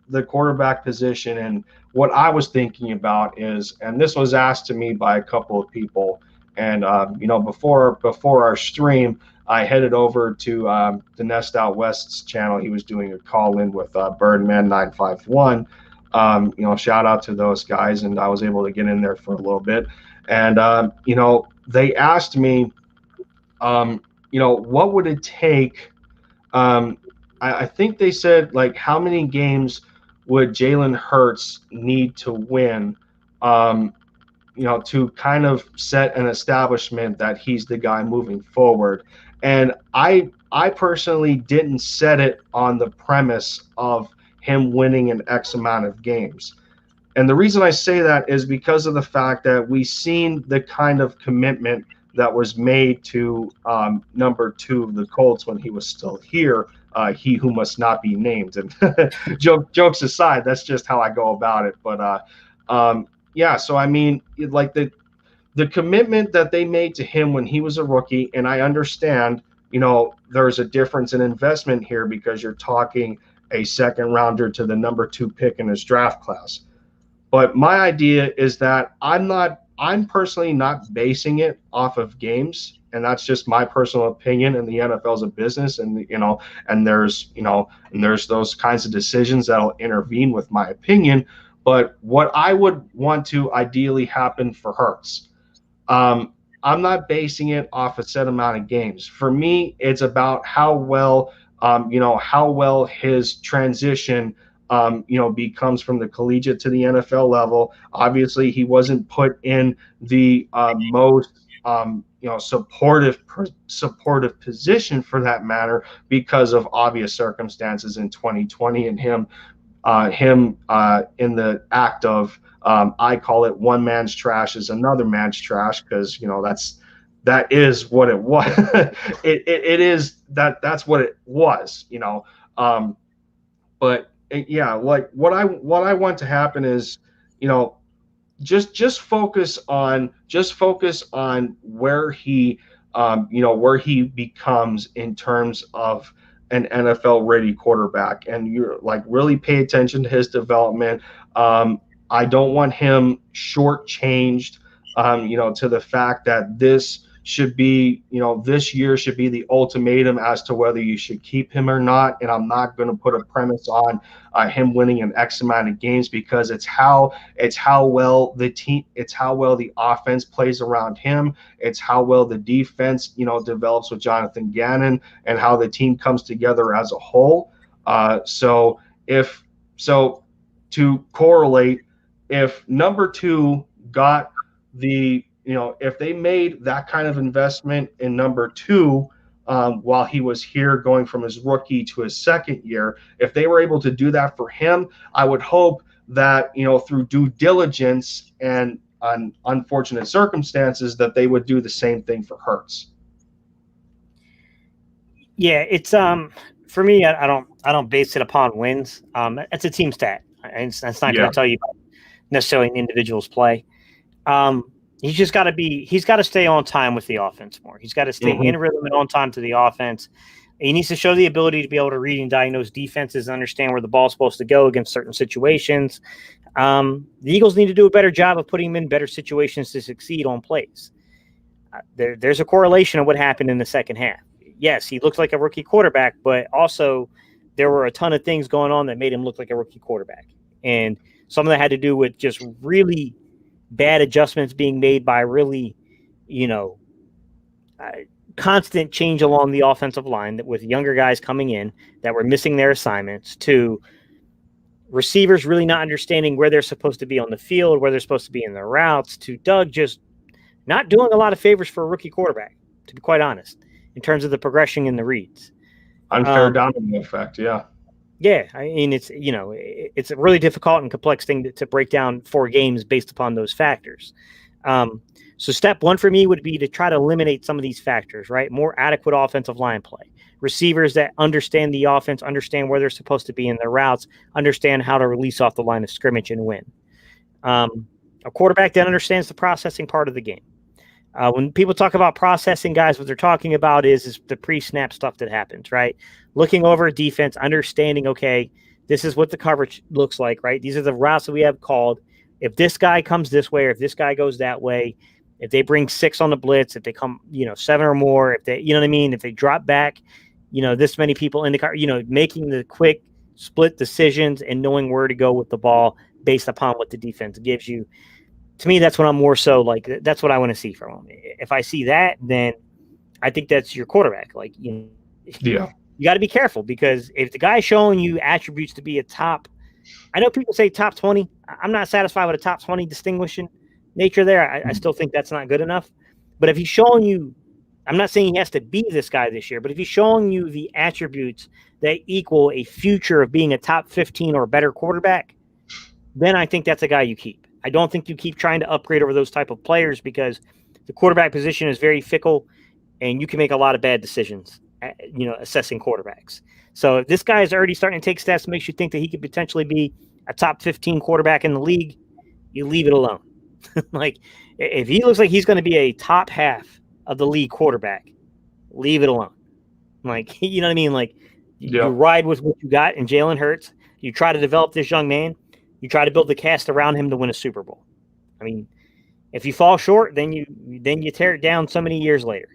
the quarterback position and what I was thinking about is, and this was asked to me by a couple of people, and before our stream, I headed over to the Nest Out West's channel. He was doing a call-in with Birdman 951. Shout out to those guys, and I was able to get in there for a little bit. And they asked me, what would it take? I think they said, like, how many games would Jalen Hurts need to win? To kind of set an establishment that he's the guy moving forward. And I personally didn't set it on the premise of him winning an X amount of games. And the reason I say that is because of the fact that we've seen the kind of commitment that was made to number 2 of the Colts when he was still here, he who must not be named. And jokes aside, that's just how I go about it. But yeah, so I mean, like the commitment that they made to him when he was a rookie, and I understand, there's a difference in investment here because you're talking a second rounder to the number 2 pick in his draft class. But my idea is that I'm personally not basing it off of games, and that's just my personal opinion. And the NFL is a business, and and there's those kinds of decisions that'll intervene with my opinion. But what I would want to ideally happen for Hurts, I'm not basing it off a set amount of games. For me, it's about how well his transition, becomes from the collegiate to the NFL level. Obviously, he wasn't put in the most supportive position for that matter because of obvious circumstances in 2020 and him in the act of I call it one man's trash is another man's trash, because that is what it was. it is that's what it was, but yeah, like what I want to happen is, just focus on where he becomes in terms of an NFL ready quarterback, and you're like really pay attention to his development. I don't want him shortchanged, to the fact that this should be, this year should be the ultimatum as to whether you should keep him or not. And I'm not going to put a premise on him winning an X amount of games, because it's how well the offense plays around him. It's how well the defense, develops with Jonathan Gannon, and how the team comes together as a whole. So if so, to correlate, if number two got the, if they made that kind of investment in number two, while he was here, going from his rookie to his second year, if they were able to do that for him, I would hope that, through due diligence and unfortunate circumstances, that they would do the same thing for Hurts. Yeah, it's for me, I don't base it upon wins. It's a team stat. It's not going to tell you necessarily an individual's play. He's just got to he's got to stay on time with the offense more. He's got to stay in rhythm and on time to the offense. He needs to show the ability to be able to read and diagnose defenses and understand where the ball's supposed to go against certain situations. The Eagles need to do a better job of putting him in better situations to succeed on plays. There's a correlation of what happened in the second half. Yes, he looks like a rookie quarterback, but also there were a ton of things going on that made him look like a rookie quarterback. And some of that had to do with just really bad adjustments being made by really, constant change along the offensive line, that with younger guys coming in that were missing their assignments, to receivers really not understanding where they're supposed to be on the field, where they're supposed to be in their routes, to Doug just not doing a lot of favors for a rookie quarterback, to be quite honest, in terms of the progression in the reads. Unfair domino effect, yeah. Yeah, I mean, it's a really difficult and complex thing to break down 4 games based upon those factors. So step one for me would be to try to eliminate some of these factors, right? More adequate offensive line play. Receivers that understand the offense, understand where they're supposed to be in their routes, understand how to release off the line of scrimmage and win. A quarterback that understands the processing part of the game. When people talk about processing, guys, what they're talking about is the pre-snap stuff that happens, right? Looking over a defense, understanding, okay, this is what the coverage looks like, right? These are the routes that we have called. If this guy comes this way, or if this guy goes that way, if they bring 6 on the blitz, if they come, 7 or more, if they, if they drop back, this many people in the car, making the quick split decisions and knowing where to go with the ball based upon what the defense gives you. To me, that's what I'm more so like. That's what I want to see from him. If I see that, then I think that's your quarterback. Like, you got to be careful, because if the guy's showing you attributes to be a top, I know people say top 20. I'm not satisfied with a top 20 distinguishing nature there. I still think that's not good enough. But if he's showing you, I'm not saying he has to be this guy this year, but if he's showing you the attributes that equal a future of being a top 15 or better quarterback, then I think that's a guy you keep. I don't think you keep trying to upgrade over those type of players, because the quarterback position is very fickle and you can make a lot of bad decisions, assessing quarterbacks. So if this guy is already starting to take steps that makes you think that he could potentially be a top 15 quarterback in the league, you leave it alone. Like, if he looks like he's going to be a top half of the league quarterback, leave it alone. Like, you know what I mean? Like, you ride with what you got in Jalen Hurts. You try to develop this young man. You try to build the cast around him to win a Super Bowl. I mean, if you fall short, then you tear it down so many years later.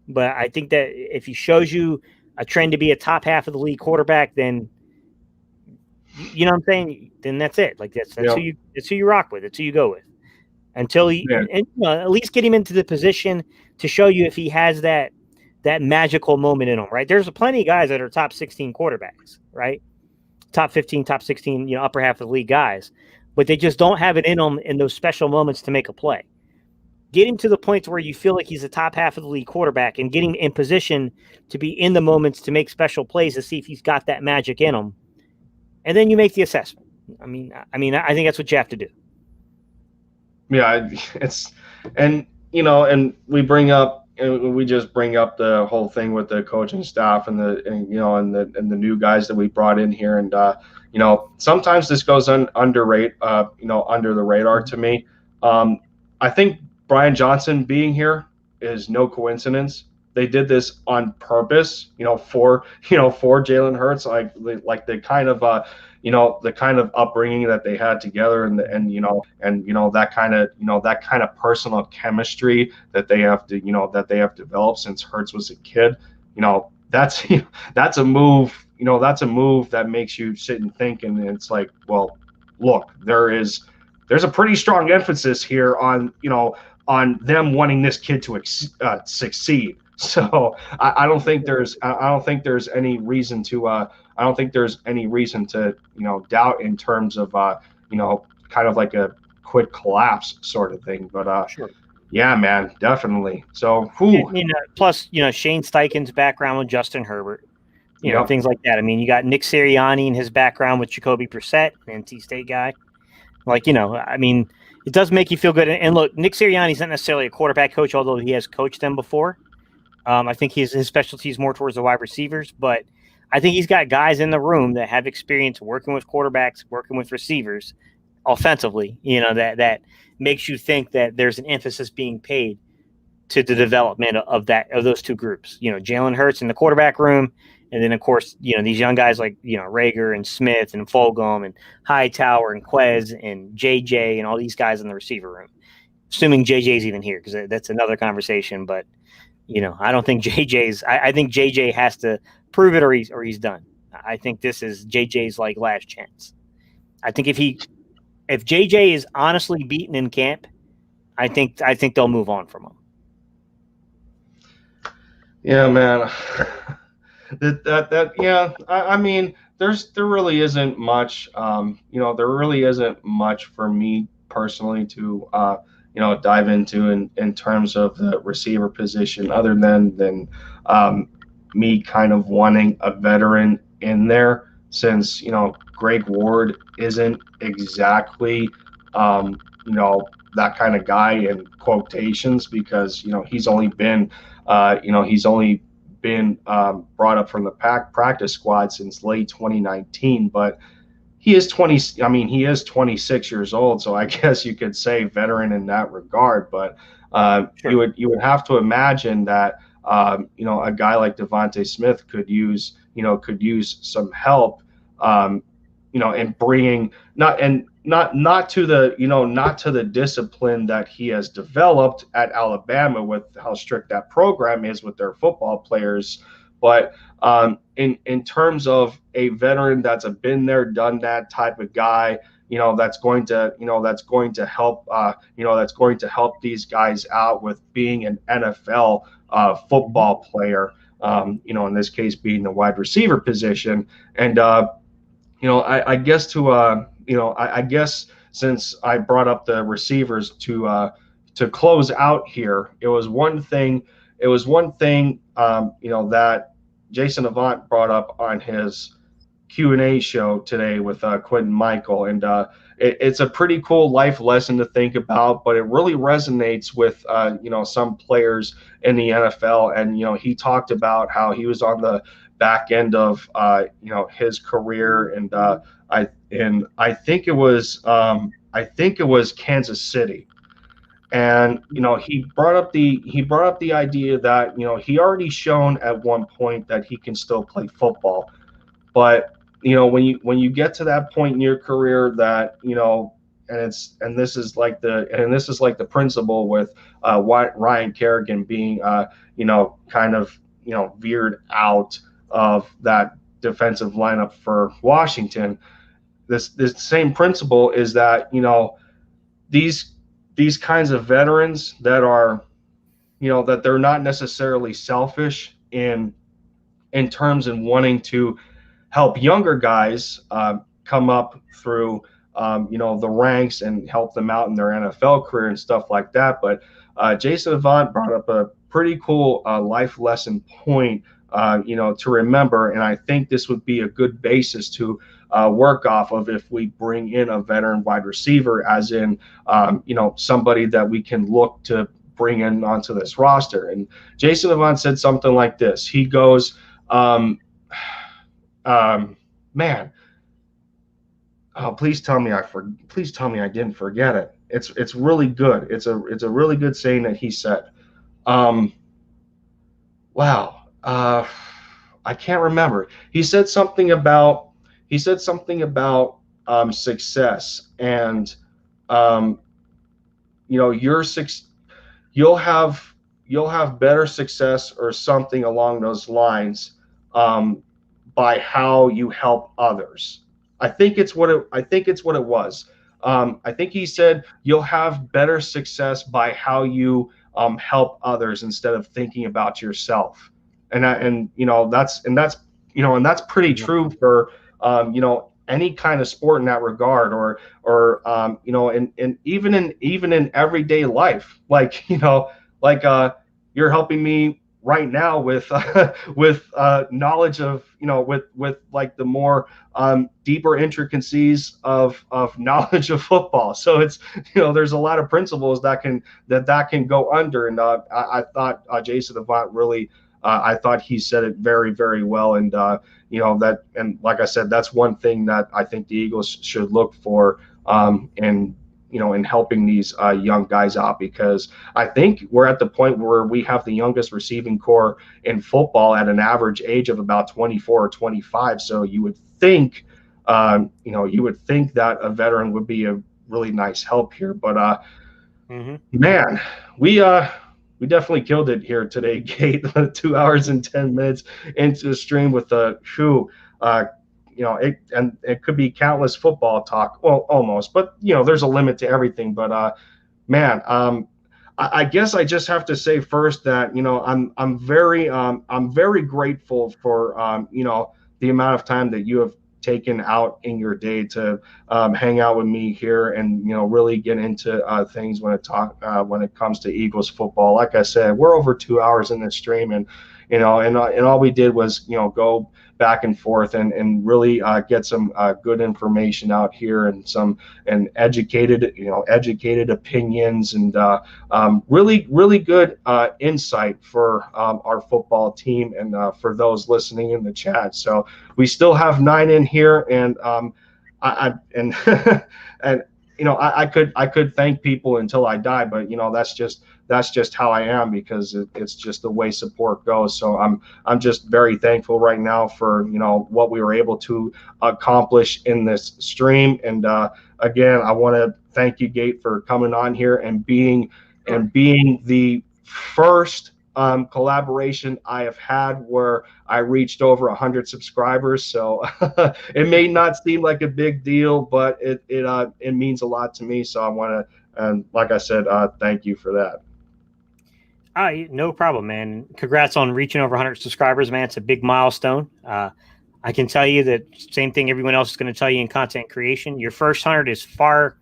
But I think that if he shows you a trend to be a top half of the league quarterback, then you know what I'm saying? Then that's it. Like, that's who you rock with. That's who you go with. Until at least get him into the position to show you if he has that magical moment in him, right? There's plenty of guys that are top 16 quarterbacks, right? Top 15, top 16, upper half of the league guys, but they just don't have it in them in those special moments to make a play. Get him to the point where you feel like he's a top half of the league quarterback, and getting in position to be in the moments to make special plays to see if he's got that magic in him. And then you make the assessment. I mean, I think that's what you have to do. Yeah, and we just bring up the whole thing with the coaching staff and the new guys that we brought in here, and sometimes this goes under the radar to me. I think Brian Johnson being here is no coincidence. They did this on purpose, for Jalen Hurts, like the kind of the kind of upbringing that they had together, and that kind of personal chemistry that they have developed since Hurts was a kid. That's a move. That's a move that makes you sit and think, and it's like, well, look, there's a pretty strong emphasis here on them wanting this kid to succeed. So I don't think there's any reason to I don't think there's any reason to doubt in terms of kind of like a quick collapse sort of thing. But Sure. yeah, man, definitely. So whew. Plus, Shane Steichen's background with Justin Herbert, Yep. things like that. I mean, you got Nick Sirianni and his background with Jacoby Brissett, an NC State guy. Like, I mean, it does make you feel good. And look, Nick Sirianni's not necessarily a quarterback coach, although he has coached them before. I think his specialty is more towards the wide receivers, but I think he's got guys in the room that have experience working with quarterbacks, working with receivers offensively, that makes you think that there's an emphasis being paid to the development of those two groups. Jalen Hurts in the quarterback room, and then of course, these young guys like Rager and Smith and Fulgham and Hightower and Quez and JJ and all these guys in the receiver room. Assuming JJ's even here, because that's another conversation. But I don't think JJ's. I think JJ has to prove it, or he's done. I think this is JJ's like last chance. I think if JJ is honestly beaten in camp, I think they'll move on from him. Yeah, man. Yeah. I mean, there really isn't much. There really isn't much for me personally to dive into in terms of the receiver position, other than me kind of wanting a veteran in there, since Greg Ward isn't exactly that kind of guy in quotations, because he's only been brought up from the practice squad since late 2019, but he is 20. I mean, he is 26 years old, so I guess you could say veteran in that regard. But Sure. you would have to imagine that a guy like Devontae Smith could use some help, in bringing not to the discipline that he has developed at Alabama, with how strict that program is with their football players, but in terms of a veteran that's a been there, done that type of guy, that's going to help these guys out with being an NFL football player. In this case, being the wide receiver position, and I guess since I brought up the receivers to close out here, it was one thing that Jason Avant brought up on his Q&A show today with Quentin Michael, and it's a pretty cool life lesson to think about, but it really resonates with some players in the NFL. And he talked about how he was on the back end of his career, and I think it was Kansas City. And he brought up the idea that he already shown at one point that he can still play football, but when you get to that point in your career that and this is like the principle with Ryan Kerrigan being kind of veered out of that defensive lineup for Washington. This same principle is that these kinds of veterans that are that they're not necessarily selfish in terms in wanting to help younger guys come up through the ranks and help them out in their NFL career and stuff like that. But Jason Avant brought up a pretty cool life lesson point to remember, and I think this would be a good basis to work off of if we bring in a veteran wide receiver, as in somebody that we can look to bring in onto this roster. And Jason Avant said something like this. He goes, man, oh, please tell me I didn't forget it. It's really good. It's a really good saying that he said. Wow. I can't remember. He said something about success, and you'll have better success or something along those lines by how you help others. I think it's what it was. I think he said you'll have better success by how you help others instead of thinking about yourself. And that's and that's pretty true for, any kind of sport in that regard, or and even in everyday life, like, you're helping me right now with with knowledge of, with like the more deeper intricacies of knowledge of football. So it's, there's a lot of principles that can go under. And I thought Jason Avant really, I thought he said it very, very well. And and like I said, that's one thing that I think the Eagles should look for in helping these young guys out, because I think we're at the point where we have the youngest receiving core in football at an average age of about 24 or 25. So you would think, that a veteran would be a really nice help here. But man, we definitely killed it here today, Kate. 2 hours and 10 minutes into the stream with it could be countless football talk. Well, almost, but there's a limit to everything. But man, I guess I just have to say first that I'm very grateful for the amount of time that you have taken out in your day to hang out with me here and really get into things when it comes to Eagles football. Like I said, we're over 2 hours in this stream, and and all we did was go back and forth and really get some good information out here, and educated opinions, and really good insight for our football team, and for those listening in the chat. So we still have 9 in here, and and I could thank people until I die, but that's just how I am, because it's just the way support goes. So I'm just very thankful right now for what we were able to accomplish in this stream. And again, I want to thank you, Gate, for coming on here and being the first collaboration I have had where I reached over 100 subscribers. So it may not seem like a big deal, but it means a lot to me. So I want to, and like I said, thank you for that. No problem, man. Congrats on reaching over 100 subscribers, man. It's a big milestone. I can tell you that same thing everyone else is going to tell you in content creation. Your first 100 is far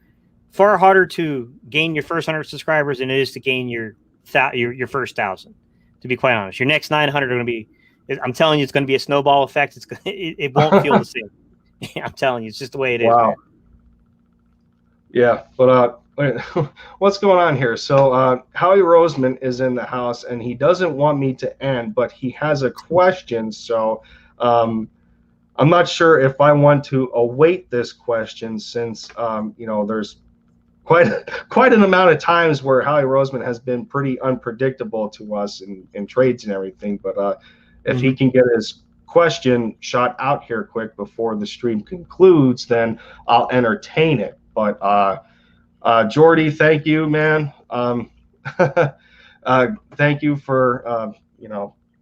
harder to gain your first 100 subscribers than it is to gain your first 1,000. To be quite honest, your next 900 are going to be. I'm telling you, it's going to be a snowball effect. It won't feel the same. I'm telling you, it's just the way it is. Wow. Man. Yeah, but what's going on here? So Howie Roseman is in the house, and he doesn't want me to end, but he has a question. So I'm not sure if I want to await this question, since there's quite an amount of times where Howie Roseman has been pretty unpredictable to us in trades and everything. But if he can get his question shot out here quick before the stream concludes, then I'll entertain it. But Jordy, thank you, man. Thank you for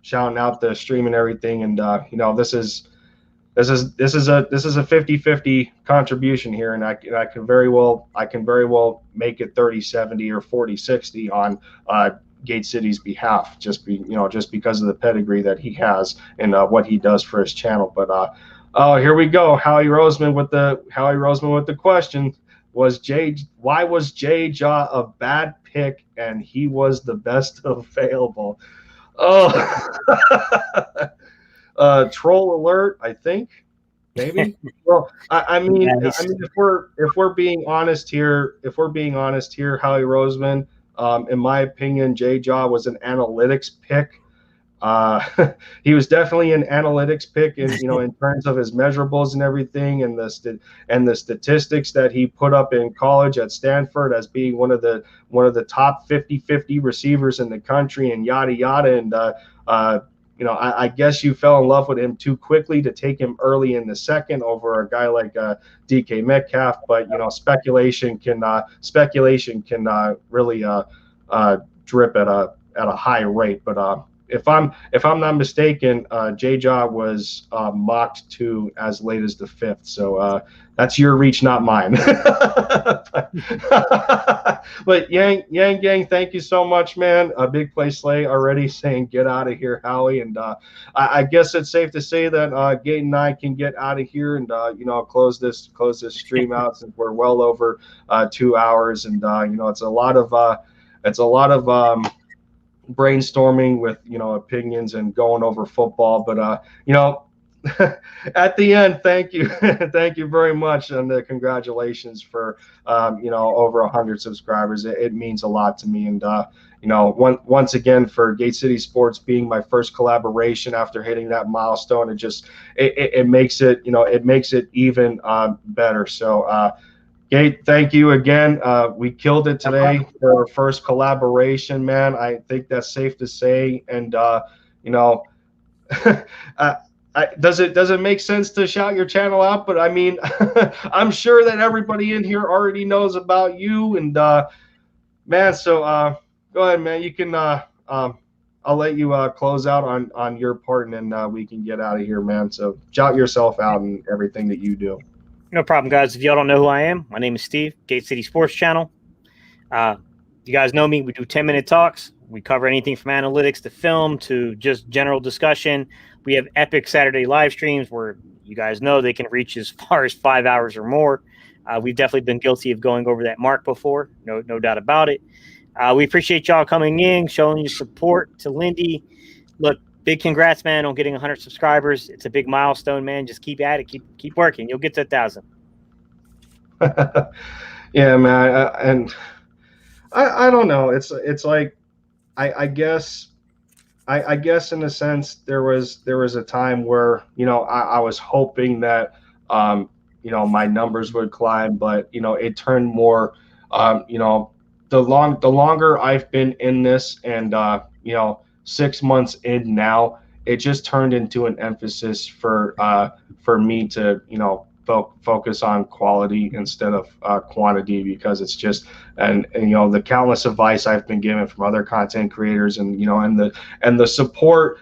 shouting out the stream and everything. And this is a 50-50 contribution here, and I can very well make it 30-70 or 40-60 on Gate City's behalf, just because of the pedigree that he has and what he does for his channel. But here we go. Howie Roseman with the question. Why was Jay Jaw a bad pick and he was the best available? Oh, troll alert, I think, maybe. Well, I mean, if we're being honest here, Howie Roseman, in my opinion, Jay Jaw was an analytics pick. He was definitely an analytics pick, in terms of his measurables and everything, and the statistics that he put up in college at Stanford as being one of the top 50-50 receivers in the country, and yada yada. And I guess you fell in love with him too quickly to take him early in the second over a guy like DK Metcalf. But speculation can really drip at a high rate. But if I'm not mistaken, J-Jaw was mocked to as late as the 5th. So that's your reach, not mine. But Yang Gang, thank you so much, man. A big play Slay already saying get out of here, Howie. And I guess it's safe to say that Gate and I can get out of here and close this stream out, since we're well over 2 hours. And it's a lot of brainstorming with opinions and going over football. But at the end, thank you thank you very much, and congratulations for over 100 subscribers. It means a lot to me. And once again, for Gate City Sports being my first collaboration after hitting that milestone, it makes it even better. So Gate, thank you again. We killed it today for our first collaboration, man. I think that's safe to say. And does it make sense to shout your channel out? But I mean, I'm sure that everybody in here already knows about you. And man, so go ahead, man. You can I'll let you close out on your part, and then we can get out of here, man. So shout yourself out and everything that you do. No problem, guys. If y'all don't know who I am, my name is Steve, Gate City Sports Channel. You guys know me. We do 10-minute talks. We cover anything from analytics to film to just general discussion. We have epic Saturday live streams where you guys know they can reach as far as 5 hours or more. We've definitely been guilty of going over that mark before. No doubt about it. We appreciate y'all coming in, showing your support to Lindy. Look, big congrats, man, on getting 100 subscribers. It's a big milestone, man. Just keep at it. Keep working. You'll get to 1,000. Yeah, man. I don't know. It's like I guess in a sense there was a time where I was hoping that my numbers would climb, but it turned more the longer I've been in this, and 6 months in now, it just turned into an emphasis for me to focus on quality instead of quantity, because it's just and the countless advice I've been given from other content creators, and the support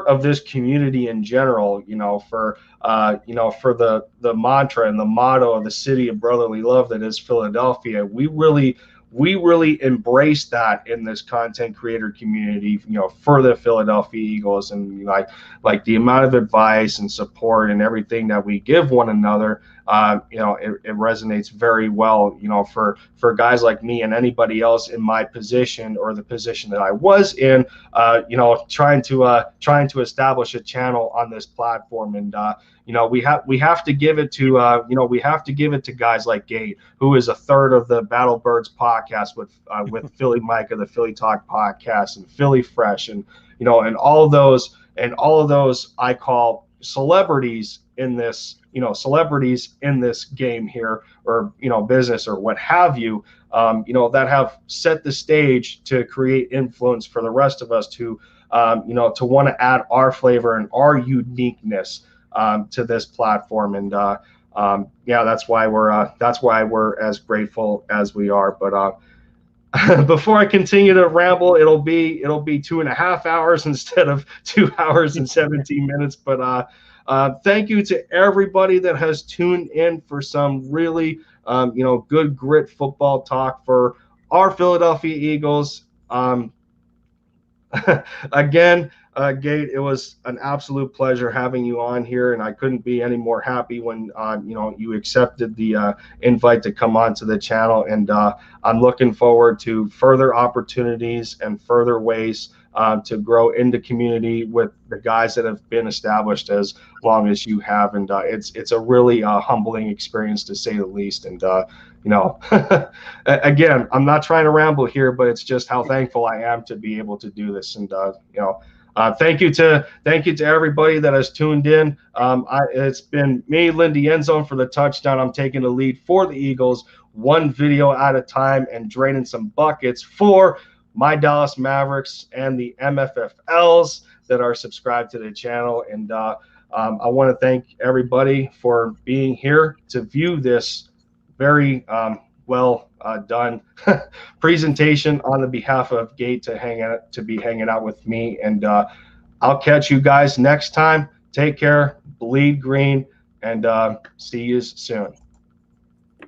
of this community in general, for the mantra and the motto of the city of brotherly love that is Philadelphia. We really embrace that in this content creator community, for the Philadelphia Eagles, and like the amount of advice and support and everything that we give one another. It resonates very well, for guys like me and anybody else in my position, or the position that I was in, trying to establish a channel on this platform. And we have to give it to guys like Gate, who is a third of the Battle Birds podcast with Philly Mike of the Philly Talk podcast, and Philly Fresh, and all of those I call celebrities in this game here, or business, or what have you, that have set the stage to create influence for the rest of us to want to add our flavor and our uniqueness to this platform. And that's why we're as grateful as we are. But before I continue to ramble, it'll be 2.5 hours instead of 2 hours and 17 minutes. But thank you to everybody that has tuned in for some really good grit football talk for our Philadelphia Eagles. Again, Gate, it was an absolute pleasure having you on here, and I couldn't be any more happy when you accepted the invite to come onto the channel. And I'm looking forward to further opportunities and further ways to grow into community with the guys that have been established as long as you have. And it's a really humbling experience, to say the least. And again, I'm not trying to ramble here, but it's just how thankful I am to be able to do this. And thank you to everybody that has tuned in. It's been me, Lindy Endzone, for the touchdown. I'm taking the lead for the Eagles, one video at a time, and draining some buckets for my Dallas Mavericks and the MFFLs that are subscribed to the channel. And I want to thank everybody for being here to view this very well done presentation on the behalf of Gate to be hanging out with me. And I'll catch you guys next time. Take care, bleed green, and see you soon.